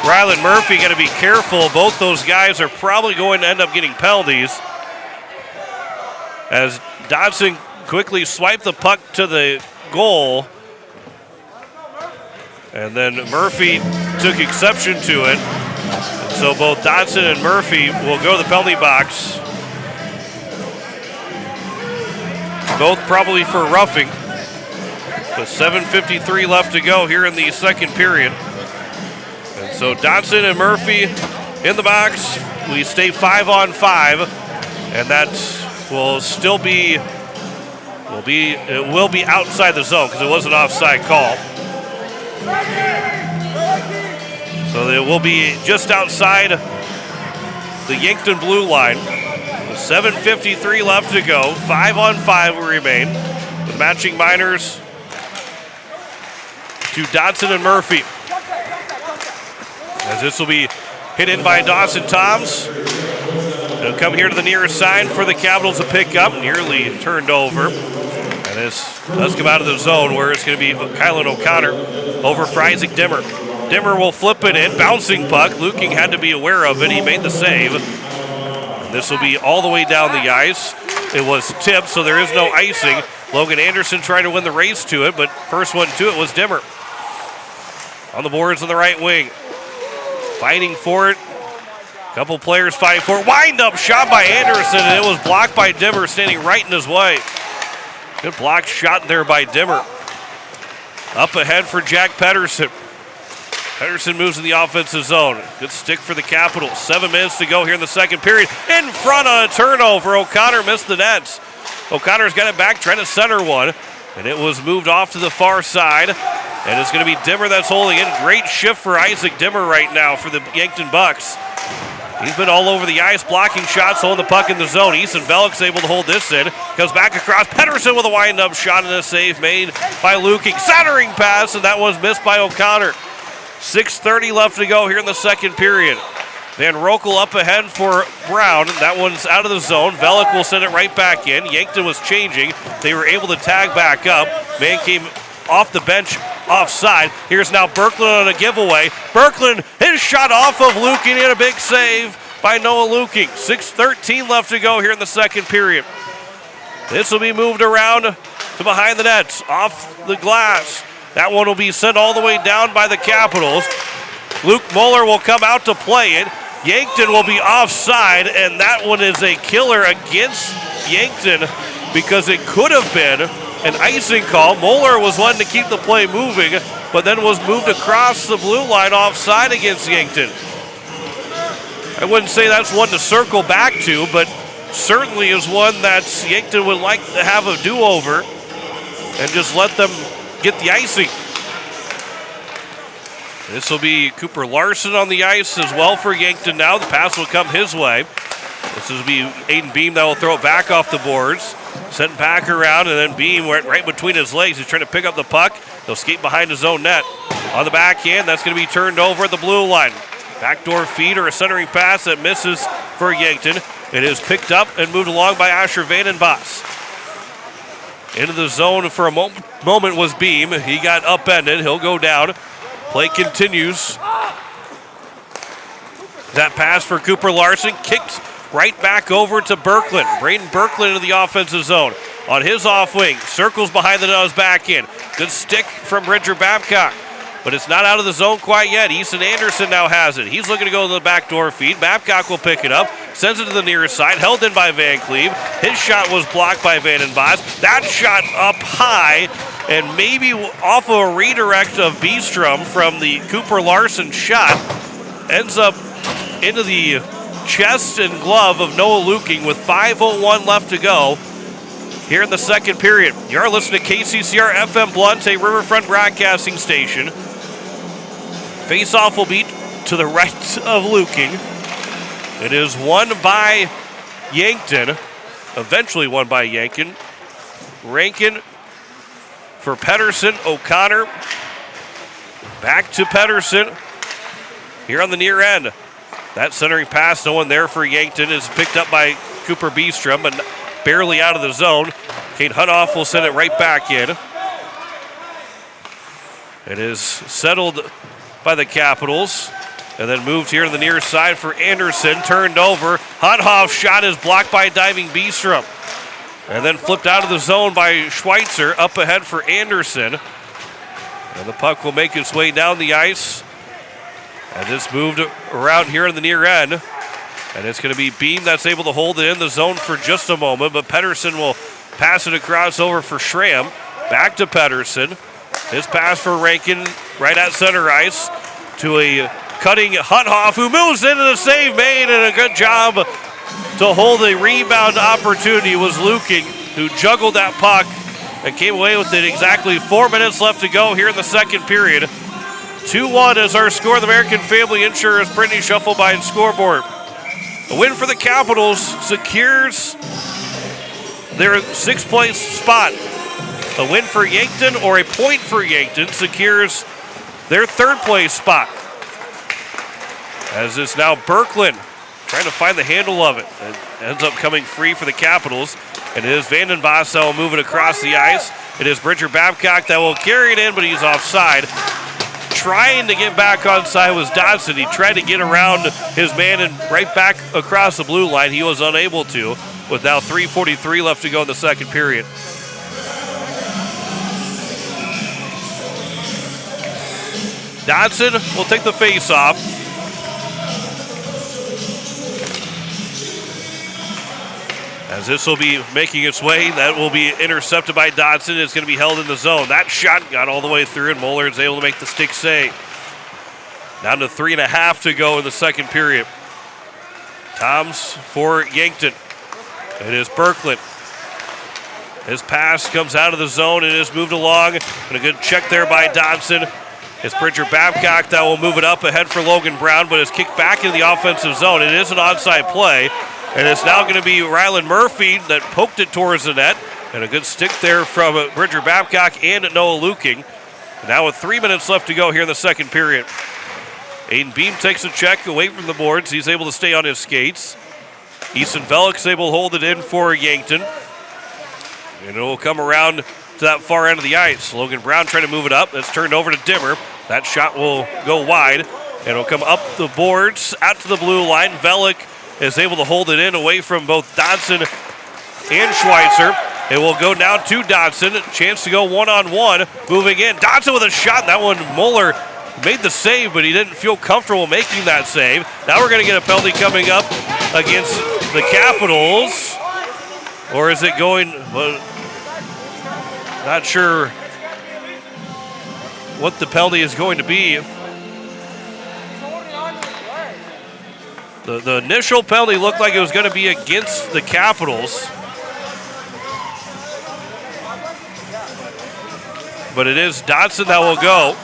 Rylan Murphy got to be careful. Both those guys are probably going to end up getting penalties. As Dodson quickly swiped the puck to the goal. And then Murphy took exception to it. And so both Dodson and Murphy will go to the penalty box. Both probably for roughing. With 7:53 left to go here in the second period. And so Dodson and Murphy in the box. We stay 5-on-5. And that will still be, it will be outside the zone because it was an offside call. So it will be just outside the Yankton blue line. With 7:53 left to go. 5-on-5 will remain. With matching minors to Dodson and Murphy. As this will be hit in by Dawson Toms. It'll come here to the nearest side for the Capitals to pick up. Nearly turned over. And this does come out of the zone where it's going to be Kylan O'Connor over for Isaac Dimmer. Dimmer will flip it in. Bouncing puck. Luking had to be aware of it. He made the save. And this will be all the way down the ice. It was tipped, so there is no icing. Logan Anderson trying to win the race to it, but first one to it was Dimmer. On the boards on the right wing. Fighting for it Couple players fighting for it. Wind-up shot by Anderson, and it was blocked by Dimmer, standing right in his way. Good block shot there by Dimmer. Up ahead for Jack Pedersen. Pedersen moves in the offensive zone. Good stick for the Capitals. 7 minutes to go here in the second period. In front on a turnover. O'Connor missed the nets. O'Connor's got it back, trying to center one. And it was moved off to the far side. And it's going to be Dimmer that's holding it. Great shift for Isaac Dimmer right now for the Yankton Bucks. He's been all over the ice, blocking shots, holding the puck in the zone. Easton Velik's able to hold this in. Goes back across. Pedersen with a wind-up shot and a save made by Luking. Centering pass, and that was missed by O'Connor. 6:30 left to go here in the second period. Van Rokel up ahead for Brown. That one's out of the zone. Velik will send it right back in. Yankton was changing. They were able to tag back up. Man came off the bench offside. Here's now Berkland on a giveaway. Berkland, his shot off of Luking, and a big save by Noah Luking. 6:13 left to go here in the second period. This will be moved around to behind the nets, off the glass. That one will be sent all the way down by the Capitals. Luke Muller will come out to play it. Yankton will be offside, and that one is a killer against Yankton because it could have been an icing call. Muller was one to keep the play moving, but then was moved across the blue line offside against Yankton. I wouldn't say that's one to circle back to, but certainly is one that Yankton would like to have a do-over and just let them get the icing. This will be Cooper Larson on the ice as well for Yankton now. The pass will come his way. This will be Aiden Beam that will throw it back off the boards. Sent back around, and then Beam went right between his legs. He's trying to pick up the puck. He'll skate behind his own net. On the backhand, that's going to be turned over at the blue line. Backdoor feed or a centering pass that misses for Yankton. It is picked up and moved along by Asher Vandenbos. Into the zone for a moment was Beam. He got upended. He'll go down. Play continues. That pass for Cooper Larson kicked right back over to Berkland. Braden Berkland into the offensive zone. On his off wing, circles behind the net on his back end. Good stick from Bridger Babcock, but it's not out of the zone quite yet. Easton Anderson now has it. He's looking to go to the backdoor feed. Babcock will pick it up, sends it to the near side, held in by Van Cleve. His shot was blocked by Vandenbos. That shot up high, and maybe off of a redirect of Beestrom from the Cooper Larson shot, ends up into the chest and glove of Noah Luking with 5:01 left to go here in the second period. You are listening to KCCR FM Blunt, a Riverfront broadcasting station. Face-off will be to the right of Luking. It is won by Yankton, eventually won by Yankton. Rankin for Pedersen, O'Connor. Back to Pedersen here on the near end. That centering pass, no one there for Yankton, is picked up by Cooper Beestrom, but barely out of the zone. Kane Hunoff will send it right back in. It is settled by the Capitals, and then moved here to the near side for Anderson. Turned over. Hunoff's shot is blocked by diving Beestrom, and then flipped out of the zone by Schweitzer. Up ahead for Anderson, and the puck will make its way down the ice. And it's moved around here in the near end. And it's going to be Beam that's able to hold it in the zone for just a moment. But Pedersen will pass it across over for Schramm. Back to Pedersen. His pass for Rankin right at center ice to a cutting Hunoff, who moves into the save made, and a good job to hold a rebound opportunity was Luking, who juggled that puck and came away with it. Exactly 4 minutes left to go here in the second period. 2-1 is our score. The American Family Insurance Brittany Shufflebine scoreboard. A win for the Capitals secures their sixth-place spot. A win for Yankton or a point for Yankton secures their third-place spot. As is now Berkland trying to find the handle of it. It ends up coming free for the Capitals. And it is Vandenbos that will move it across the ice. It is Bridger Babcock that will carry it in, but he's offside. Trying to get back onside was Dodson. He tried to get around his man and right back across the blue line. He was unable to, with now 3:43 left to go in the second period. Dodson will take the face-off. As this will be making its way, that will be intercepted by Dodson. It's going to be held in the zone. That shot got all the way through, and Moeller is able to make the stick save. Down to 3.5 to go in the second period. Toms for Yankton. It is Berkland. His pass comes out of the zone and is moved along. And a good check there by Dodson. It's Bridger Babcock that will move it up ahead for Logan Brown, but is kicked back into the offensive zone. It is an onside play, and it's now going to be Rylan Murphy that poked it towards the net. And a good stick there from Bridger Babcock and Noah Luking. Now with 3 minutes left to go here in the second period. Aiden Beam takes a check away from the boards. He's able to stay on his skates. Easton Velik's able to hold it in for Yankton. And it will come around to that far end of the ice. Logan Brown trying to move it up. That's turned over to Dimmer. That shot will go wide. And it'll come up the boards, out to the blue line. Velik is able to hold it in away from both Dodson and Schweitzer. It will go now to Dodson. Chance to go one-on-one. Moving in. Dodson with a shot. That one, Moeller made the save, but he didn't feel comfortable making that save. Now we're going to get a penalty coming up against the Capitals. Or is it going... Well, not sure what the penalty is going to be. The initial penalty looked like it was going to be against the Capitals. But it is Dodson that will go.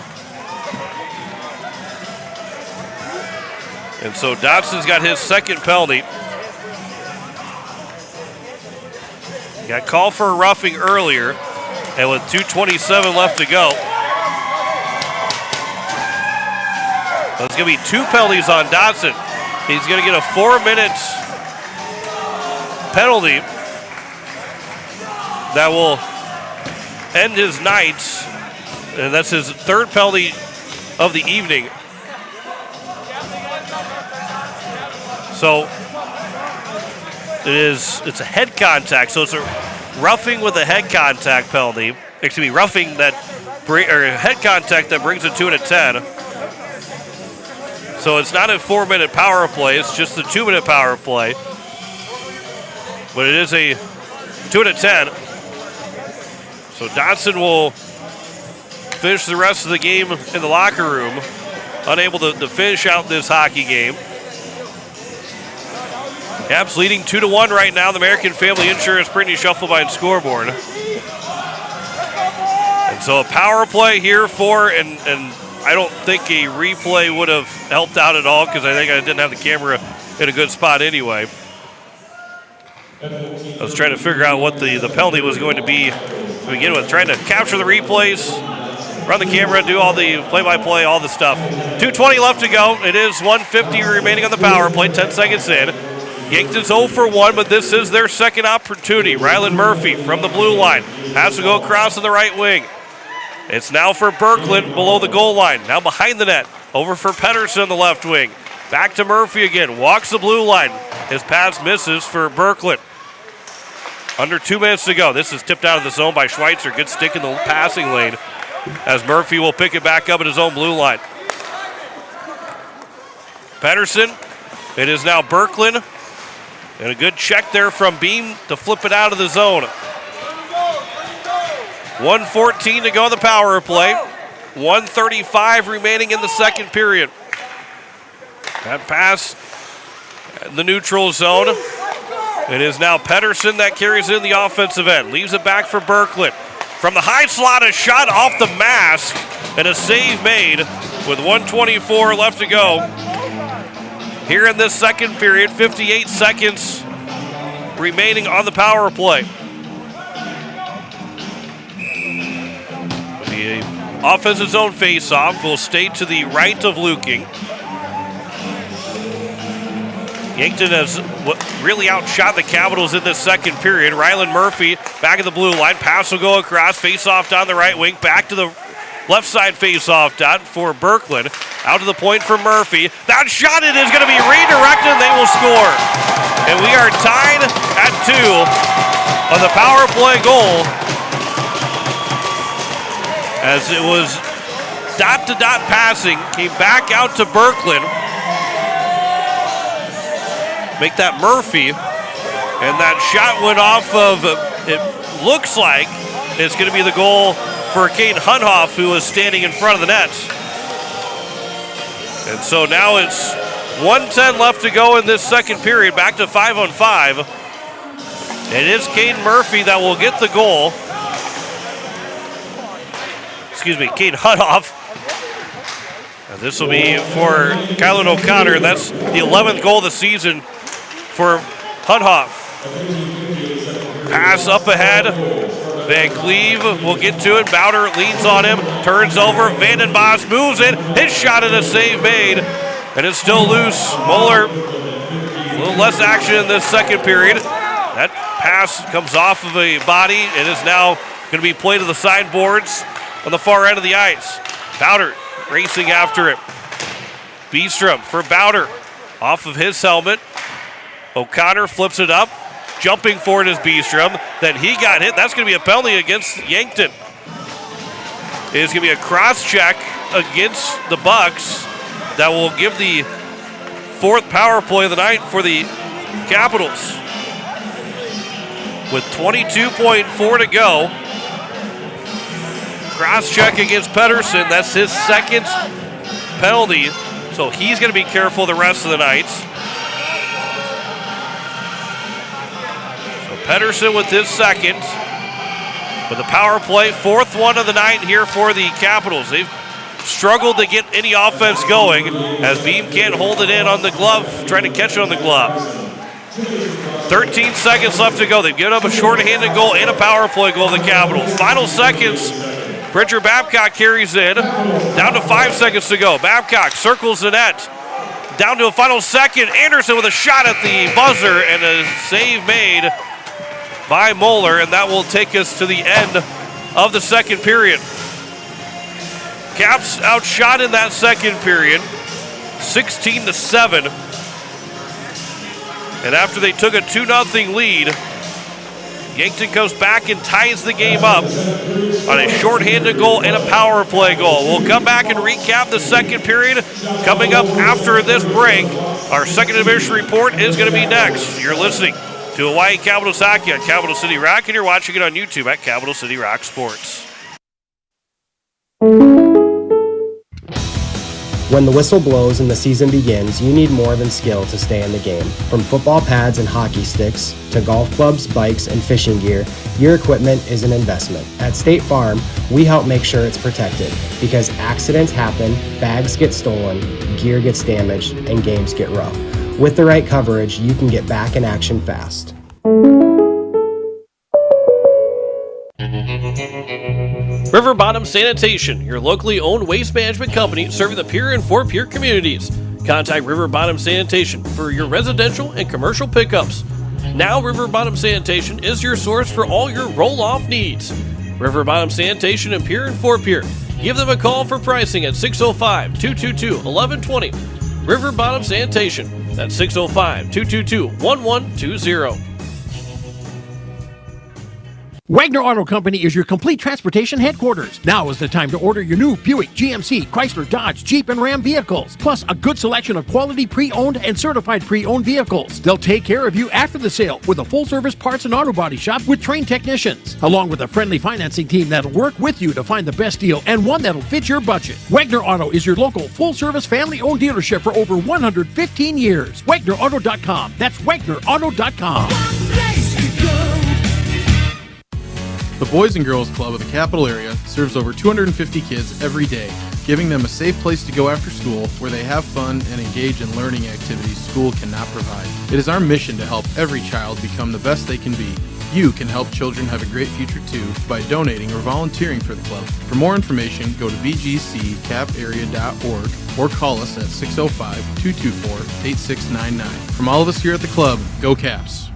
And so Dodson's got his second penalty. Got called for a roughing earlier. And with 2:27 left to go, there's going to be 2 penalties on Dodson. He's going to get a 4-minute penalty that will end his night. And that's his third penalty of the evening. So it's a head contact. So it's a roughing with a head contact penalty. Excuse me, roughing that head contact that brings it to a 10. So it's not a 4-minute power play, it's just a 2-minute power play. But it is a 2 and a 10. So Dodson will finish the rest of the game in the locker room, unable to finish out this hockey game. Caps leading 2-1 right now. The American Family Insurance Brittany Shufflebine scoreboard. And so a power play here for, and I don't think a replay would have helped out at all because I think I didn't have the camera in a good spot anyway. I was trying to figure out what the penalty was going to be to begin with. Trying to capture the replays, run the camera, do all the play-by-play, all the stuff. 2:20 left to go. It is 1:50 remaining on the power play, 10 seconds in. Yankton's 0 for 1, but this is their second opportunity. Rylan Murphy from the blue line has to go across to the right wing. It's now for Berkland below the goal line. Now behind the net. Over for Pedersen on the left wing. Back to Murphy again. Walks the blue line. His pass misses for Berkland. Under 2 minutes to go. This is tipped out of the zone by Schweitzer. Good stick in the passing lane as Murphy will pick it back up at his own blue line. Pedersen. It is now Berkland. And a good check there from Beam to flip it out of the zone. 1:14 to go in the power play. 1:35 remaining in the second period. That pass in the neutral zone. It is now Pedersen that carries in the offensive end. Leaves it back for Berkland. From the high slot, a shot off the mask and a save made with 1:24 left to go. Here in this second period, 58 seconds remaining on the power play. The offensive zone face-off will stay to the right of Luking. Yankton has really outshot the Capitals in this second period. Rylan Murphy back at the blue line. Pass will go across. Face-off down the right wing. Back to the left side face-off dot for Berkland. Out to the point for Murphy. That shot, it is going to be redirected, and they will score. And we are tied at 2 on the power play goal. As it was dot-to-dot passing, came back out to Berkland. Make that Murphy. And that shot went off of, it looks like it's going to be the goal for Kane Hunhoff, who is standing in front of the net. And so now it's 1:10 left to go in this second period, back to 5-on-5. It is Kane Murphy that will get the goal. Excuse me, Kane Hunhoff. And this will be for Kylan O'Connor, and that's the 11th goal of the season for Hunhoff. Pass up ahead. Van Cleve will get to it. Bowder leans on him, turns over. Vandenbos moves in. His shot and a save made, and it's still loose. Muller, a little less action in this second period. That pass comes off of a body and is now going to be played to the sideboards on the far end of the ice. Bowder racing after it. Beestrom for Bowder. Off of his helmet. O'Connor flips it up. Jumping for it is Beestrom. Then he got hit. That's going to be a penalty against Yankton. It is going to be a cross check against the Bucks that will give the fourth power play of the night for the Capitals. With 22.4 to go. Cross check against Pedersen. That's his second penalty. So he's going to be careful the rest of the night. So Pedersen with his second. But the power play, fourth one of the night here for the Capitals. They've struggled to get any offense going as Beam can't hold it in on the glove, trying to catch it on the glove. 13 seconds left to go. They've given up a shorthanded goal and a power play goal to the Capitals. Final seconds. Bridger Babcock carries in. Down to 5 seconds to go. Babcock circles the net. Down to a final second. Anderson with a shot at the buzzer and a save made by Moeller, and that will take us to the end of the second period. Caps outshot in that second period, 16-7. And after they took a 2-0 lead, Yankton goes back and ties the game up on a shorthanded goal and a power play goal. We'll come back and recap the second period. Coming up after this break, our second intermission report is going to be next. You're listening to Hawaii Capitals Hockey on Capital City Rock, and you're watching it on YouTube at Capital City Rock Sports. When the whistle blows and the season begins, you need more than skill to stay in the game. From football pads and hockey sticks to golf clubs, bikes, and fishing gear, your equipment is an investment. At State Farm, we help make sure it's protected because accidents happen, bags get stolen, gear gets damaged, and games get rough. With the right coverage, you can get back in action fast. River Bottom Sanitation, your locally owned waste management company serving the Pierre and Fort Pierre communities. Contact River Bottom Sanitation for your residential and commercial pickups. Now River Bottom Sanitation is your source for all your roll-off needs. River Bottom Sanitation in Pierre and Fort Pierre. Give them a call for pricing at 605-222-1120. River Bottom Sanitation. That's 605-222-1120. Wagner Auto Company is your complete transportation headquarters. Now is the time to order your new Buick, GMC, Chrysler, Dodge, Jeep, and Ram vehicles, plus a good selection of quality pre-owned and certified pre-owned vehicles. They'll take care of you after the sale with a full-service parts and auto body shop with trained technicians, along with a friendly financing team that'll work with you to find the best deal and one that'll fit your budget. Wagner Auto is your local full-service family-owned dealership for over 115 years. WagnerAuto.com. That's WagnerAuto.com. The Boys and Girls Club of the Capital Area serves over 250 kids every day, giving them a safe place to go after school where they have fun and engage in learning activities school cannot provide. It is our mission to help every child become the best they can be. You can help children have a great future too by donating or volunteering for the club. For more information, go to bgccaparea.org or call us at 605-224-8699. From all of us here at the club, go Caps!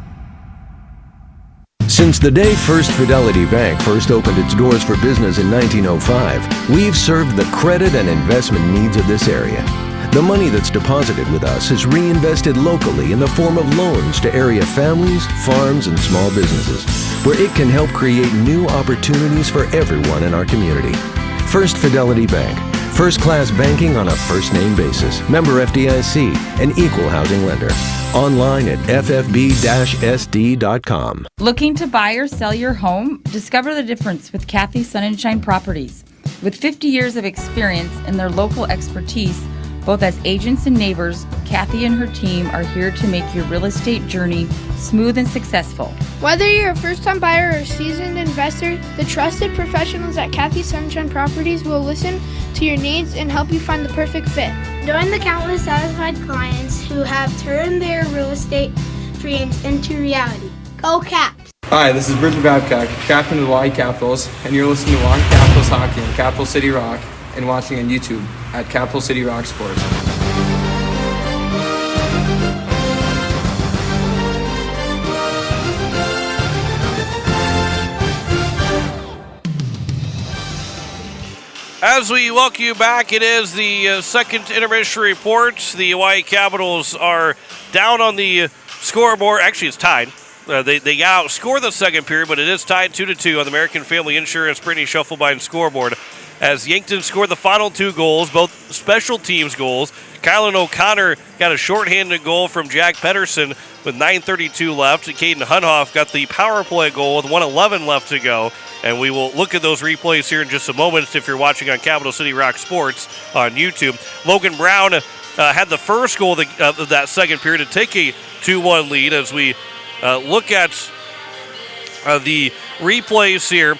Since the day First Fidelity Bank first opened its doors for business in 1905, we've served the credit and investment needs of this area. The money that's deposited with us is reinvested locally in the form of loans to area families, farms, and small businesses, where it can help create new opportunities for everyone in our community. First Fidelity Bank, first-class banking on a first-name basis. Member FDIC, an equal housing lender. Online at ffb-sd.com. Looking to buy or sell your home? Discover the difference with Kathy Sunshine Properties. With 50 years of experience in their local expertise, both as agents and neighbors, Kathy and her team are here to make your real estate journey smooth and successful. Whether you're a first-time buyer or a seasoned investor, the trusted professionals at Kathy Sunshine Properties will listen to your needs and help you find the perfect fit. Join the countless satisfied clients who have turned their real estate dreams into reality. Go Caps! Hi, this is Bridger Babcock, captain of the Oahe Capitals, and you're listening to Oahe Capitals Hockey on Capital City Rock and watching on YouTube at Capital City Rock Sports. As we welcome you back, it is the second intermission report. The Oahe Capitals are down on the scoreboard. Actually, it's tied. They outscore the second period, but it is tied 2-2 on the American Family Insurance Brittany Schuffelbein scoreboard. As Yankton scored the final 2 goals, both special teams goals. Kylan O'Connor got a shorthanded goal from Jack Pedersen with 9:32 left. Caden Hunhoff got the power play goal with 1:11 left to go. And we will look at those replays here in just a moment if you're watching on Capital City Rock Sports on YouTube. Logan Brown had the first goal of that second period to take a 2-1 lead. As we look at the replays here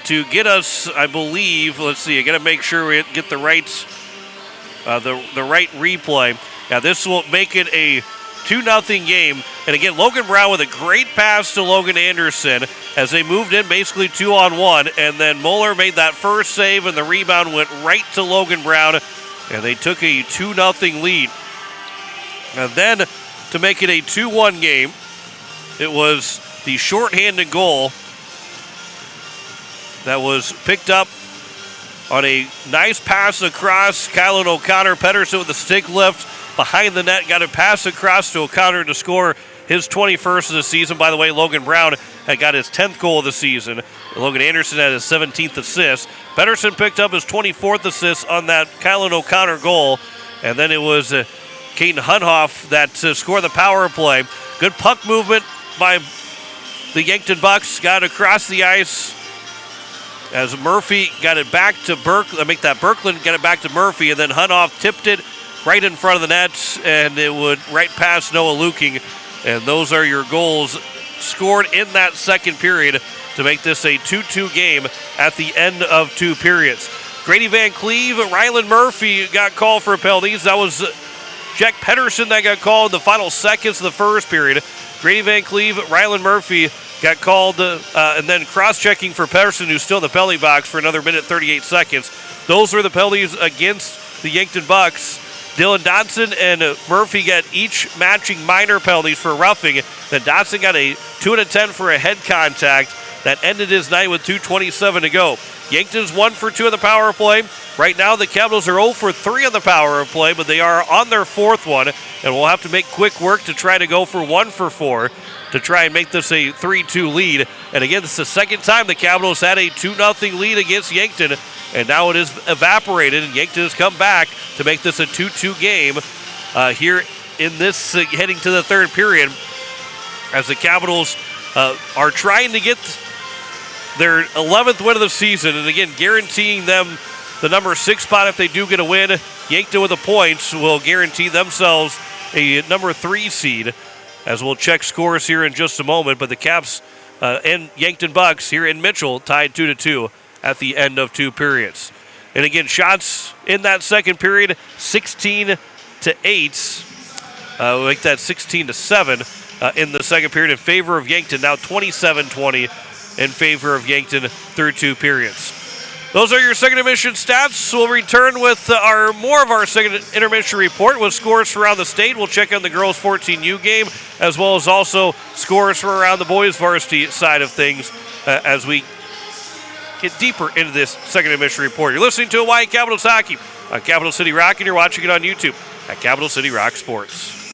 to get us, I believe, let's see, I got to make sure we get the right replay. Now this will make it a 2-0 game. And again, Logan Brown with a great pass to Logan Anderson as they moved in basically 2-on-1. And then Mueller made that first save, and the rebound went right to Logan Brown, and they took a 2-0 lead. And then to make it a 2-1 game, it was the shorthanded goal that was picked up on a nice pass across. Kylan O'Connor, Pedersen with the stick lift behind the net, got a pass across to O'Connor to score his 21st of the season. By the way, Logan Brown had got his 10th goal of the season. Logan Anderson had his 17th assist. Pedersen picked up his 24th assist on that Kylan O'Connor goal. And then it was Caden Hunhoff that scored the power play. Good puck movement by the Yankton Bucks. Got across the ice as Murphy got it back to Berkland got it back to Murphy, and then Hunhoff tipped it right in front of the net, and it would right past Noah Luking. And those are your goals scored in that second period to make this a 2-2 game at the end of 2 periods. Grady Van Cleve, Rylan Murphy got called for penalties. That was Jack Pedersen that got called in the final seconds of the first period. Grady Van Cleve, Rylan Murphy got called, and then cross-checking for Pedersen, who's still in the penalty box for another minute 38 seconds. Those were the penalties against the Yankton Bucks. Dylan Dodson and Murphy got each matching minor penalties for roughing. Then Dodson got a 2-10 for a head contact that ended his night with 2:27 to go. Yankton's 1 for 2 on the power play. Right now the Capitals are 0 for 3 on the power play, but they are on their 4th one, and will have to make quick work to try to go for 1 for 4 to try and make this a 3-2 lead. And again, this is the second time the Capitals had a 2-0 lead against Yankton, and now it is evaporated, and Yankton has come back to make this a 2-2 game here in this heading to the third period, as the Capitals are trying to get their 11th win of the season, and again, guaranteeing them the number 6 spot if they do get a win. Yankton with the points will guarantee themselves a number 3 seed, as we'll check scores here in just a moment. But the Caps and Yankton Bucks here in Mitchell tied 2-2 at the end of 2 periods. And again, shots in that second period, 16-8. We'll make that 16-7 in the second period in favor of Yankton. Now 27-20 in favor of Yankton through 2 periods. Those are your second intermission stats. We'll return with more of our second intermission report with scores from around the state. We'll check on the girls 14U game, as well as also scores from around the boys varsity side of things as we get deeper into this second intermission report. You're listening to Hawaii Capitals Hockey on Capital City Rock, and you're watching it on YouTube at Capital City Rock Sports.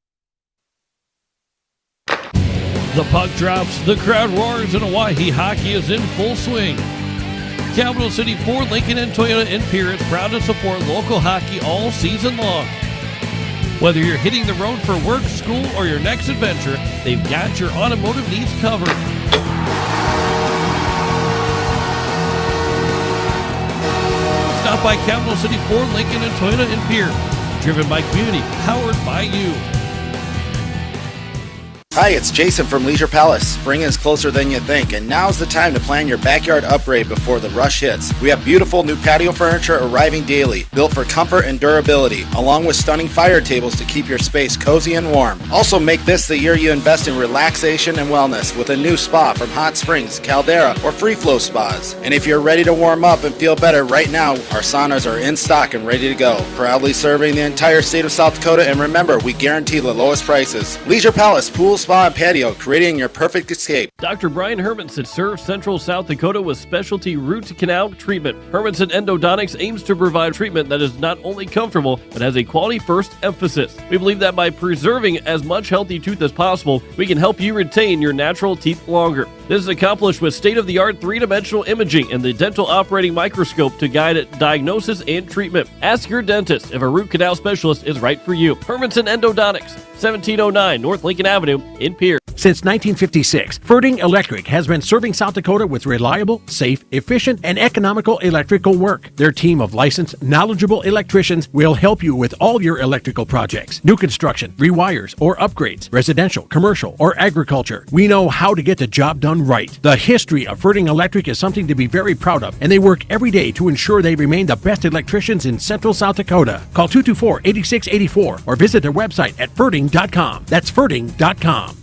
The puck drops, the crowd roars, and Oahe hockey is in full swing. Capital City Ford, Lincoln, and Toyota in Pierce proud to support local hockey all season long. Whether you're hitting the road for work, school, or your next adventure, they've got your automotive needs covered. Stop by Capital City Ford, Lincoln, and Toyota in Pierre. Driven by community, powered by you. Hi, it's Jason from Leisure Palace. Spring is closer than you think, and now's the time to plan your backyard upgrade before the rush hits. We have beautiful new patio furniture arriving daily, built for comfort and durability, along with stunning fire tables to keep your space cozy and warm. Also make this the year you invest in relaxation and wellness with a new spa from Hot Springs, Caldera, or Free Flow Spas. And if you're ready to warm up and feel better right now, our saunas are in stock and ready to go. Proudly serving the entire state of South Dakota, and remember, we guarantee the lowest prices. Leisure Palace, pool, spa, and patio, creating your perfect escape. Dr. Brian Hermanson serves Central South Dakota with specialty root canal treatment. Hermanson Endodontics aims to provide treatment that is not only comfortable, but has a quality first emphasis. We believe that by preserving as much healthy tooth as possible, we can help you retain your natural teeth longer. This is accomplished with state-of-the-art three-dimensional imaging and the dental operating microscope to guide diagnosis and treatment. Ask your dentist if a root canal specialist is right for you. Hermanson Endodontics, 1709 North Lincoln Avenue in Pierre. Since 1956, Ferding Electric has been serving South Dakota with reliable, safe, efficient, and economical electrical work. Their team of licensed, knowledgeable electricians will help you with all your electrical projects. New construction, rewires, or upgrades, residential, commercial, or agriculture. We know how to get the job done right. The history of Ferding Electric is something to be very proud of, and they work every day to ensure they remain the best electricians in Central South Dakota. Call 224-8684 or visit their website at ferding.com. That's ferding.com.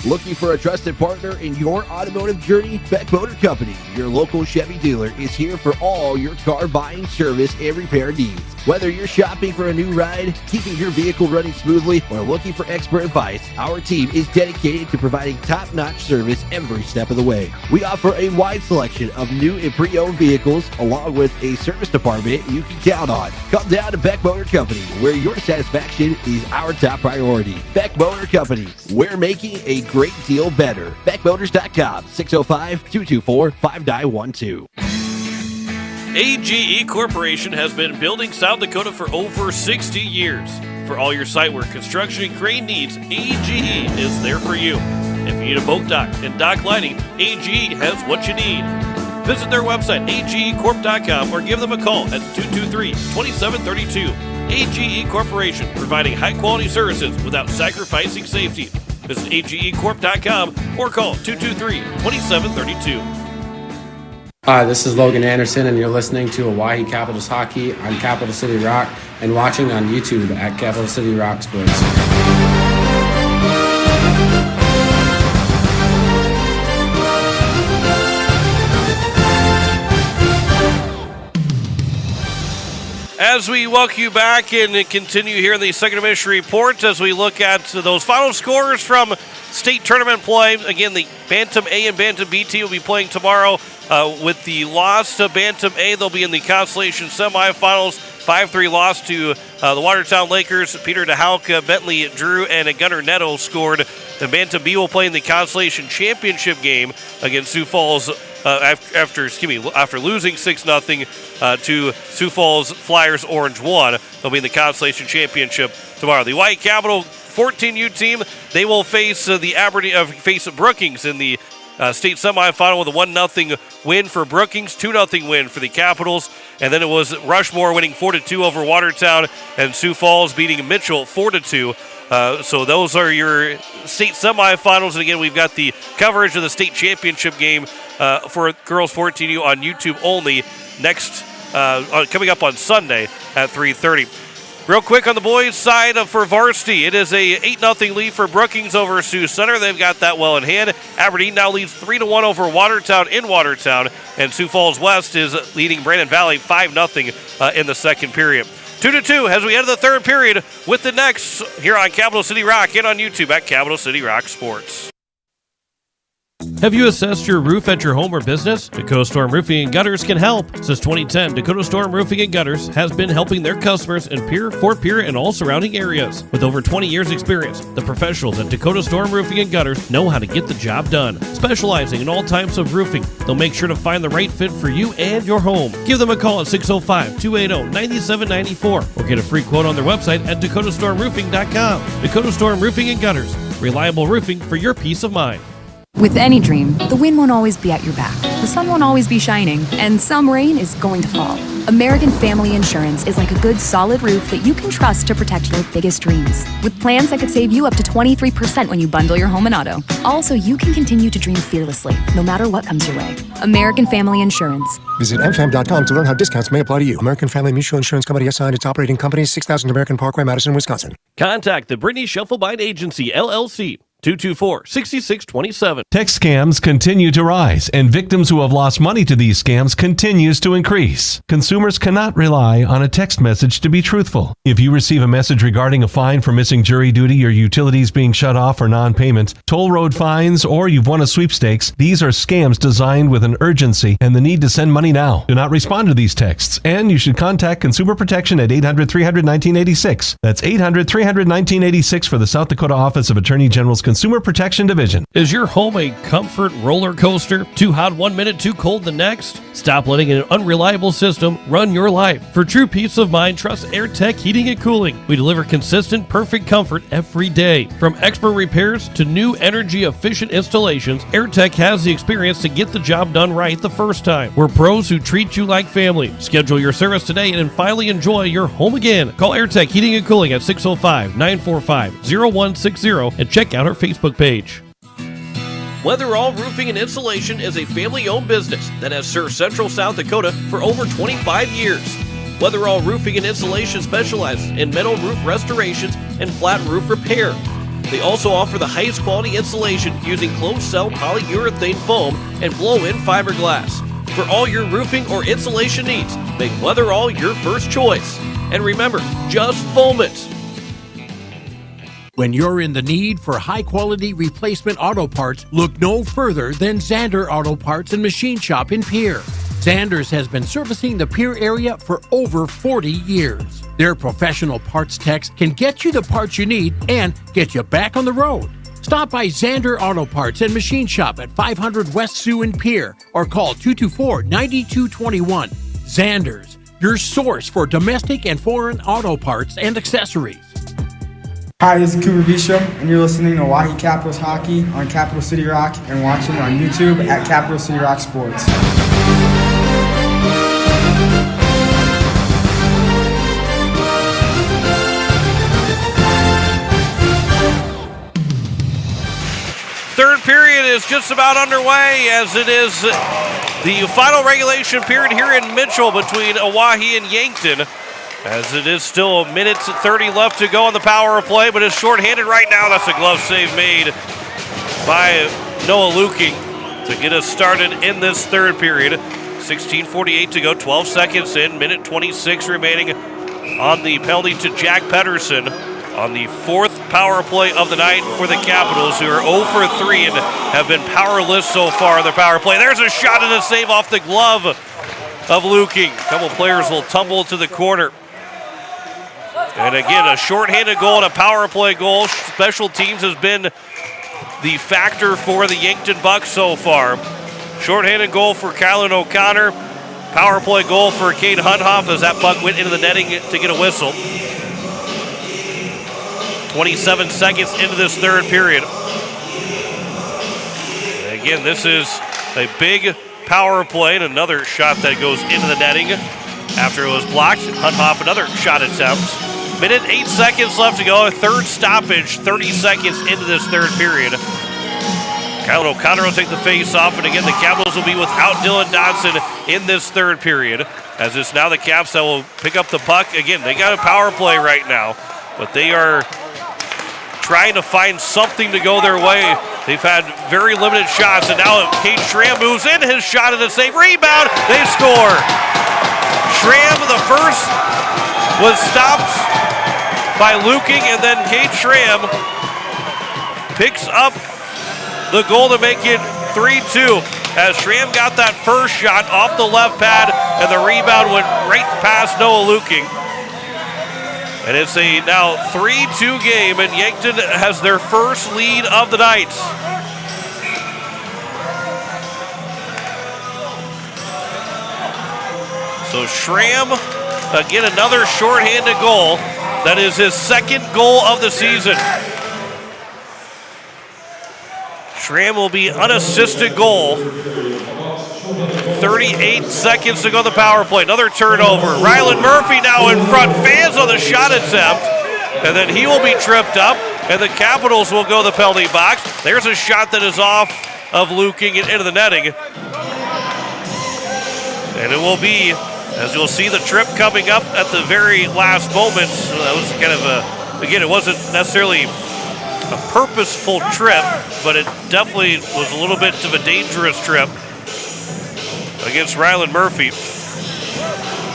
Looking for a trusted partner in your automotive journey? Beck Motor Company, your local Chevy dealer, is here for all your car buying, service, and repair needs. Whether you're shopping for a new ride, keeping your vehicle running smoothly, or looking for expert advice, our team is dedicated to providing top-notch service every step of the way. We offer a wide selection of new and pre-owned vehicles, along with a service department you can count on. Come down to Beck Motor Company, where your satisfaction is our top priority. Beck Motor Company, we're making a great deal better. BeckMotors.com, 605-224-5912. AGE Corporation has been building South Dakota for over 60 years. For all your site work, construction, and crane needs, AGE is there for you. If you need a boat dock and dock lighting, AGE has what you need. Visit their website, agecorp.com, or give them a call at 223-2732. AGE Corporation, providing high-quality services without sacrificing safety. Visit agecorp.com or call 223-2732. Hi, this is Logan Anderson, and you're listening to Oahe Capitals Hockey on Capital City Rock and watching on YouTube at Capital City Rock Sports. As we welcome you back and continue here in the second intermission report as we look at those final scores from state tournament play. Again, the Bantam A and Bantam B team will be playing tomorrow. With the loss to Bantam A, they'll be in the Constellation semifinals. 5-3 loss to the Watertown Lakers. Peter DeHalka, Bentley Drew, and Gunnar Netto scored. The Bantam B will play in the Constellation championship game against Sioux Falls after losing 6-0 to Sioux Falls Flyers Orange 1. They'll be in the Constellation championship tomorrow. The White Capital 14U team, they will face face Brookings in the state semifinal with a 1-0 win for Brookings, 2-0 win for the Capitals, and then it was Rushmore winning 4-2 over Watertown, and Sioux Falls beating Mitchell 4-2. So those are your state semifinals, and again, we've got the coverage of the state championship game for Girls 14U on YouTube only coming up on Sunday at 3:30. Real quick on the boys' side for varsity, it is a 8-0 lead for Brookings over Sioux Center. They've got that well in hand. Aberdeen now leads 3-1 over Watertown in Watertown, and Sioux Falls West is leading Brandon Valley 5-0 in the second period. 2-2 as we enter the third period with the next here on Capital City Rock and on YouTube at Capital City Rock Sports. Have you assessed your roof at your home or business? Dakota Storm Roofing and Gutters can help. Since 2010, Dakota Storm Roofing and Gutters has been helping their customers in Pierre, Fort Pierre, and all surrounding areas. With over 20 years experience, the professionals at Dakota Storm Roofing and Gutters know how to get the job done. Specializing in all types of roofing, they'll make sure to find the right fit for you and your home. Give them a call at 605-280-9794 or get a free quote on their website at dakotastormroofing.com. Dakota Storm Roofing and Gutters. Reliable roofing for your peace of mind. With any dream, the wind won't always be at your back, the sun won't always be shining, and some rain is going to fall. American Family Insurance is like a good solid roof that you can trust to protect your biggest dreams. With plans that could save you up to 23% when you bundle your home and auto. Also, you can continue to dream fearlessly, no matter what comes your way. American Family Insurance. Visit mfam.com to learn how discounts may apply to you. American Family Mutual Insurance Company assigned its operating company, 6000 American Parkway, Madison, Wisconsin. Contact the Brittany Shufflebind Agency, LLC. 224-6627. Text scams continue to rise, and victims who have lost money to these scams continues to increase. Consumers cannot rely on a text message to be truthful. If you receive a message regarding a fine for missing jury duty or utilities being shut off for non-payment, toll road fines, or you've won a sweepstakes, these are scams designed with an urgency and the need to send money now. Do not respond to these texts, and you should contact Consumer Protection at 800-300-1986. That's 800-300-1986 for the South Dakota Office of Attorney General's Consumer Protection Division. Is your home a comfort roller coaster? Too hot 1 minute, too cold the next? Stop letting an unreliable system run your life. For true peace of mind, trust AirTech Heating and Cooling. We deliver consistent, perfect comfort every day. From expert repairs to new energy-efficient installations, AirTech has the experience to get the job done right the first time. We're pros who treat you like family. Schedule your service today and finally enjoy your home again. Call AirTech Heating and Cooling at 605-945-0160 and check out our Facebook page. Weatherall Roofing and Insulation is a family-owned business that has served Central South Dakota for over 25 years. Weatherall Roofing and Insulation specializes in metal roof restorations and flat roof repair. They also offer the highest quality insulation using closed-cell polyurethane foam and blow-in fiberglass. For all your roofing or insulation needs, make Weatherall your first choice. And remember, just foam it. When you're in the need for high-quality replacement auto parts, look no further than Zander Auto Parts and Machine Shop in Pierre. Zander's has been servicing the Pierre area for over 40 years. Their professional parts techs can get you the parts you need and get you back on the road. Stop by Zander Auto Parts and Machine Shop at 500 West Sioux in Pierre or call 224-9221. Zander's, your source for domestic and foreign auto parts and accessories. Hi, this is Cooper Beesham, and you're listening to Oahe Capitals Hockey on Capital City Rock and watching on YouTube at Capital City Rock Sports. Third period is just about underway as it is the final regulation period here in Mitchell between Oahe and Yankton. As it is still a minute 30 left to go on the power play, but it's shorthanded right now. That's a glove save made by Noah Luking to get us started in this third period. 16:48 to go, 12 seconds in, minute 26 remaining on the penalty to Jack Pedersen on the fourth power play of the night for the Capitals, who are 0 for 3 and have been powerless so far in the power play. There's a shot and a save off the glove of Luking. A couple players will tumble to the corner. And again, a shorthanded goal and a power play goal. Special teams has been the factor for the Yankton Bucks so far. Shorthanded goal for Kylan O'Connor. Power play goal for Cade Hunhoff as that puck went into the netting to get a whistle. 27 seconds into this third period. And again, this is a big power play and another shot that goes into the netting after it was blocked. Hunhoff, another shot attempt. Minute 8 seconds left to go. A third stoppage, 30 seconds into this third period. Kylan O'Connor will take the face off, and again, the Capitals will be without Dylan Dodson in this third period, as it's now the Caps that will pick up the puck. Again, they got a power play right now, but they are trying to find something to go their way. They've had very limited shots, and now Cade Schramm moves in, his shot and a save. Rebound, they score. Schramm, the first, was stopped by Luking, and then Cade Schramm picks up the goal to make it 3-2 as Schramm got that first shot off the left pad, and the rebound went right past Noah Luking. And it's a now 3-2 game, and Yankton has their first lead of the night. So Schramm, again, another shorthanded goal. That is his second goal of the season. Schramm will be unassisted goal. 38 seconds to go the power play. Another turnover. Ryland Murphy now in front. Fans on the shot attempt. And then he will be tripped up. And the Capitals will go the penalty box. There's a shot that is off of Luking and into the netting. And it will be, as you'll see, the trip coming up at the very last moment. So that was kind of a, again, it wasn't necessarily a purposeful trip, but it definitely was a little bit of a dangerous trip against Ryland Murphy.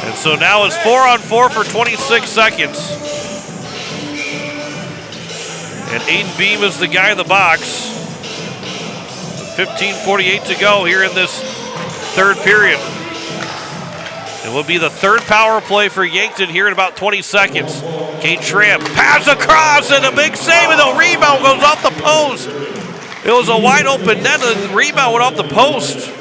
And so now it's 4-on-4 for 26 seconds. And Aiden Beam is the guy in the box. 15:48 to go here in this third period. It will be the third power play for Yankton here in about 20 seconds. Kate Schramm pass across and a big save, and the rebound goes off the post. It was a wide open net, and the rebound went off the post.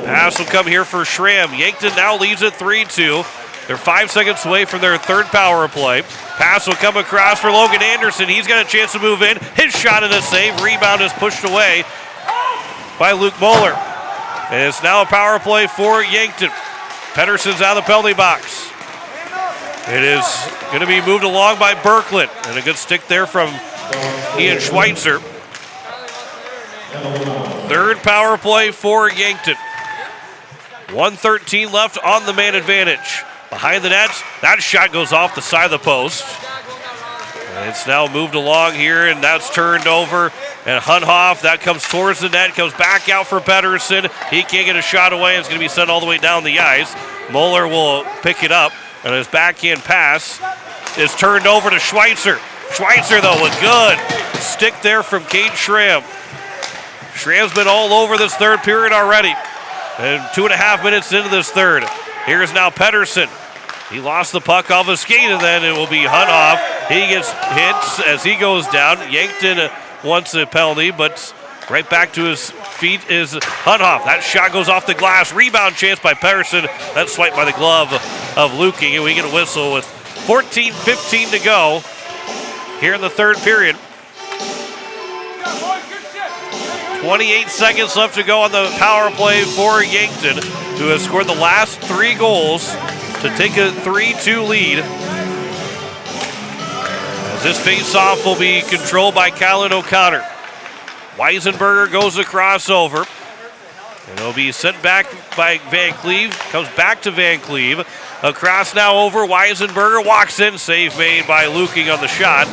Pass will come here for Schramm. Yankton now leads at 3-2. They're 5 seconds away from their third power play. Pass will come across for Logan Anderson. He's got a chance to move in. His shot and a save. Rebound is pushed away by Luke Moeller. And it's now a power play for Yankton. Pedersen's out of the penalty box. It is going to be moved along by Berkland. And a good stick there from Ian Schweitzer. Third power play for Yankton. 1:13 left on the man advantage. Behind the nets, that shot goes off the side of the post. And it's now moved along here, and that's turned over. And Hunhoff, that comes towards the net, comes back out for Pedersen. He can't get a shot away. It's going to be sent all the way down the ice. Moeller will pick it up, and his backhand pass is turned over to Schweitzer. Schweitzer, though, with good stick there from Cade Schramm. Schramm's been all over this third period already. And 2.5 minutes into this third. Here's now Pedersen. He lost the puck off his skate, and then it will be Hunhoff. He gets hits as he goes down. Yankton wants a penalty, but right back to his feet is Hunhoff. That shot goes off the glass. Rebound chance by Pedersen. That's swiped by the glove of Luking, and we get a whistle with 14:15 to go here in the third period. 28 seconds left to go on the power play for Yankton, who has scored the last 3 goals to take a 3-2 lead. As this face-off will be controlled by Kylan O'Connor. Weisenberger goes across over. And it'll be sent back by Van Cleve. Comes back to Van Cleve. Across now over. Weisenberger walks in. Save made by Luking on the shot.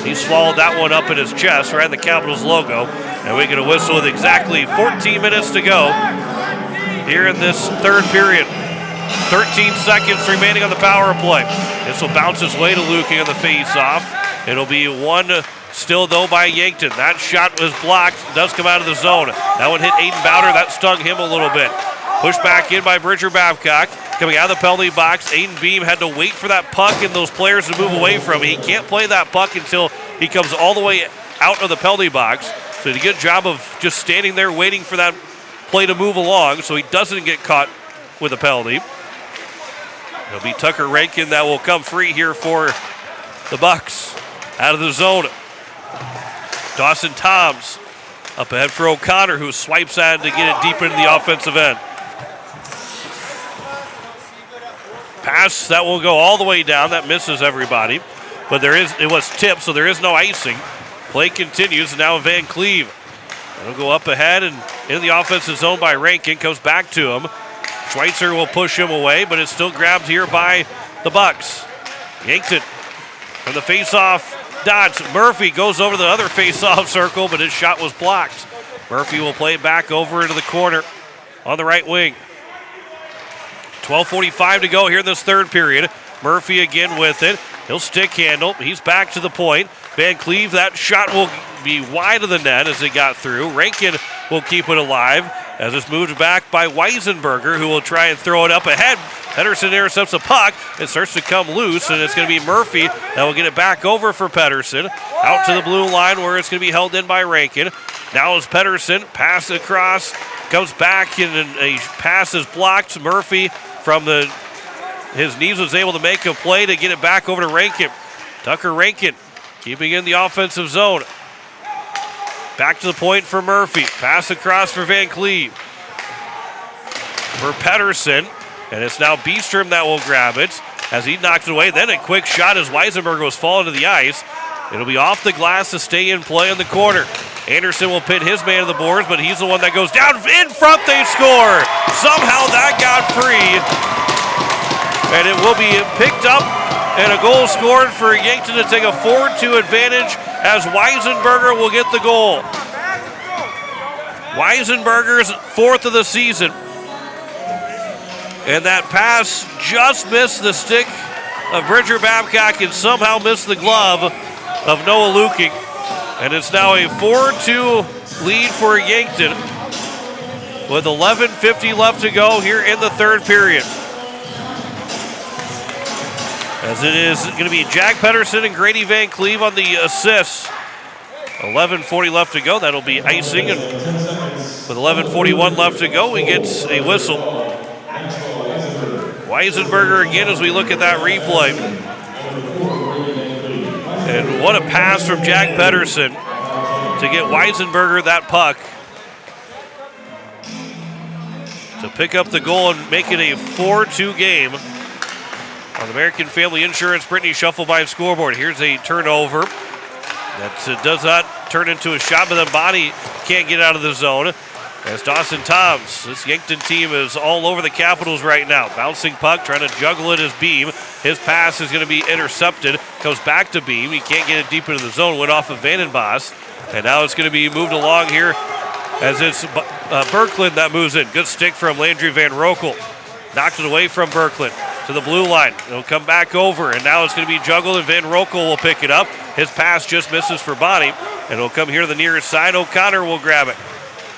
He swallowed that one up in his chest, right in the Capitals logo. And we get a whistle with exactly 14 minutes to go here in this third period. 13 seconds remaining on the power play. This will bounce his way to Luking on the face-off. It'll be one still, though, by Yankton. That shot was blocked. It does come out of the zone. That one hit Aiden Bowder. That stung him a little bit. Pushed back in by Bridger Babcock. Coming out of the penalty box, Aiden Beam had to wait for that puck and those players to move away from him. He can't play that puck until he comes all the way out of the penalty box. So he did a good job of just standing there waiting for that play to move along so he doesn't get caught with a penalty. It'll be Tucker Rankin that will come free here for the Bucks out of the zone. Dawson Toms up ahead for O'Connor, who swipes at it to get it deep into the offensive end. Pass that will go all the way down. That misses everybody. But it was tipped, so there is no icing. Play continues, and now Van Cleve. It'll go up ahead and into the offensive zone by Rankin. Comes back to him. Schweitzer will push him away, but it's still grabbed here by the Bucks. Yankton from the face-off dots. Murphy goes over the other face-off circle, but his shot was blocked. Murphy will play it back over into the corner on the right wing. 12:45 to go here in this third period. Murphy again with it. He'll stick handle. He's back to the point. Van Cleve, that shot will be wide of the net as it got through. Rankin will keep it alive as it's moved back by Weisenberger, who will try and throw it up ahead. Pedersen intercepts the puck. It starts to come loose, and it's going to be Murphy that will get it back over for Pedersen. Out to the blue line where it's going to be held in by Rankin. Now is Pedersen, pass across, comes back, and a pass is blocked. Murphy from his knees was able to make a play to get it back over to Rankin. Tucker Rankin keeping in the offensive zone. Back to the point for Murphy. Pass across for Van Cleve. For Pedersen. And it's now Beestrom that will grab it as he knocked it away. Then a quick shot as Weisenberger was falling to the ice. It'll be off the glass to stay in play in the corner. Anderson will pin his man to the boards, but he's the one that goes down in front. They score. Somehow that got free. And it will be picked up and a goal scored for Yankton to take a 4-2 advantage as Weisenberger will get the goal. Weisenberger's 4th of the season. And that pass just missed the stick of Bridger Babcock and somehow missed the glove of Noah Luking. And it's now a 4-2 lead for Yankton with 11:50 left to go here in the third period. As it is going to be Jack Pedersen and Grady Van Cleve on the assists. 11:40 left to go. That'll be icing. And with 11:41 left to go, we get a whistle. Weisenberger again as we look at that replay. And what a pass from Jack Pedersen to get Weisenberger that puck to pick up the goal and make it a 4-2 game on American Family Insurance Brittany Shufflebine scoreboard. Here's a turnover that does not turn into a shot, but the body can't get out of the zone. As Dawson Toms, this Yankton team is all over the Capitals right now. Bouncing puck, trying to juggle it as Beam. His pass is going to be intercepted. Comes back to Beam. He can't get it deep into the zone. Went off of Vandenbos. And now it's going to be moved along here as it's Berkland that moves in. Good stick from Landry Van Rokel. Knocked it away from Berkland to the blue line. It'll come back over, and now it's going to be juggled, and Van Rokel will pick it up. His pass just misses for Bonnie, and it'll come here to the nearest side. O'Connor will grab it.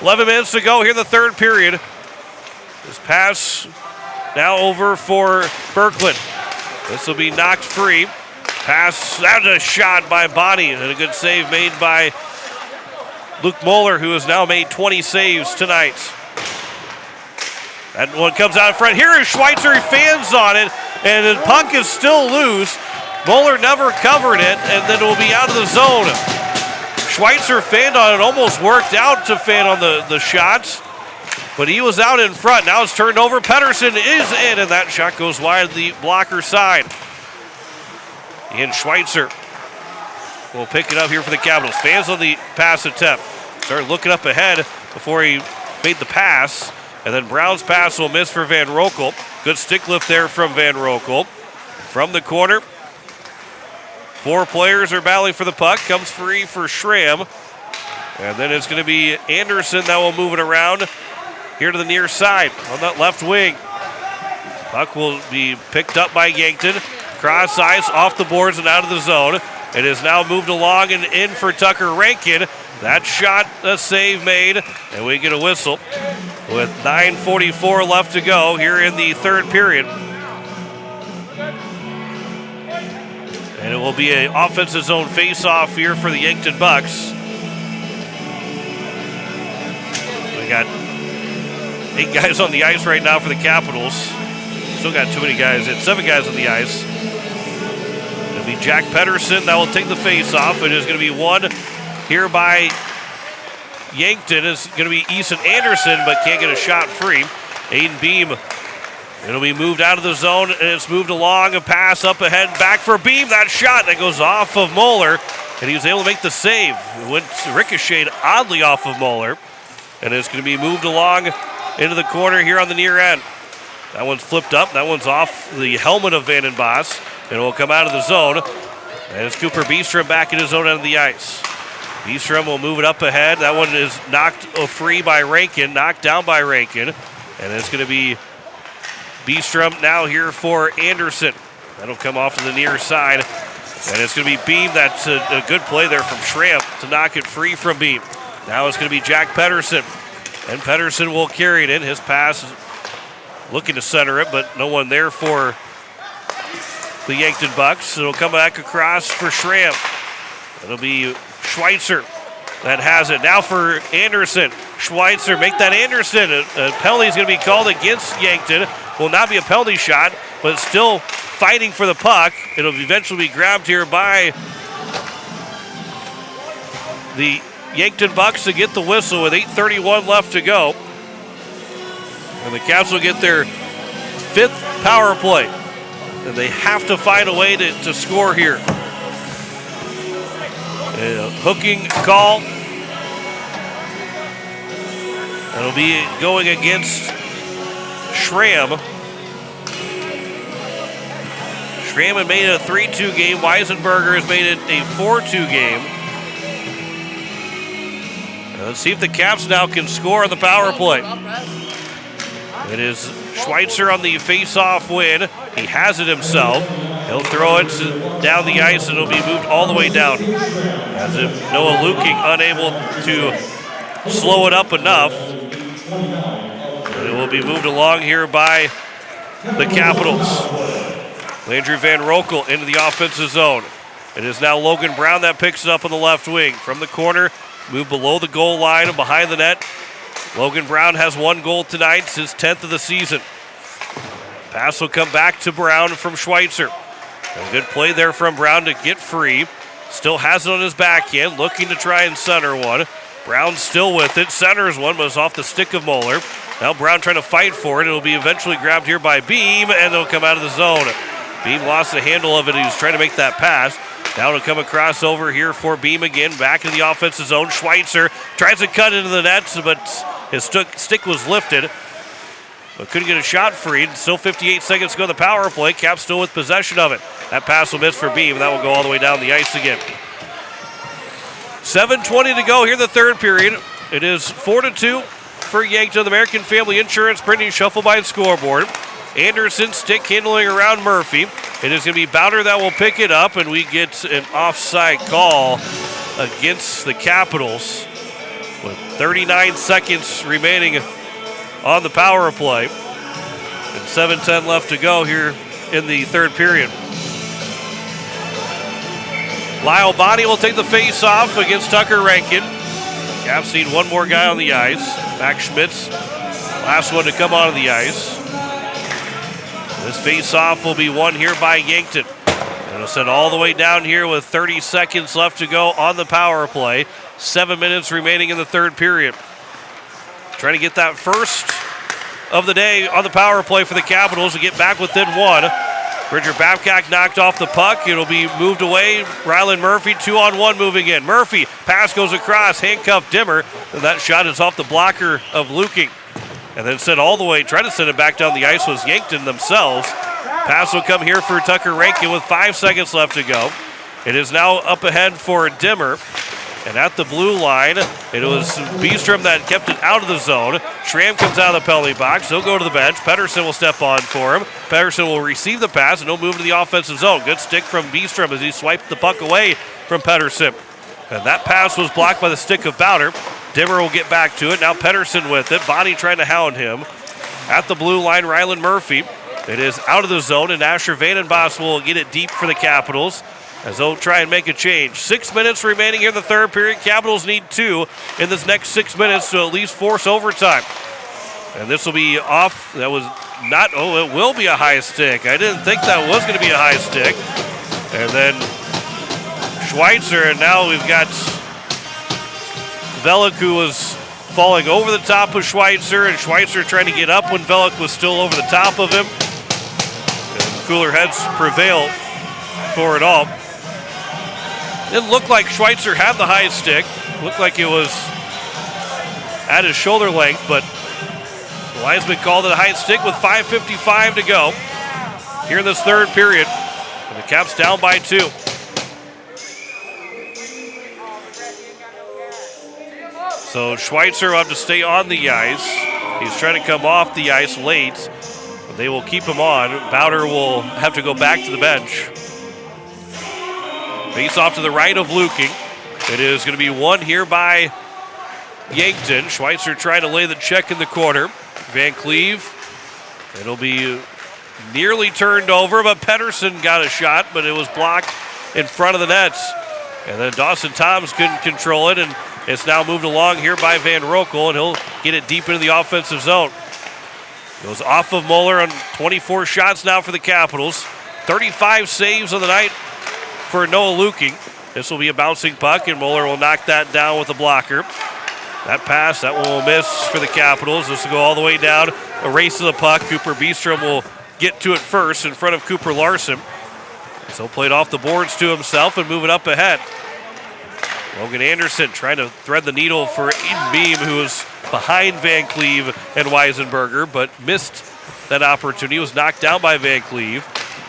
11 minutes to go here in the third period. This pass now over for Berkland. This will be knocked free. Pass, that's a shot by Bonnie, and a good save made by Luke Moeller, who has now made 20 saves tonight. That one comes out in front. Here is Schweitzer. He fans on it, and the puck is still loose. Moeller never covered it, and then it will be out of the zone. Schweitzer fanned on it, almost worked out to fan on the shots, but he was out in front. Now it's turned over. Pedersen is in, and that shot goes wide the blocker side. And Schweitzer will pick it up here for the Capitals. Fans on the pass attempt. Started looking up ahead before he made the pass. And then Brown's pass will miss for Van Rokel. Good stick lift there from Van Rokel. From the corner, 4 players are battling for the puck. Comes free for Schramm. And then it's going to be Anderson that will move it around here to the near side on that left wing. Puck will be picked up by Yankton. Cross ice, off the boards and out of the zone. It is now moved along and in for Tucker Rankin. That shot, a save made, and we get a whistle with 9:44 left to go here in the third period. And it will be an offensive zone face-off here for the Yankton Bucks. We got 8 guys on the ice right now for the Capitals. Still got too many guys. It's 7 guys on the ice. It'll be Jack Pedersen that will take the face-off. It is going to be one here by Yankton. It's going to be Easton Anderson, but can't get a shot free. Aiden Beam. It'll be moved out of the zone, and it's moved along. A pass up ahead, back for Beam. That shot that goes off of Moeller, and he was able to make the save. It went ricocheted oddly off of Moeller, and it's going to be moved along into the corner here on the near end. That one's flipped up. That one's off the helmet of Vandenbos, and it will come out of the zone. And it's Cooper Beestrom back in his own end of the ice. Beestrom will move it up ahead. That one is knocked free by Rankin, knocked down by Rankin, and it's going to be Beestrom now here for Anderson. That'll come off to the near side And it's going to be Beam. That's a good play there from Schramm to knock it free from Beam. Now it's going to be Jack Pedersen. And Pedersen will carry it in. His pass is looking to center it, but no one there for the Yankton Bucks. It'll come back across for Schramm. It'll be Schweitzer that has it. Now for Anderson. Schweitzer, make that Anderson. A penalty is going to be called against Yankton. Will not be a penalty shot, but still fighting for the puck. It'll eventually be grabbed here by the Yankton Bucks to get the whistle with 8:31 left to go. And the Caps will get their 5th power play. And they have to find a way to score here. A hooking call. It'll be going against Schramm. Schramm had made it a 3-2 game. Weisenberger has made it a 4-2 game. Let's see if the Caps now can score on the power play. It is Schweitzer on the face-off win. He has it himself. He'll throw it down the ice and it'll be moved all the way down. As if Noah Luking unable to slow it up enough. And it will be moved along here by the Capitals. Landry Van Rokel into the offensive zone. It is now Logan Brown that picks it up on the left wing. From the corner, move below the goal line and behind the net. Logan Brown has 1 goal tonight, his 10th of the season. Pass will come back to Brown from Schweitzer. A good play there from Brown to get free. Still has it on his backhand, looking to try and center one. Brown still with it. Centers one, but it's off the stick of Moeller. Now Brown trying to fight for it. It'll be eventually grabbed here by Beam, and it'll come out of the zone. Beam lost the handle of it. He was trying to make that pass. Now to come across over here for Beam again. Back in the offensive zone. Schweitzer tries to cut into the nets, but his stick was lifted. But couldn't get a shot free. Still 58 seconds to go on the power play. Cap still with possession of it. That pass will miss for Beam, and that will go all the way down the ice again. 7:20 to go here in the third period. It is 4-2 for Yankton. The American Family Insurance printing shuffle by the scoreboard. Anderson stick handling around Murphy. It is going to be Bowder that will pick it up, and we get an offside call against the Capitals with 39 seconds remaining on the power play. And 7:10 left to go here in the third period. Lyle Bonney will take the face-off against Tucker Rankin. Caps need one more guy on the ice. Max Schmitz, last one to come onto the ice. This face-off will be won here by Yankton. It'll send all the way down here with 30 seconds left to go on the power play. 7 minutes remaining in the third period. Trying to get that first of the day on the power play for the Capitals to get back within one. Bridger Babcock knocked off the puck. It'll be moved away. Rylan Murphy, 2-on-1 moving in. Murphy, pass goes across, handcuffed Dimmer. And that shot is off the blocker of Luking. And then sent all the way, trying to send it back down the ice was Yankton themselves. Pass will come here for Tucker Rankin with 5 seconds left to go. It is now up ahead for Dimmer. And at the blue line, it was Beestrom that kept it out of the zone. Schramm comes out of the penalty box. He'll go to the bench. Pedersen will step on for him. Pedersen will receive the pass, and he'll move to the offensive zone. Good stick from Beestrom as he swiped the puck away from Pedersen. And that pass was blocked by the stick of Bowder. Dimmer will get back to it. Now Pedersen with it. Bonnie trying to hound him. At the blue line, Rylan Murphy. It is out of the zone, and Asher Vandenbos will get it deep for the Capitals as they'll try and make a change. 6 minutes remaining here in the third period. Capitals need 2 in this next 6 minutes to at least force overtime. And this will be off. That was not, it will be a high stick. I didn't think that was going to be a high stick. And then Schweitzer, and now we've got Velik, who was falling over the top of Schweitzer, and Schweitzer trying to get up when Velik was still over the top of him. And cooler heads prevail for it all. Didn't look like Schweitzer had the high stick. Looked like it was at his shoulder length, but the linesman called it a high stick with 5:55 to go here in this third period. And the Caps down by 2. So Schweitzer will have to stay on the ice. He's trying to come off the ice late. But they will keep him on. Bowder will have to go back to the bench. Face off to the right of Luking. It is going to be one here by Yankton. Schweitzer trying to lay the check in the corner. Van Cleve. It'll be nearly turned over, but Pedersen got a shot, but it was blocked in front of the nets. And then Dawson Toms couldn't control it, and it's now moved along here by Van Rokel, and he'll get it deep into the offensive zone. Goes off of Moeller on 24 shots now for the Capitals. 35 saves on the night for Noah Luking. This will be a bouncing puck, and Moeller will knock that down with a blocker. That pass, that one will miss for the Capitals. This will go all the way down, a race to the puck. Cooper Beestrom will get to it first in front of Cooper Larson. So played off the boards to himself and moving up ahead. Logan Anderson trying to thread the needle for Aiden Beam, who was behind Van Cleve and Weisenberger, but missed that opportunity. Was knocked down by Van Cleve.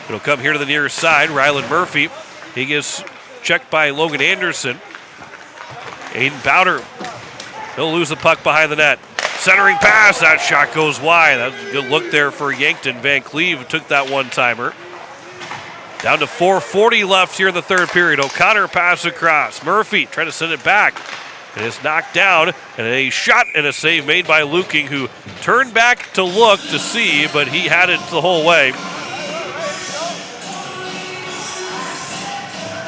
It'll come here to the near side. Ryland Murphy, he gets checked by Logan Anderson. Aiden Bowder, he'll lose the puck behind the net. Centering pass, that shot goes wide. That was a good look there for Yankton. Van Cleve took that one-timer. Down to 4:40 left here in the third period. O'Connor pass across. Murphy trying to send it back. It is knocked down, and a shot and a save made by Luking, who turned back to look to see, but he had it the whole way.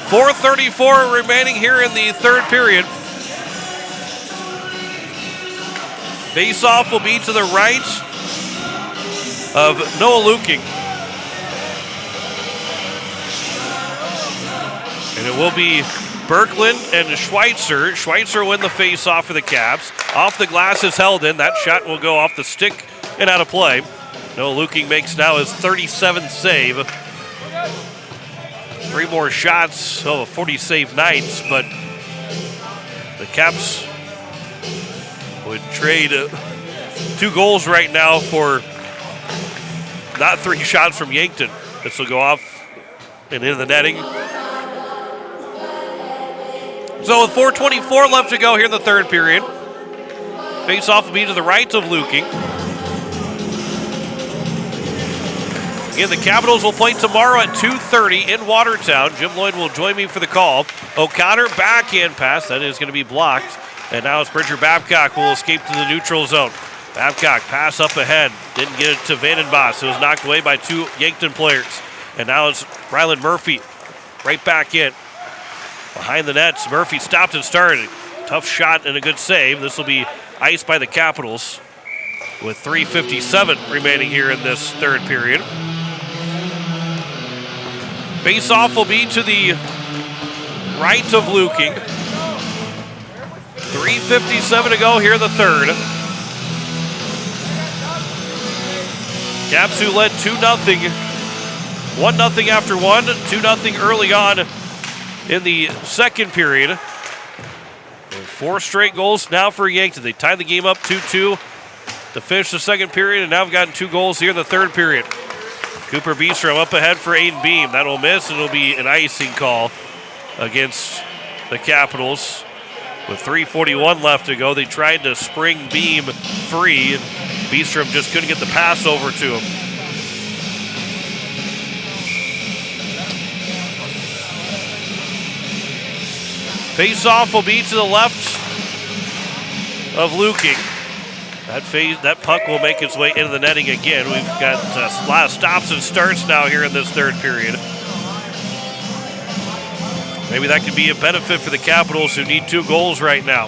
4:34 remaining here in the third period. Face-off will be to the right of Noah Luking. And it will be Berkland and Schweitzer. Schweitzer win the face-off for the Caps. Off the glass is held in. That shot will go off the stick and out of play. Noah Luking makes now his 37th save. 3 more shots, 40 save nights, but the Caps would trade 2 goals right now for not 3 shots from Yankton. This will go off and into the netting. So with 4:24 left to go here in the third period, face-off will be to the right of Luking. Again, the Capitals will play tomorrow at 2:30 in Watertown. Jim Lloyd will join me for the call. O'Connor backhand pass, that is going to be blocked. And now it's Bridger Babcock who will escape to the neutral zone. Babcock pass up ahead, didn't get it to Vandenbos. It was knocked away by 2 Yankton players. And now it's Ryland Murphy right back in. Behind the nets, Murphy stopped and started. Tough shot and a good save. This will be iced by the Capitals with 3:57 remaining here in this third period. Face-off will be to the right of Luking. 3:57 to go here in the third. Caps who led 2-0. 1-0 after 1, 2-0 early on in the second period. And 4 straight goals now for Yankton. They tied the game up 2-2 to finish the second period, and now have gotten 2 goals here in the third period. Cooper Beestrom up ahead for Aiden Beam. That'll miss, and it'll be an icing call against the Capitals. With 3:41 left to go, they tried to spring Beam free, and Beestrom just couldn't get the pass over to him. Face-off will be to the left of Luking. That puck will make its way into the netting again. We've got a lot of stops and starts now here in this third period. Maybe that could be a benefit for the Capitals, who need 2 goals right now.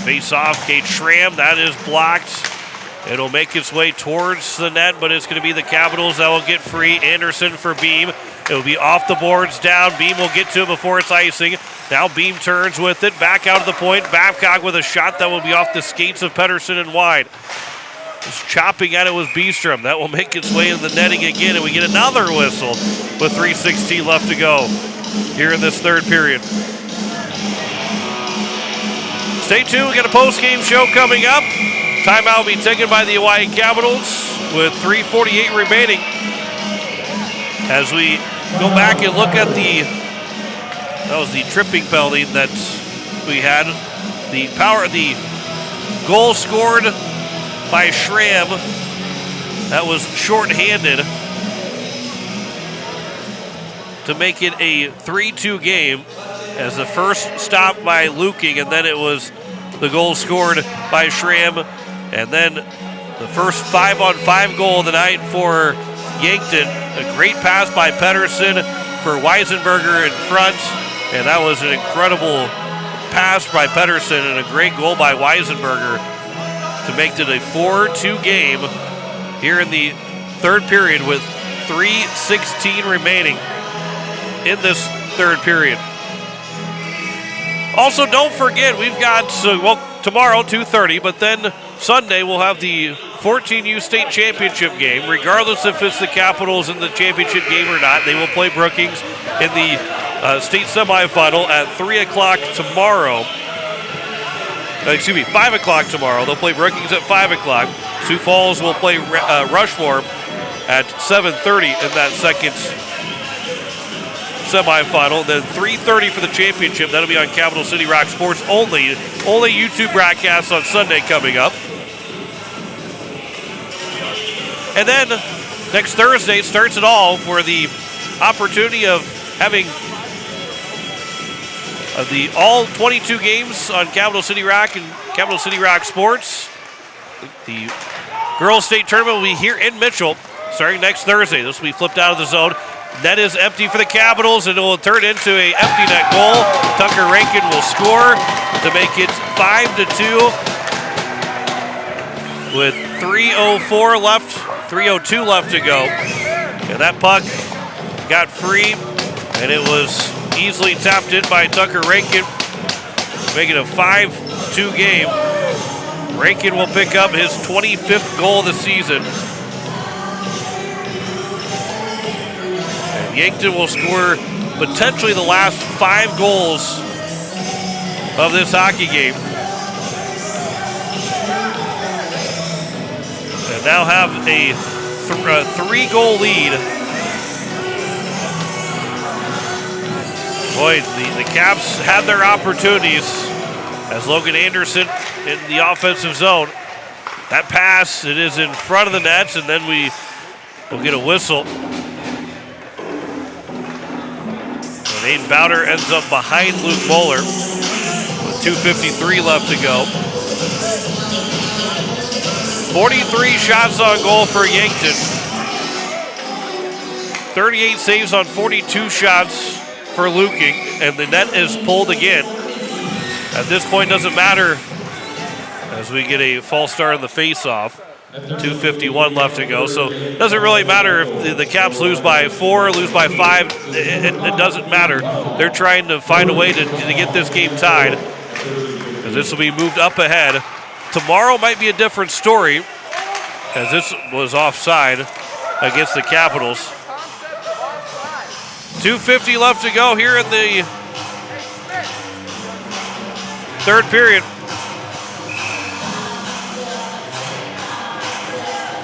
Face-off, Kate Schramm, that is blocked. It'll make its way towards the net, but it's going to be the Capitals that will get free. Anderson for Beam. It will be off the boards, down. Beam will get to it before it's icing. Now Beam turns with it, back out of the point. Babcock with a shot that will be off the skates of Pedersen and wide. Just chopping at it was Beestrom. That will make its way into the netting again, and we get another whistle with 3:16 left to go here in this third period. Stay tuned, we got a post-game show coming up. Timeout will be taken by the Oahe Capitals with 3:48 remaining. As we go back and look at that was the tripping penalty that we had. The goal scored by Schramm, that was shorthanded. to make it a 3-2 game, as the first stop by Luking, and then it was the goal scored by Schramm, and then the first 5-on-5 goal of the night for Yankton. A great pass by Pedersen for Weisenberger in front, and that was an incredible pass by Pedersen and a great goal by Weisenberger to make it a 4-2 game here in the third period with 3:16 remaining in this third period. Also, don't forget, we've got, tomorrow, 2:30, but then Sunday we'll have the 14U state championship game. Regardless if it's the Capitals in the championship game or not, they will play Brookings in the state semifinal at 3 o'clock tomorrow. 5 o'clock tomorrow. They'll play Brookings at 5 o'clock. Sioux Falls will play Rushmore at 7:30 in that second semifinal. Then 3:30 for the championship. That'll be on Capital City Rock Sports only. Only YouTube broadcasts on Sunday coming up. And then next Thursday starts it all for the opportunity of having the all 22 games on Capital City Rock and Capital City Rock Sports. The girls' state tournament will be here in Mitchell starting next Thursday. This will be flipped out of the zone. Net is empty for the Capitals, and it will turn into an empty net goal. Tucker Rankin will score to make it 5-2 with 3:02 left to go. And that puck got free, and it was easily tapped in by Tucker Rankin, making it a 5-2 game. Rankin will pick up his 25th goal of the season. And Yankton will score potentially the last 5 goals of this hockey game. And now have a 3-goal lead. Boy, the Caps had their opportunities as Logan Anderson in the offensive zone. That pass, it is in front of the nets, and then we will get a whistle. And Aiden Bowder ends up behind Luke Moeller with 2:53 left to go. 43 shots on goal for Yankton. 38 saves on 42 shots for Luking, and the net is pulled again. At this point, doesn't matter as we get a false start on the face-off. 2:51 left to go, so it doesn't really matter if the Caps lose by 4 or lose by 5. It doesn't matter. They're trying to find a way to get this game tied, as this will be moved up ahead. Tomorrow might be a different story, as this was offside against the Capitals. 2:50 left to go here in the third period.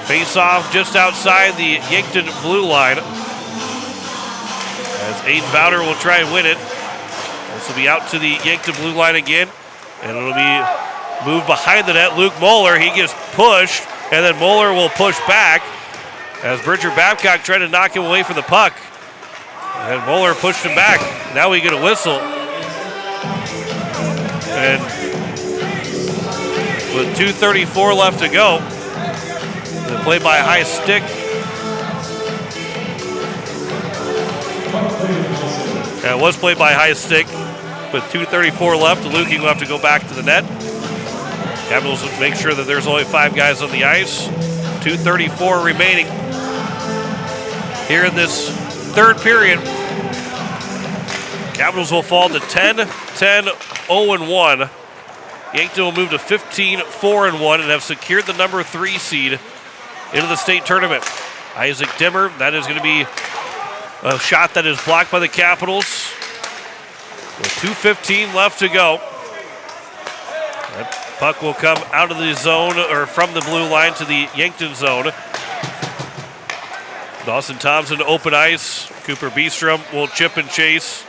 Face-off just outside the Yankton blue line, as Aiden Bowder will try and win it. This will be out to the Yankton blue line again, and it'll be moved behind the net. Luke Moeller, he gets pushed, and then Moeller will push back as Bridger Babcock tried to knock him away from the puck. And Moeller pushed him back. Now we get a whistle. And with 2:34 left to go, the play by a high stick. Yeah, it was played by high stick. With 2:34 left, Luking will have to go back to the net. Capitals make sure that there's only 5 guys on the ice. 2:34 remaining here in this third period. Capitals will fall to 10-10-0-1. Yankton will move to 15-4-1 and have secured the number 3 seed into the state tournament. Isaac Dimmer, that is going to be a shot that is blocked by the Capitals. With 2:15 left to go. That puck will come out of the zone, or from the blue line to the Yankton zone. Dawson Thompson open ice. Cooper Beestrom will chip and chase.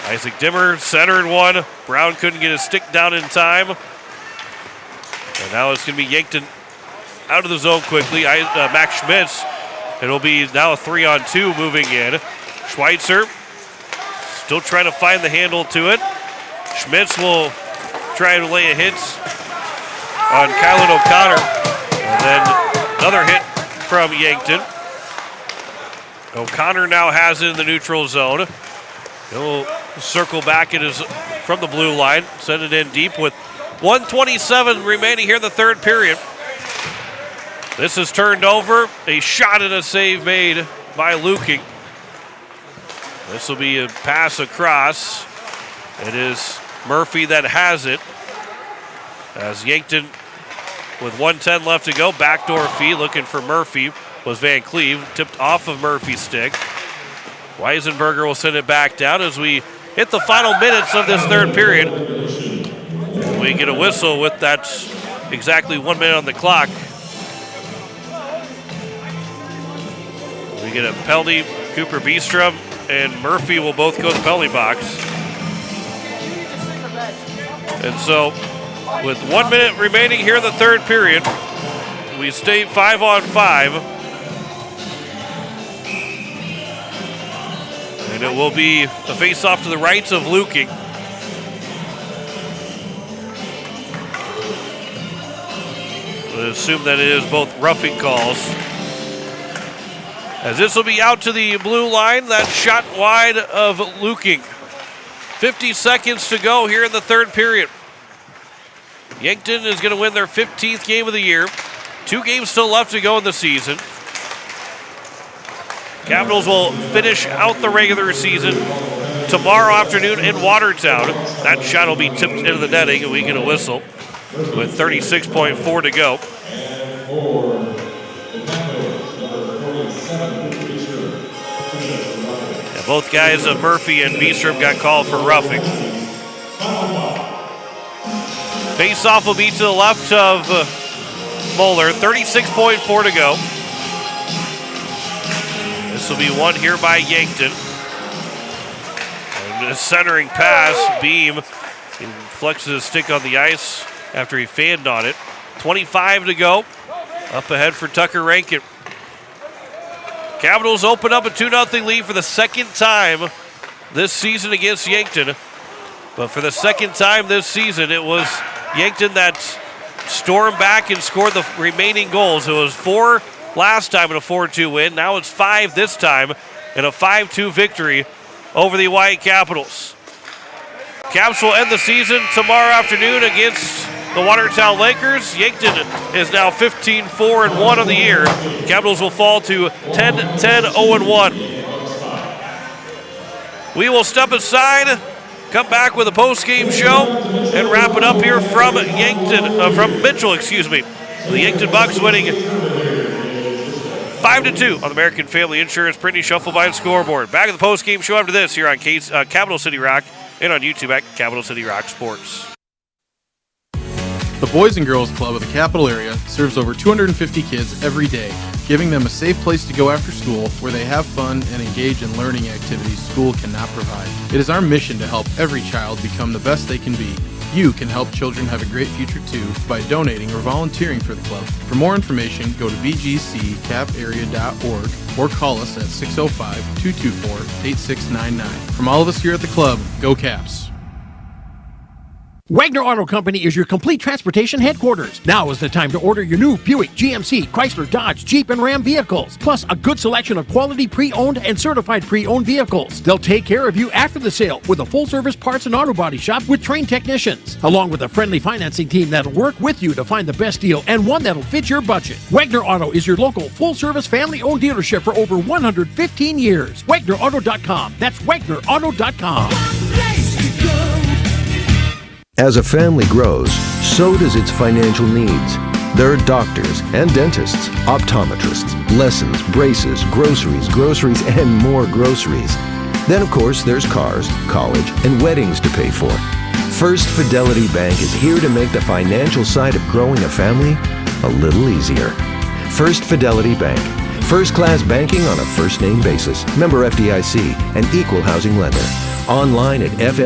Isaac Dimmer centered one. Brown couldn't get his stick down in time. And now it's going to be Yankton out of the zone quickly. Max Schmitz. It'll be now a 3-on-2 moving in. Schweitzer still trying to find the handle to it. Schmitz will try and lay a hit on Kylan O'Connor. And then another hit from Yankton. O'Connor now has it in the neutral zone. He'll circle back from the blue line, send it in deep with 1:27 remaining here in the third period. This is turned over. A shot and a save made by Luking. This will be a pass across. It is Murphy that has it. As Yankton, with 1:10 left to go, backdoor feed looking for Murphy was Van Cleve, tipped off of Murphy's stick. Weisenberger will send it back down as we hit the final minutes of this third period. We get a whistle with that exactly 1 minute on the clock. We get a penalty. Cooper Beestrom and Murphy will both go to the penalty box. And so, with 1 minute remaining here in the third period, we stay 5-on-5. And it will be a face-off to the rights of Luking. We'll assume that it is both roughing calls. As this will be out to the blue line, that shot wide of Luking. 50 seconds to go here in the third period. Yankton is going to win their 15th game of the year. 2 games still left to go in the season. Capitals will finish out the regular season tomorrow afternoon in Watertown. That shot will be tipped into the netting, and we get a whistle with 36.4 to go. And both guys, Murphy and Beestrom, got called for roughing. Face-off will be to the left of Moeller. 36.4 to go. This will be won here by Yankton. And a centering pass, Beam. He flexes his stick on the ice after he fanned on it. 25 to go. Up ahead for Tucker Rankin. Capitals open up a 2-0 lead for the second time this season against Yankton. But for the second time this season, it was Yankton that stormed back and scored the remaining goals. It was 4 last time in a 4-2 win. Now it's 5 this time in a 5-2 victory over the Hawaii Capitals. Caps will end the season tomorrow afternoon against the Watertown Lakers. Yankton is now 15-4-1 on the year. Capitals will fall to 10-10-0-1. We will step aside, come back with a post-game show, and wrap it up here from Mitchell. The Yankton Bucks winning 5-2 on American Family Insurance. Brittany Shufflebine scoreboard. Back at the post-game show after this here on Capital City Rock and on YouTube at Capital City Rock Sports. The Boys and Girls Club of the Capital area serves over 250 kids every day, giving them a safe place to go after school where they have fun and engage in learning activities school cannot provide. It is our mission to help every child become the best they can be. You can help children have a great future too by donating or volunteering for the club. For more information, go to bgccaparea.org or call us at 605-224-8699. From all of us here at the club, go Caps. Wagner Auto Company is your complete transportation headquarters. Now is the time to order your new Buick, GMC, Chrysler, Dodge, Jeep, and Ram vehicles, plus a good selection of quality pre-owned and certified pre-owned vehicles. They'll take care of you after the sale with a full-service parts and auto body shop with trained technicians, along with a friendly financing team that'll work with you to find the best deal and one that'll fit your budget. Wagner Auto is your local full-service family-owned dealership for over 115 years. WagnerAuto.com. That's WagnerAuto.com. As a family grows, so does its financial needs. There are doctors and dentists, optometrists, lessons, braces, groceries, and more groceries. Then, of course, there's cars, college, and weddings to pay for. First Fidelity Bank is here to make the financial side of growing a family a little easier. First Fidelity Bank. First-class banking on a first-name basis. Member FDIC, an equal housing lender. Online at ffb-sd.com.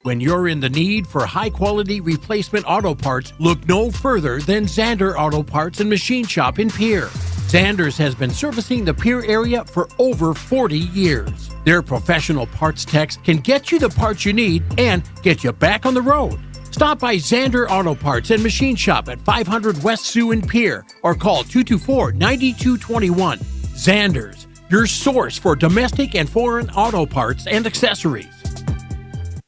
When you're in the need for high-quality replacement auto parts, look no further than Zander Auto Parts and Machine Shop in Pierre. Zanders has been servicing the Pier area for over 40 years. Their professional parts techs can get you the parts you need and get you back on the road. Stop by Zander Auto Parts and Machine Shop at 500 West Sioux and Pier or call 224-9221. Zanders, your source for domestic and foreign auto parts and accessories.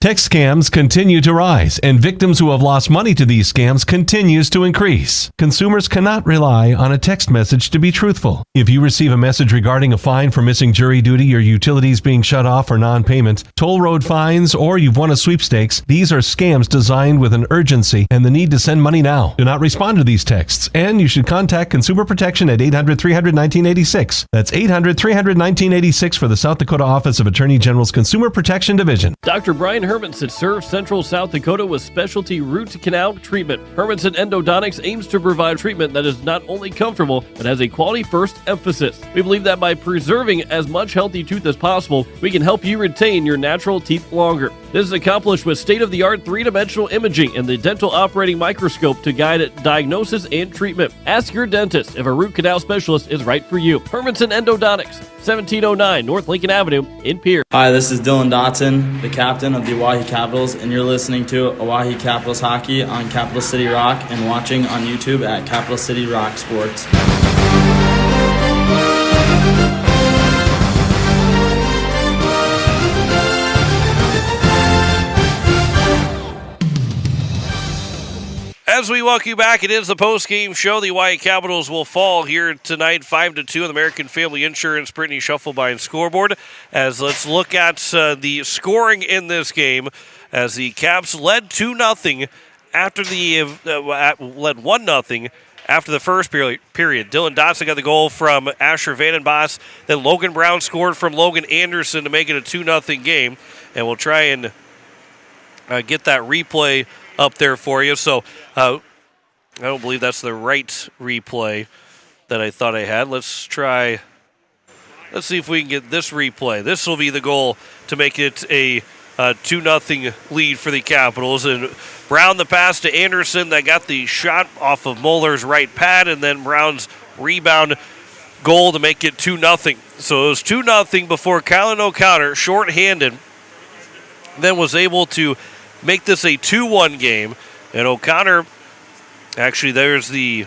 Text scams continue to rise, and victims who have lost money to these scams continues to increase. Consumers cannot rely on a text message to be truthful. If you receive a message regarding a fine for missing jury duty or utilities being shut off for non-payment, toll road fines, or you've won a sweepstakes, these are scams designed with an urgency and the need to send money now. Do not respond to these texts, and you should contact Consumer Protection at 800-300-1986. That's 800-300-1986 for the South Dakota Office of Attorney General's Consumer Protection Division. Dr. Brian Hermanson serves Central South Dakota with specialty root canal treatment. Hermanson Endodontics aims to provide treatment that is not only comfortable, but has a quality-first emphasis. We believe that by preserving as much healthy tooth as possible, we can help you retain your natural teeth longer. This is accomplished with state-of-the-art three-dimensional imaging and the dental operating microscope to guide diagnosis and treatment. Ask your dentist if a root canal specialist is right for you. Hermanson Endodontics, 1709 North Lincoln Avenue in Pierre. Hi, this is Dylan Dotson, the captain of the Oahe Capitals, and you're listening to Oahe Capitals Hockey on Capital City Rock and watching on YouTube at Capital City Rock Sports. As we welcome you back, it is the post-game show. The Oahe Capitals will fall here tonight 5-2 on the American Family Insurance Brittany Shufflebein scoreboard. As let's look at the scoring in this game, as the Caps led 2-0 after the led 1-0 after the first period. Dylan Dotson got the goal from Asher Vandenbos. Then Logan Brown scored from Logan Anderson to make it a 2-0 game. And we'll try and get that replay up there for you. So I don't believe that's the right replay that I thought I had. Let's see if we can get this replay. This will be the goal to make it a 2-0 lead for the Capitals. And Brown the pass to Anderson that got the shot off of Muller's right pad, and then Brown's rebound goal to make it 2-0. So it was 2-0 before Kylan O'Connor, shorthanded, then was able to make this a 2-1 game. And O'Connor, actually there's the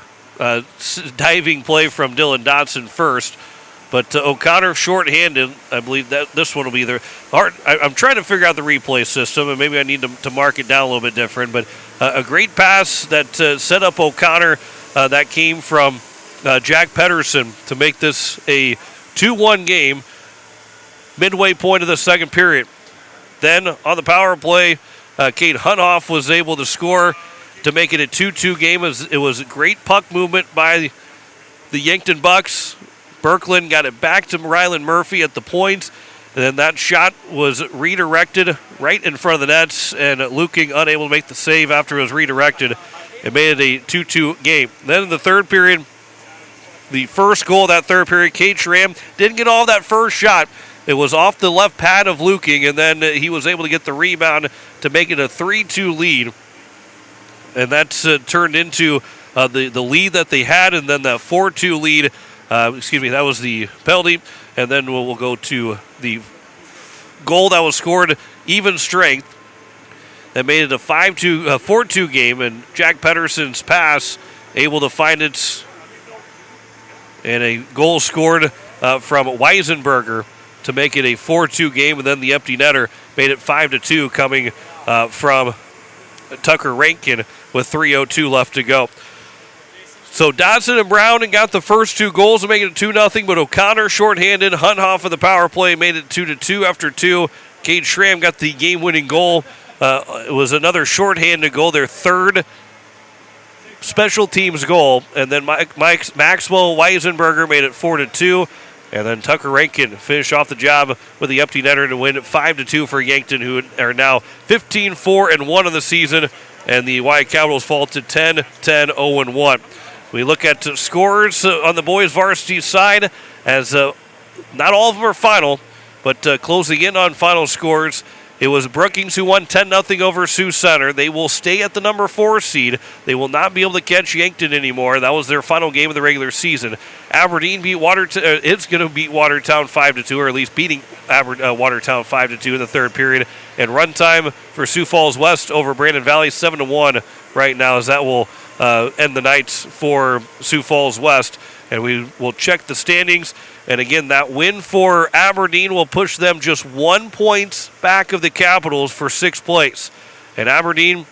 diving play from Dylan Dotson first, but O'Connor shorthanded. I believe that this one will be the hard. I'm trying to figure out the replay system, and maybe I need to mark it down a little bit different, but a great pass that set up O'Connor that came from Jack Pedersen to make this a 2-1 game midway point of the second period. Then on the power play, Kate Hunhoff was able to score to make it a 2-2 game. It was a great puck movement by the Yankton Bucks. Berkland got it back to Rylan Murphy at the point, and then that shot was redirected right in front of the nets, and Luking unable to make the save after it was redirected. It made it a 2-2 game. Then in the third period, the first goal of that third period, Kate Schramm didn't get all that first shot. It was off the left pad of Luking, and then he was able to get the rebound to make it a 3-2 lead. And that's turned into the lead that they had, and then that 4-2 lead. That was the penalty. And then we'll go to the goal that was scored, even strength. That made it a 4-2 game, and Jack Pedersen's pass able to find it. And a goal scored from Weisenberger to make it a 4-2 game, and then the empty netter made it 5-2 coming from Tucker Rankin with 3:02 left to go. So Dodson and Brown got the first two goals to make it 2-0, but O'Connor shorthanded. Hunhoff of the power play made it 2-2 after two. Cade Schramm got the game-winning goal. It was another shorthanded goal, their third special teams goal, and then Maxwell Weisenberger made it 4-2. And then Tucker Rankin finished off the job with the empty netter to win it 5-2 for Yankton, who are now 15-4-1 in the season, and the Oahe Capitals fall to 10-10-0-1. We look at scores on the boys varsity side, as not all of them are final, but closing in on final scores. It was Brookings who won 10-0 over Sioux Center. They will stay at the number 4 seed. They will not be able to catch Yankton anymore. That was their final game of the regular season. Aberdeen beat Watertown. It's going to beat Watertown 5-2, or at least beating Watertown 5-2 in the third period. And runtime for Sioux Falls West over Brandon Valley 7-1 right now, as that will end the night for Sioux Falls West. And we will check the standings. And again, that win for Aberdeen will push them just 1 point back of the Capitals for 6th place. And Aberdeen,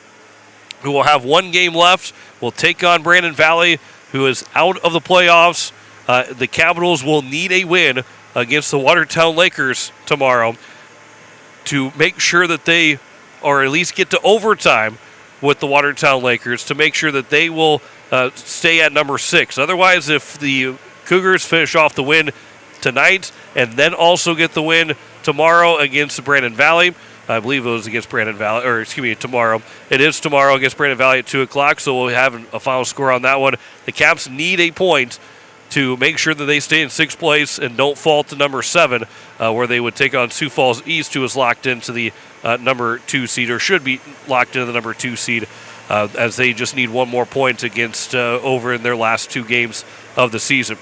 who will have 1 game left, will take on Brandon Valley, who is out of the playoffs. The Capitals will need a win against the Watertown Lakers tomorrow to make sure that they, or at least get to overtime with the Watertown Lakers, to make sure that they will stay at number 6. Otherwise, if the Cougars finish off the win tonight and then also get the win tomorrow against Brandon Valley, I believe it was against Brandon Valley, or excuse me, tomorrow. It is tomorrow against Brandon Valley at 2 o'clock, so we'll have a final score on that one. The Caps need a point to make sure that they stay in 6th place and don't fall to number 7, where they would take on Sioux Falls East, who is locked into the number 2 seed, or should be locked into the number 2 seed, as they just need 1 more point against over in their last 2 games of the season.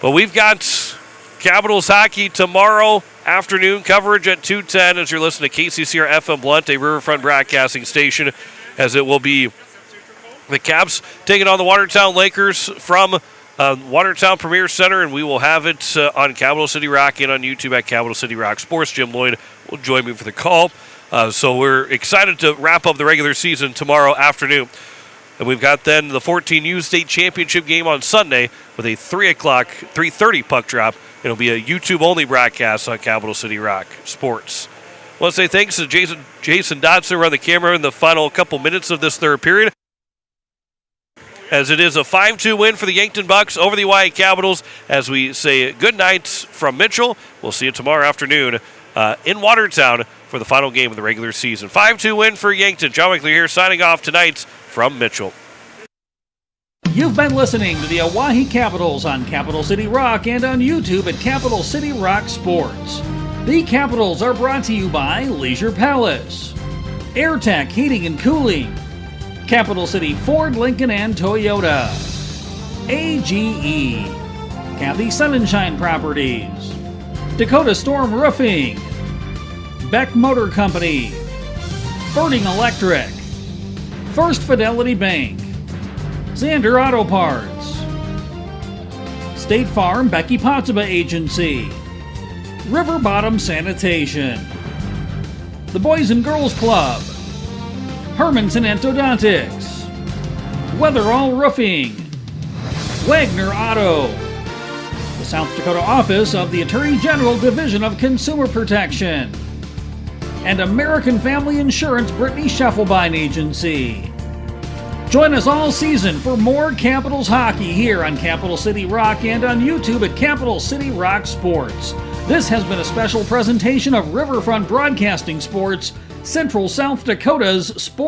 But we've got Capitals hockey tomorrow afternoon coverage at 2:10 as you're listening to KCCR FM Blunt, a Riverfront broadcasting station, as it will be the Caps taking on the Watertown Lakers from Watertown Premier Center, and we will have it on Capital City Rock and on YouTube at Capital City Rock Sports. Jim Lloyd will join me for the call. So we're excited to wrap up the regular season tomorrow afternoon. And we've got then the 14U State Championship game on Sunday with a 3:30 puck drop. It'll be a YouTube-only broadcast on Capital City Rock Sports. I want to say thanks to Jason Dotson on the camera in the final couple minutes of this third period, as it is a 5-2 win for the Yankton Bucks over the Oahe Capitals. As we say good night from Mitchell, we'll see you tomorrow afternoon in Watertown for the final game of the regular season. 5-2 win for Yankton. John McLear here signing off tonight from Mitchell. You've been listening to the Oahe Capitals on Capital City Rock and on YouTube at Capital City Rock Sports. The Capitals are brought to you by Leisure Palace, AirTech Heating and Cooling, Capital City Ford, Lincoln, and Toyota, AGE, Kathy Sunshine Properties, Dakota Storm Roofing, Beck Motor Company, Birding Electric, First Fidelity Bank, Xander Auto Parts, State Farm Becky Pottsba Agency, River Bottom Sanitation, the Boys and Girls Club, Hermanson Orthodontics, Weatherall Roofing, Wagner Auto, the South Dakota Office of the Attorney General Division of Consumer Protection, and American Family Insurance Brittany Scheffelbein Agency. Join us all season for more Capitals hockey here on Capital City Rock and on YouTube at Capital City Rock Sports. This has been a special presentation of Riverfront Broadcasting Sports, Central South Dakota's sports.